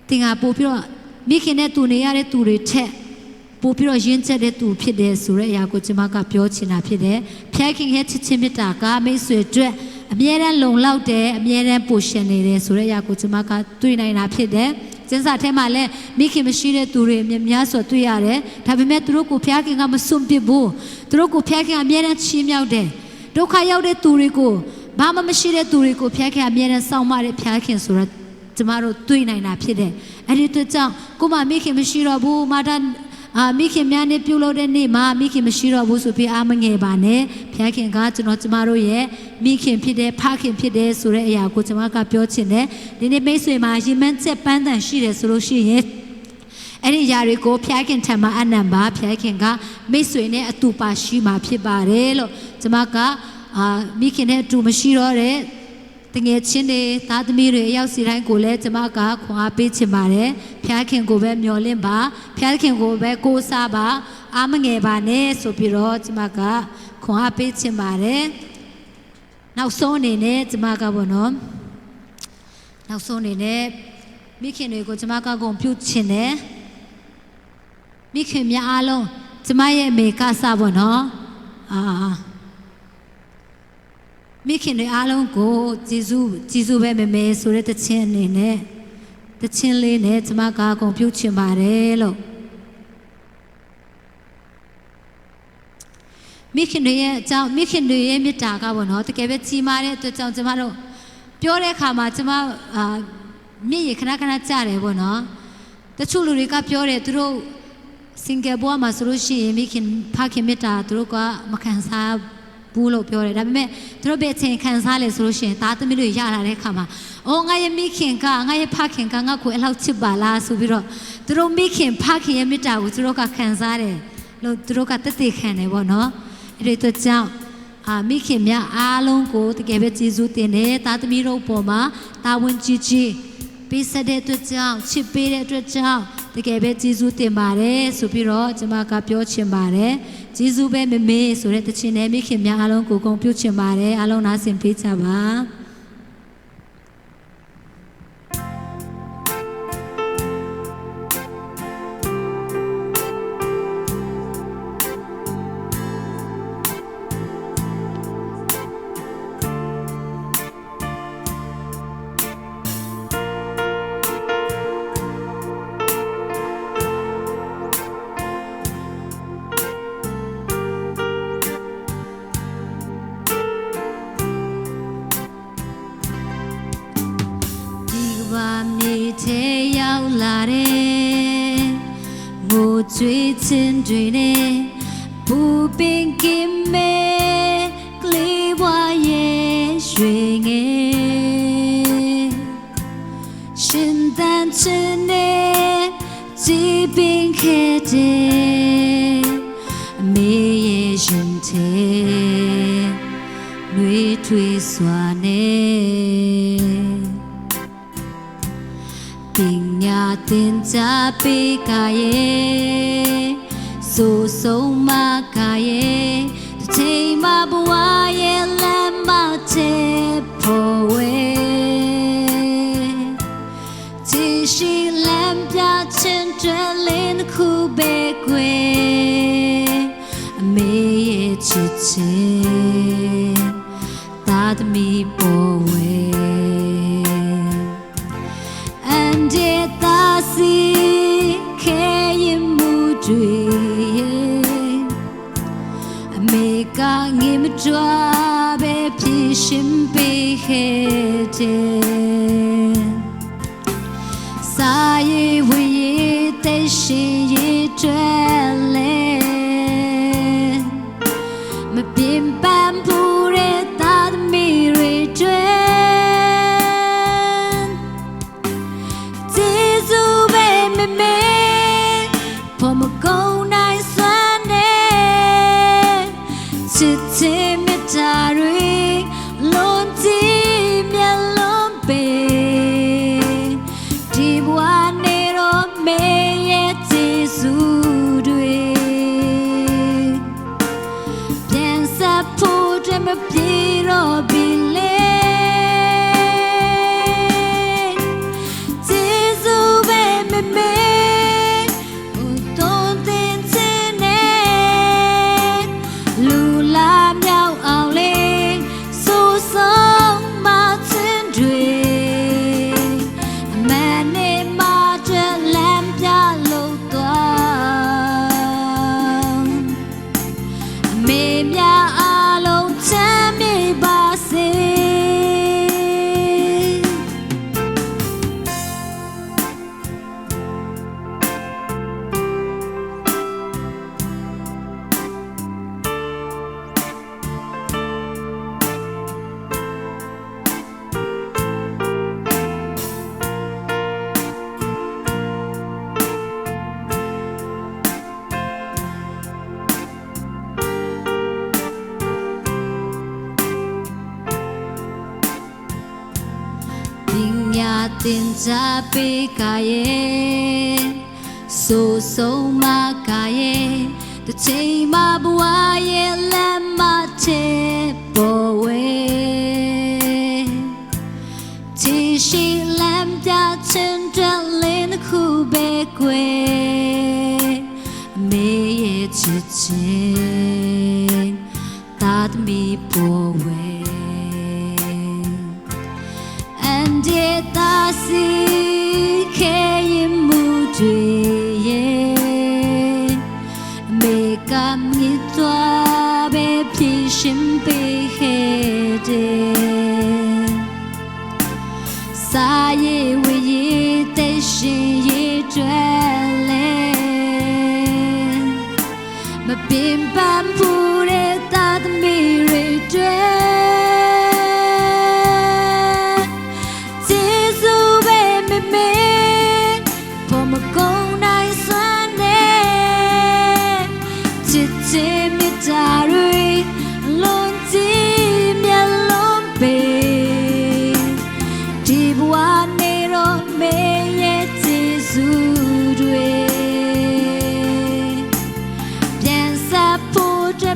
သင်ဟာပို့ပြီးတော့မိခင်နဲ့တူနေရတဲ့သူတွေထက်ပို့ပြီးတော့ရင်ကျတဲ့သူဖြစ်တယ်ဆိုတဲ့အရာကိုကျွန်မကပြောချင်တာဖြစ်တယ်ဖျားခင်ရဲ့ချစ်ချင်းမေတ္တာကမိတ်ဆွေအတွက်အမြဲတမ်းလုံလောက်တယ်အမြဲတမ်းပိုရှင်နေတယ်ဆိုတဲ့အရာကိုကျွန်မကတွေ့နိုင်တာဖြစ်တယ်ကျင်းစာထဲမှာလည်းမိခင်မရှိတဲ့သူတွေများစွာတွေ့ရတယ်ဒါပေမဲ့သူတို့ကိုဖျားခင်ကမစွန့်ပစ်ဘူးသူတို့ကိုဖျားခင်အမြဲတမ်းချီးမြှောက်တယ်ဒုက္ခရောက်တဲ့သူတွေကိုဘာမှမရှိတဲ့သူတွေကိုဖျားခင်အမြဲတမ်းစောင့်မတဲ့ဖျားခင်ဆိုတော့ကျမတို့တွေ့နိုင်တာဖြစ်တယ်အဲ့ဒီအတွက်ကြောင့်ကိုမမိခင်မရှိတော့ဘူးမာတာမိခင်များနဲ့ပြုလုပ်တဲ့နေ့မှာမိခင်မရှိတော့ဘူးဆိုပြီးအားမငယ်ပါနဲ့ဖျားခင်ကကျမတို့ရဲ့မိခင်ဖြစ်တဲ့ဖခင်ဖြစ်တဲ့ဆိုတဲ့အရာကိုကျမကပြောချင်တယ်ဒီနေ့မိတ်ဆွေမှာရင်မှန်းချက်ပန်းတန်ရှိတယ်ဆိုလို့ရှိရင်အဲ့ဒီຢာတွေကိုဖျားခင်ထံမှာအနံပါဖျားခင်ကမိတ်ဆွေနဲ့အတူပါရှိမှာဖြစ်ပါတယ်လို့ကျမကမိခင်နဲ့အတူမရှိတော့တဲ့တငယ်ချင်းတွေသားသမီးတွေအရောက်စီတိုင်းကိုလည်းကျမကခွန်အားပေးချင်ပါတယ်ဖျားခင်ကိုပဲမျှော်လင့်ပါဖျားခင်ကိုပဲကိုးစားပါအားမငယ်ပါနဲ့ဆိုပြီးတော့ကျမကခွန်အားပေးချင်ပါတယ်နောက်ဆုံးအနေနဲ့ကျမကပေါ့နော်နောက်ဆုံးအနေနဲ့မိခင်တွေကိုကျမကဂုဏ်ပြုချင်တယ်မိခင်များအားလုံးကျမရဲ့အမေကစားပေါ့နော်မိခင်တွေအားလုံးကိုကျေးဇူးပဲမေဆိုတဲ့တခြင်းအနေနဲ့တခြင်းလေးနဲ့ကျမကဂုဏ်ပြုချင်ပါတယ်လို့မိခင်တွေရဲ့အကြောင်းမိခင်တွေရဲ့မေတ္တာကပေါ့နော်တကယ်ပဲကြီးမားတဲ့အတွက်ကြောင့်ကျမတို့ပြောတဲ့အခါမှာကျမမျက်ရည်ခဏကျတယ်ပေါ့နော်တချို့လူတွေကပြောတယ်သူတို့စင်ကာပူမှာဆိုလို့ရှိရင်မိခင်ဖခင်မေတ္တာသူတို့ကမခံစားဘူးလို့ပြောတယ်ဒါပေမဲ့သူတို့ပဲအချိန်ခံစားလဲဆိုလို့ရှိရင်သားသမီးတွေရလာတဲ့အခါမှာအော်ငါရဲ့မိခင်ကငါရဲ့ဖခင်ကငါ့ကိုအဲ့လောက်ချစ်ပါလားဆိုပြီးတော့သူတို့မိခင်ဖခင်ရဲ့မေတ္တာကိုသူတို့ကခံစားတယ်လို့သူတို့ကတသက်ခံတယ်ပေါ့နော်အဲ့ဒီတော့ကြောင့်မိခင်များအားလုံးကိုတကယ်ပဲကျေးဇူးတင်တယ်သားသမီးတို့ပေါ်မှာတာဝန်ကြီးပေးဆက်တဲ့အတွက်ကြောင့်ချစ်ပေးတဲ့အတွက်ကြောင့်တကယ်ပဲကျေးဇူးတင်ပါတယ်ဆိုပြီးတော့ကျွန်မကပြောချင်ပါတယ်ကျေးဇူးပဲမေဆိုတဲ့တခြင်းနဲ့မိခင်များအားလုံးကိုဂုဏ်ပြုချင်ပါတယ်အားလုံးနားဆင်ပေးကြပါကျွေးချင်းတွေနဲ့ပူပင်ကင်မဲ့ကလေးဘွားရဲ့ရွှေငယ်ရှင်တန်ချင်နဲ့ကြည်ပင်ခဲ့တဲ့အမေရဲ့ရှင်ထဲနှွေးထွေးစွာနဲ့ တင်ကြပေးကရဲ့ဆိုဆုံးမကရဲ့တစ်ချိန်မှဘဝရဲ့လမ်းမချေဖို့ဝဲကြည်ရှိလမ်းပြချင်းတွေလင်းခုပဲကွယ်အမေရဲ့ချစ်ချင်းသာသမီပေါ်ဝဲငေမကြွားပဲဖြစ်ရှင်ပေးခဲ့တဲ့စာရေးဝေးတဲ့ရှင်ရေးတွေလဲမပြင်းပန်းဘူးတဲ့သာသမီတွေတွေကျေးဇူးပဲမမေဖို့မကုန်နိုင်စွမ်းနဲ့ချစ်ချင်းမြတ်တာတွေလုံးကြည့်မျက်လုံးပေဒီဘဝနေတော့မေရဲ့ကျေးဇူးတွေပြန်ဆက်ဖို့တမပြေတော့ပြီလေကျေးဇူးပဲမမေတင်ကြပေးကရဲ့ဆိုဆုံးမကရဲ့တစ်ချိန်မှဘဝရဲ့လမ်းမချေပေါ်ဝဲချီရှိလမ်းပြချင်းတဲ့လင်းခုပဲကွယ်အမေရဲ့ချစ်ချင်းသာသမီပေါ်ဝဲတာစီခဲရင်မှုတွေရဲ့အမေကမြစ်သွားပဲဖြစ်ရှင်ပေးခဲ့တဲ့စာရေးဝေးတဲ့ရှင်ရဲ့တွေလဲမပင်ပန်းဘူးတဲ့သာသမီတွေ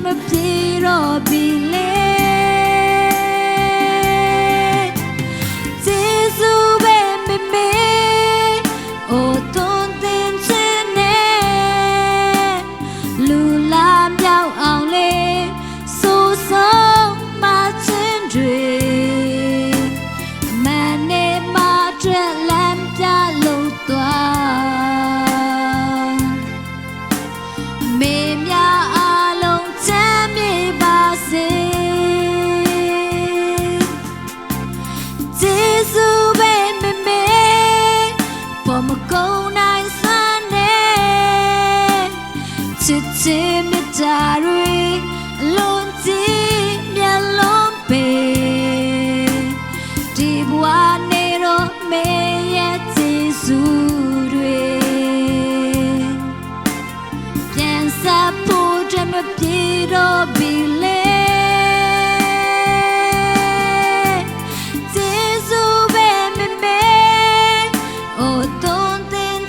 မပြေတော့ပြီလေကျေးဇူးပဲမမေအိုသွန်သင်ခြင်းနဲ့လူလာမြောက်အောင်လေဆိုဆုံးမခြင်းတွေအမှန်နဲ့မထွက်လမ်းပြလို့သွားမေများချစ်ချင်းမြတ်တာတွေလုံးကြည့်မျက်လုံးပေဒီဘဝနေတော့မေရဲ့ကျေးဇူးတွေပြန်စားဖို့တမပြေတော့ပြီလေကျေးဇူးပဲမမေအိုသွန်သင်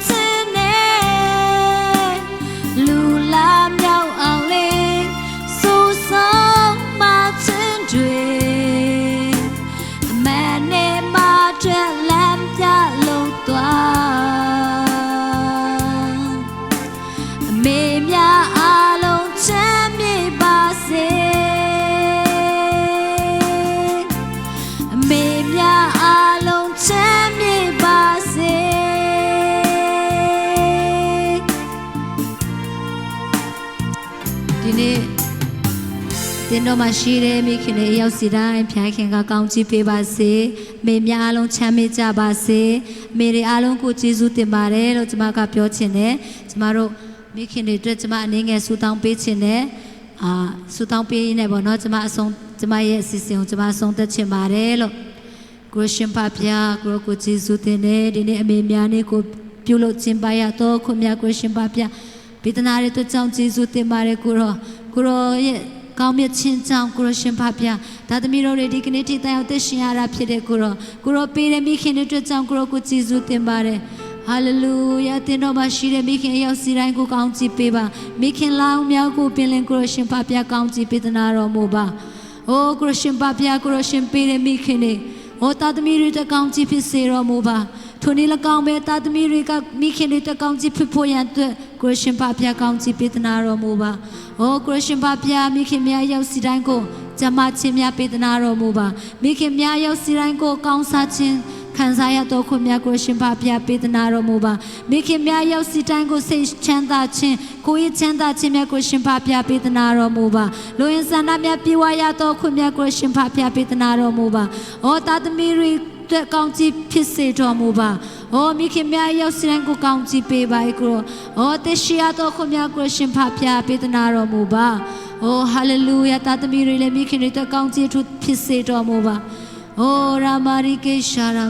မေများအားလုံးချမ်းမြေ့ပါစေမေများအားလုံးချမ်းမြေ့ပါစေဒီနေ့တင်တော်မှာရှိတဲ့မိခင်တွေရောက်စီတိုင်းဖျားခင်ကကောင်းချီးပေးပါစေမေများအားလုံးချမ်းမြေ့ကြပါစေမေတွေအားလုံးကိုကျေးဇူးတင်ပါတယ်လို့ကျွန်မကပြောချင်တယ်ကျွန်မတို့မိခင်တွေအတွက်ကျွန်မအနေငယ်ဆုတောင်းပေးချင်တယ်ဆုတောင်းပေးနေပေါ့နော်ကျွန်မရဲ့အစီအစဉ်ကိုကျွန်မဆုံးသက်ချင်ပါတယ်လို့ကိုရှင်ပါဗျာကိုကျေးဇူးတင်တယ်ဒီနေ့အမေများနေကိုပြုလုပ်ခြင်းပါရတော့ခုမြတ်ကိုရှင်ပါဗျာပိတနာရဲ့အတွက်ကြောင့်ကျေးဇူးတင်ပါတယ်ကိုရောရဲ့ကောင်းမြတ်ခြင်းကြောင့်ကိုရရှင်ပါဗျာဒါသမီးတို့တွေဒီကနေ့ထိတိုင်အောင်သက်ရှင်ရတာဖြစ်တဲ့ကိုရောပေးတဲ့မိခင်တွေအတွက်ကြောင့်ကိုကျေးဇူးတင်ပါတယ်ဟာလေလုယာတင်တော်မှာရှိတဲ့မိခင်ရောက်စီတိုင်းကိုကောင်းချီးပေးပါမိခင်လောင်းမြောက်ကိုပင်လင်ကိုရရှင်ပါဗျာကောင်းချီးပေးသနာတော်မူပါအိုးကိုရရှင်ပါဗျာကိုရရှင်ပေးတဲ့မိခင်တွေအိုးသားသမီးတွေတက်ကောင်းချီးဖြစ်စေတော်မူပါထိုနေ့၎င်းပဲသားသမီးတွေကမိခင်တွေတက်ကောင်းချီးဖြစ်ဖို့ရန်အတွက်ကိုရရှင်ပါဗျာကောင်းချီးပေးသနာတော်မူပါအိုးကိုရရှင်ပါဗျာမိခင်များရောက်စီတိုင်းကိုကျမချင်းများပေးသနာတော်မူပါမိခင်များရောက်စီတိုင်းကိုကောင်းစားခြင်းခံစားရတော့ခွင့်များကိုရှင်ပါဗျာပေးသနာတော်မူပါမိခင်များရောက်စီတိုင်းကိုစိတ်ချမ်းသာခြင်းကိုယ်ချမ်းသာခြင်းများကိုရှင်ပါဗျာပေးသနာတော်မူပါလူရင်းဆန္ဒများပြေဝရတော့ခွင့်များကိုရှင်ပါဗျာပေးသနာတော်မူပါဩသားသမီးတွေအတွက်ကောင်းချီးဖြစ်စေတော်မူပါဩမိခင်များရောက်စီတိုင်းကိုကောင်းချီးပေးပါကိုဩတရှိရတော့ခွင့်များကိုရှင်ပါဗျာပေးသနာတော်မူပါဩဟာလေလုယာသားသမီးတွေလည်းမိခင်တွေအတွက်ကောင်းချီးဖြစ်စေတော်မူပါOh Ramarike Shara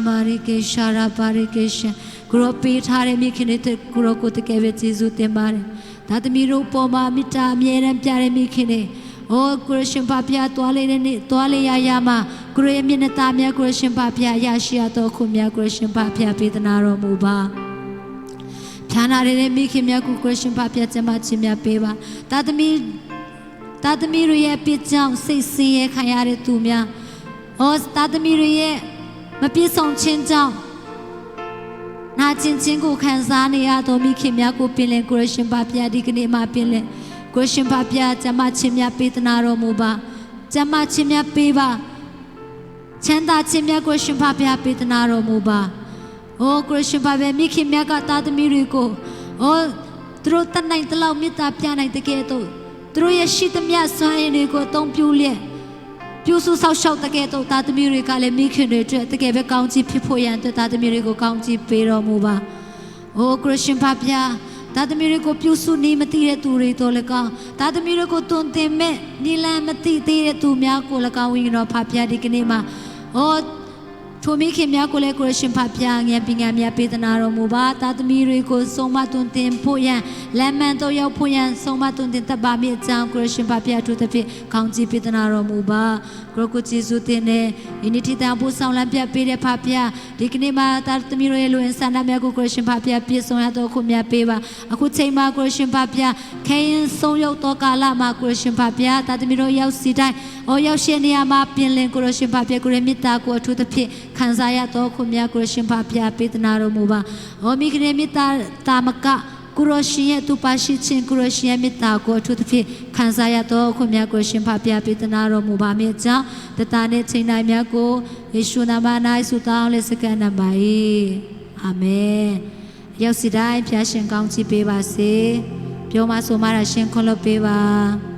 Parikesha Guru Pitare Mikine Guru Kotekeve Jizu Temare Tatamiro Poma Mita Mieram Piare Mikine Oh Kurashim Papia Toale Yama Guru Minatamia Kurashim Papia Yashia Tokumia Kurashim Papia Pitanaro Muba Pianare Mikimia Kurashim Papia Temachimia Peva Tatamiru Ye Pitjam Sisi Kayare Tumia Oh, Tatamiri, my piece on Chinjang. Natin Chingu Kanzania, Domiki Miaku Pile, Gresham Papia, Dignima Pile, Gresham Papia, Jamachimia Pitanaro Muba, Jamachimia Piva, Chanda Chimia Gresham Papia Pitanaro Muba. Oh, Gresham Papia, Miki Miaka Tatamirico. Oh, through the night, allow me to piano the ghetto. Through a sheet of Mia Swanico, don't Pulia. ပြုစုဆောက်ရှောက်တဲ့ကဲတော့တာသမီးတွေကလည်းမိခင်တွေအတွက်တကယ်ပဲကောင်းချီးဖြစ်ဖို့ရန်အတွက်တာသမီးတွေကိုကောင်းချီးပေးတော်မူပါ။အိုခရစ်ယာန်ဖဗျာတာသမီးတွေကိုပြုစုနေမသိတဲ့သူတွေတော့လည်းကောင်းတာသမီးတွေကိုတွင်တင်မဲ့နီလန်မသိသေးတဲ့သူများကိုလည်းကောင်းဝိညာဉ်တော်ဖဗျာဒီကနေ့မှာအိုထိုမိခင်များကိုလည်းခရစ်ယာန်ဖဗျာငြိမ်ပညာများပေးသနာတော်မူပါတာသမီးတွေကိုဆုံးမတွင်တင်ဖို့ရန်လမ်းမှန်တော့ရောက်ဖို့ရန်ဆုံးမတွင်တင်တတ်ပါမည်အကြောင်းခရစ်ယာန်ဖဗျာတို့တစ်ဖြစ်ကောင်းချီးပေးသနာတော်မူပါကိုကျေးဇူးတင်တယ်ဒီနေ့ထိတောင်ဖို့ဆောင်လမ်းပြပေးတဲ့ဖဗျာဒီကနေ့မှာတာသမီးတို့ရဲ့လူဝင်ဆန္ဒများကိုခရစ်ယာန်ဖဗျာပြည့်စုံရတော့ခုများပေးပါအခုချိန်မှာခရစ်ယာန်ဖဗျာခဲရင်ဆုံးရောက်တော့ကာလမှာခရစ်ယာန်ဖဗျာတာသမီးတို့ရောက်စီတိုင်းရောက်ရှိနေရမှာပြင်လင်ခရစ်ယာန်ဖဗျာကိုရမေတ္တာကိုအထူးသဖြင့်ခံစားရတော့ခုများခရစ်ယာန်ဖဗျာပေးသနာတော်မူပါမိခင်မေတ္တာတာမကကုရရှင်ရဲ့သူပါရှိခြင်းကုရရှင်ရဲ့မေတ္တာကိုအထူးသဖြင့်ခံစားရတော့ခုများကိုရှင်ဖဗျာပေးသနာတော်မူပါမြေကြောင့်တတနဲ့ချိန်တိုင်းများကိုယေရှုနာမ၌ဆုတောင်းလက်စကန်နံပါတ်အာမင်ရောက်စီတိုင်းဖျားရှင်ကောင်းချီးပေးပါစေပြောမဆိုမှရှင်ခွန်လွတ်ပေးပါ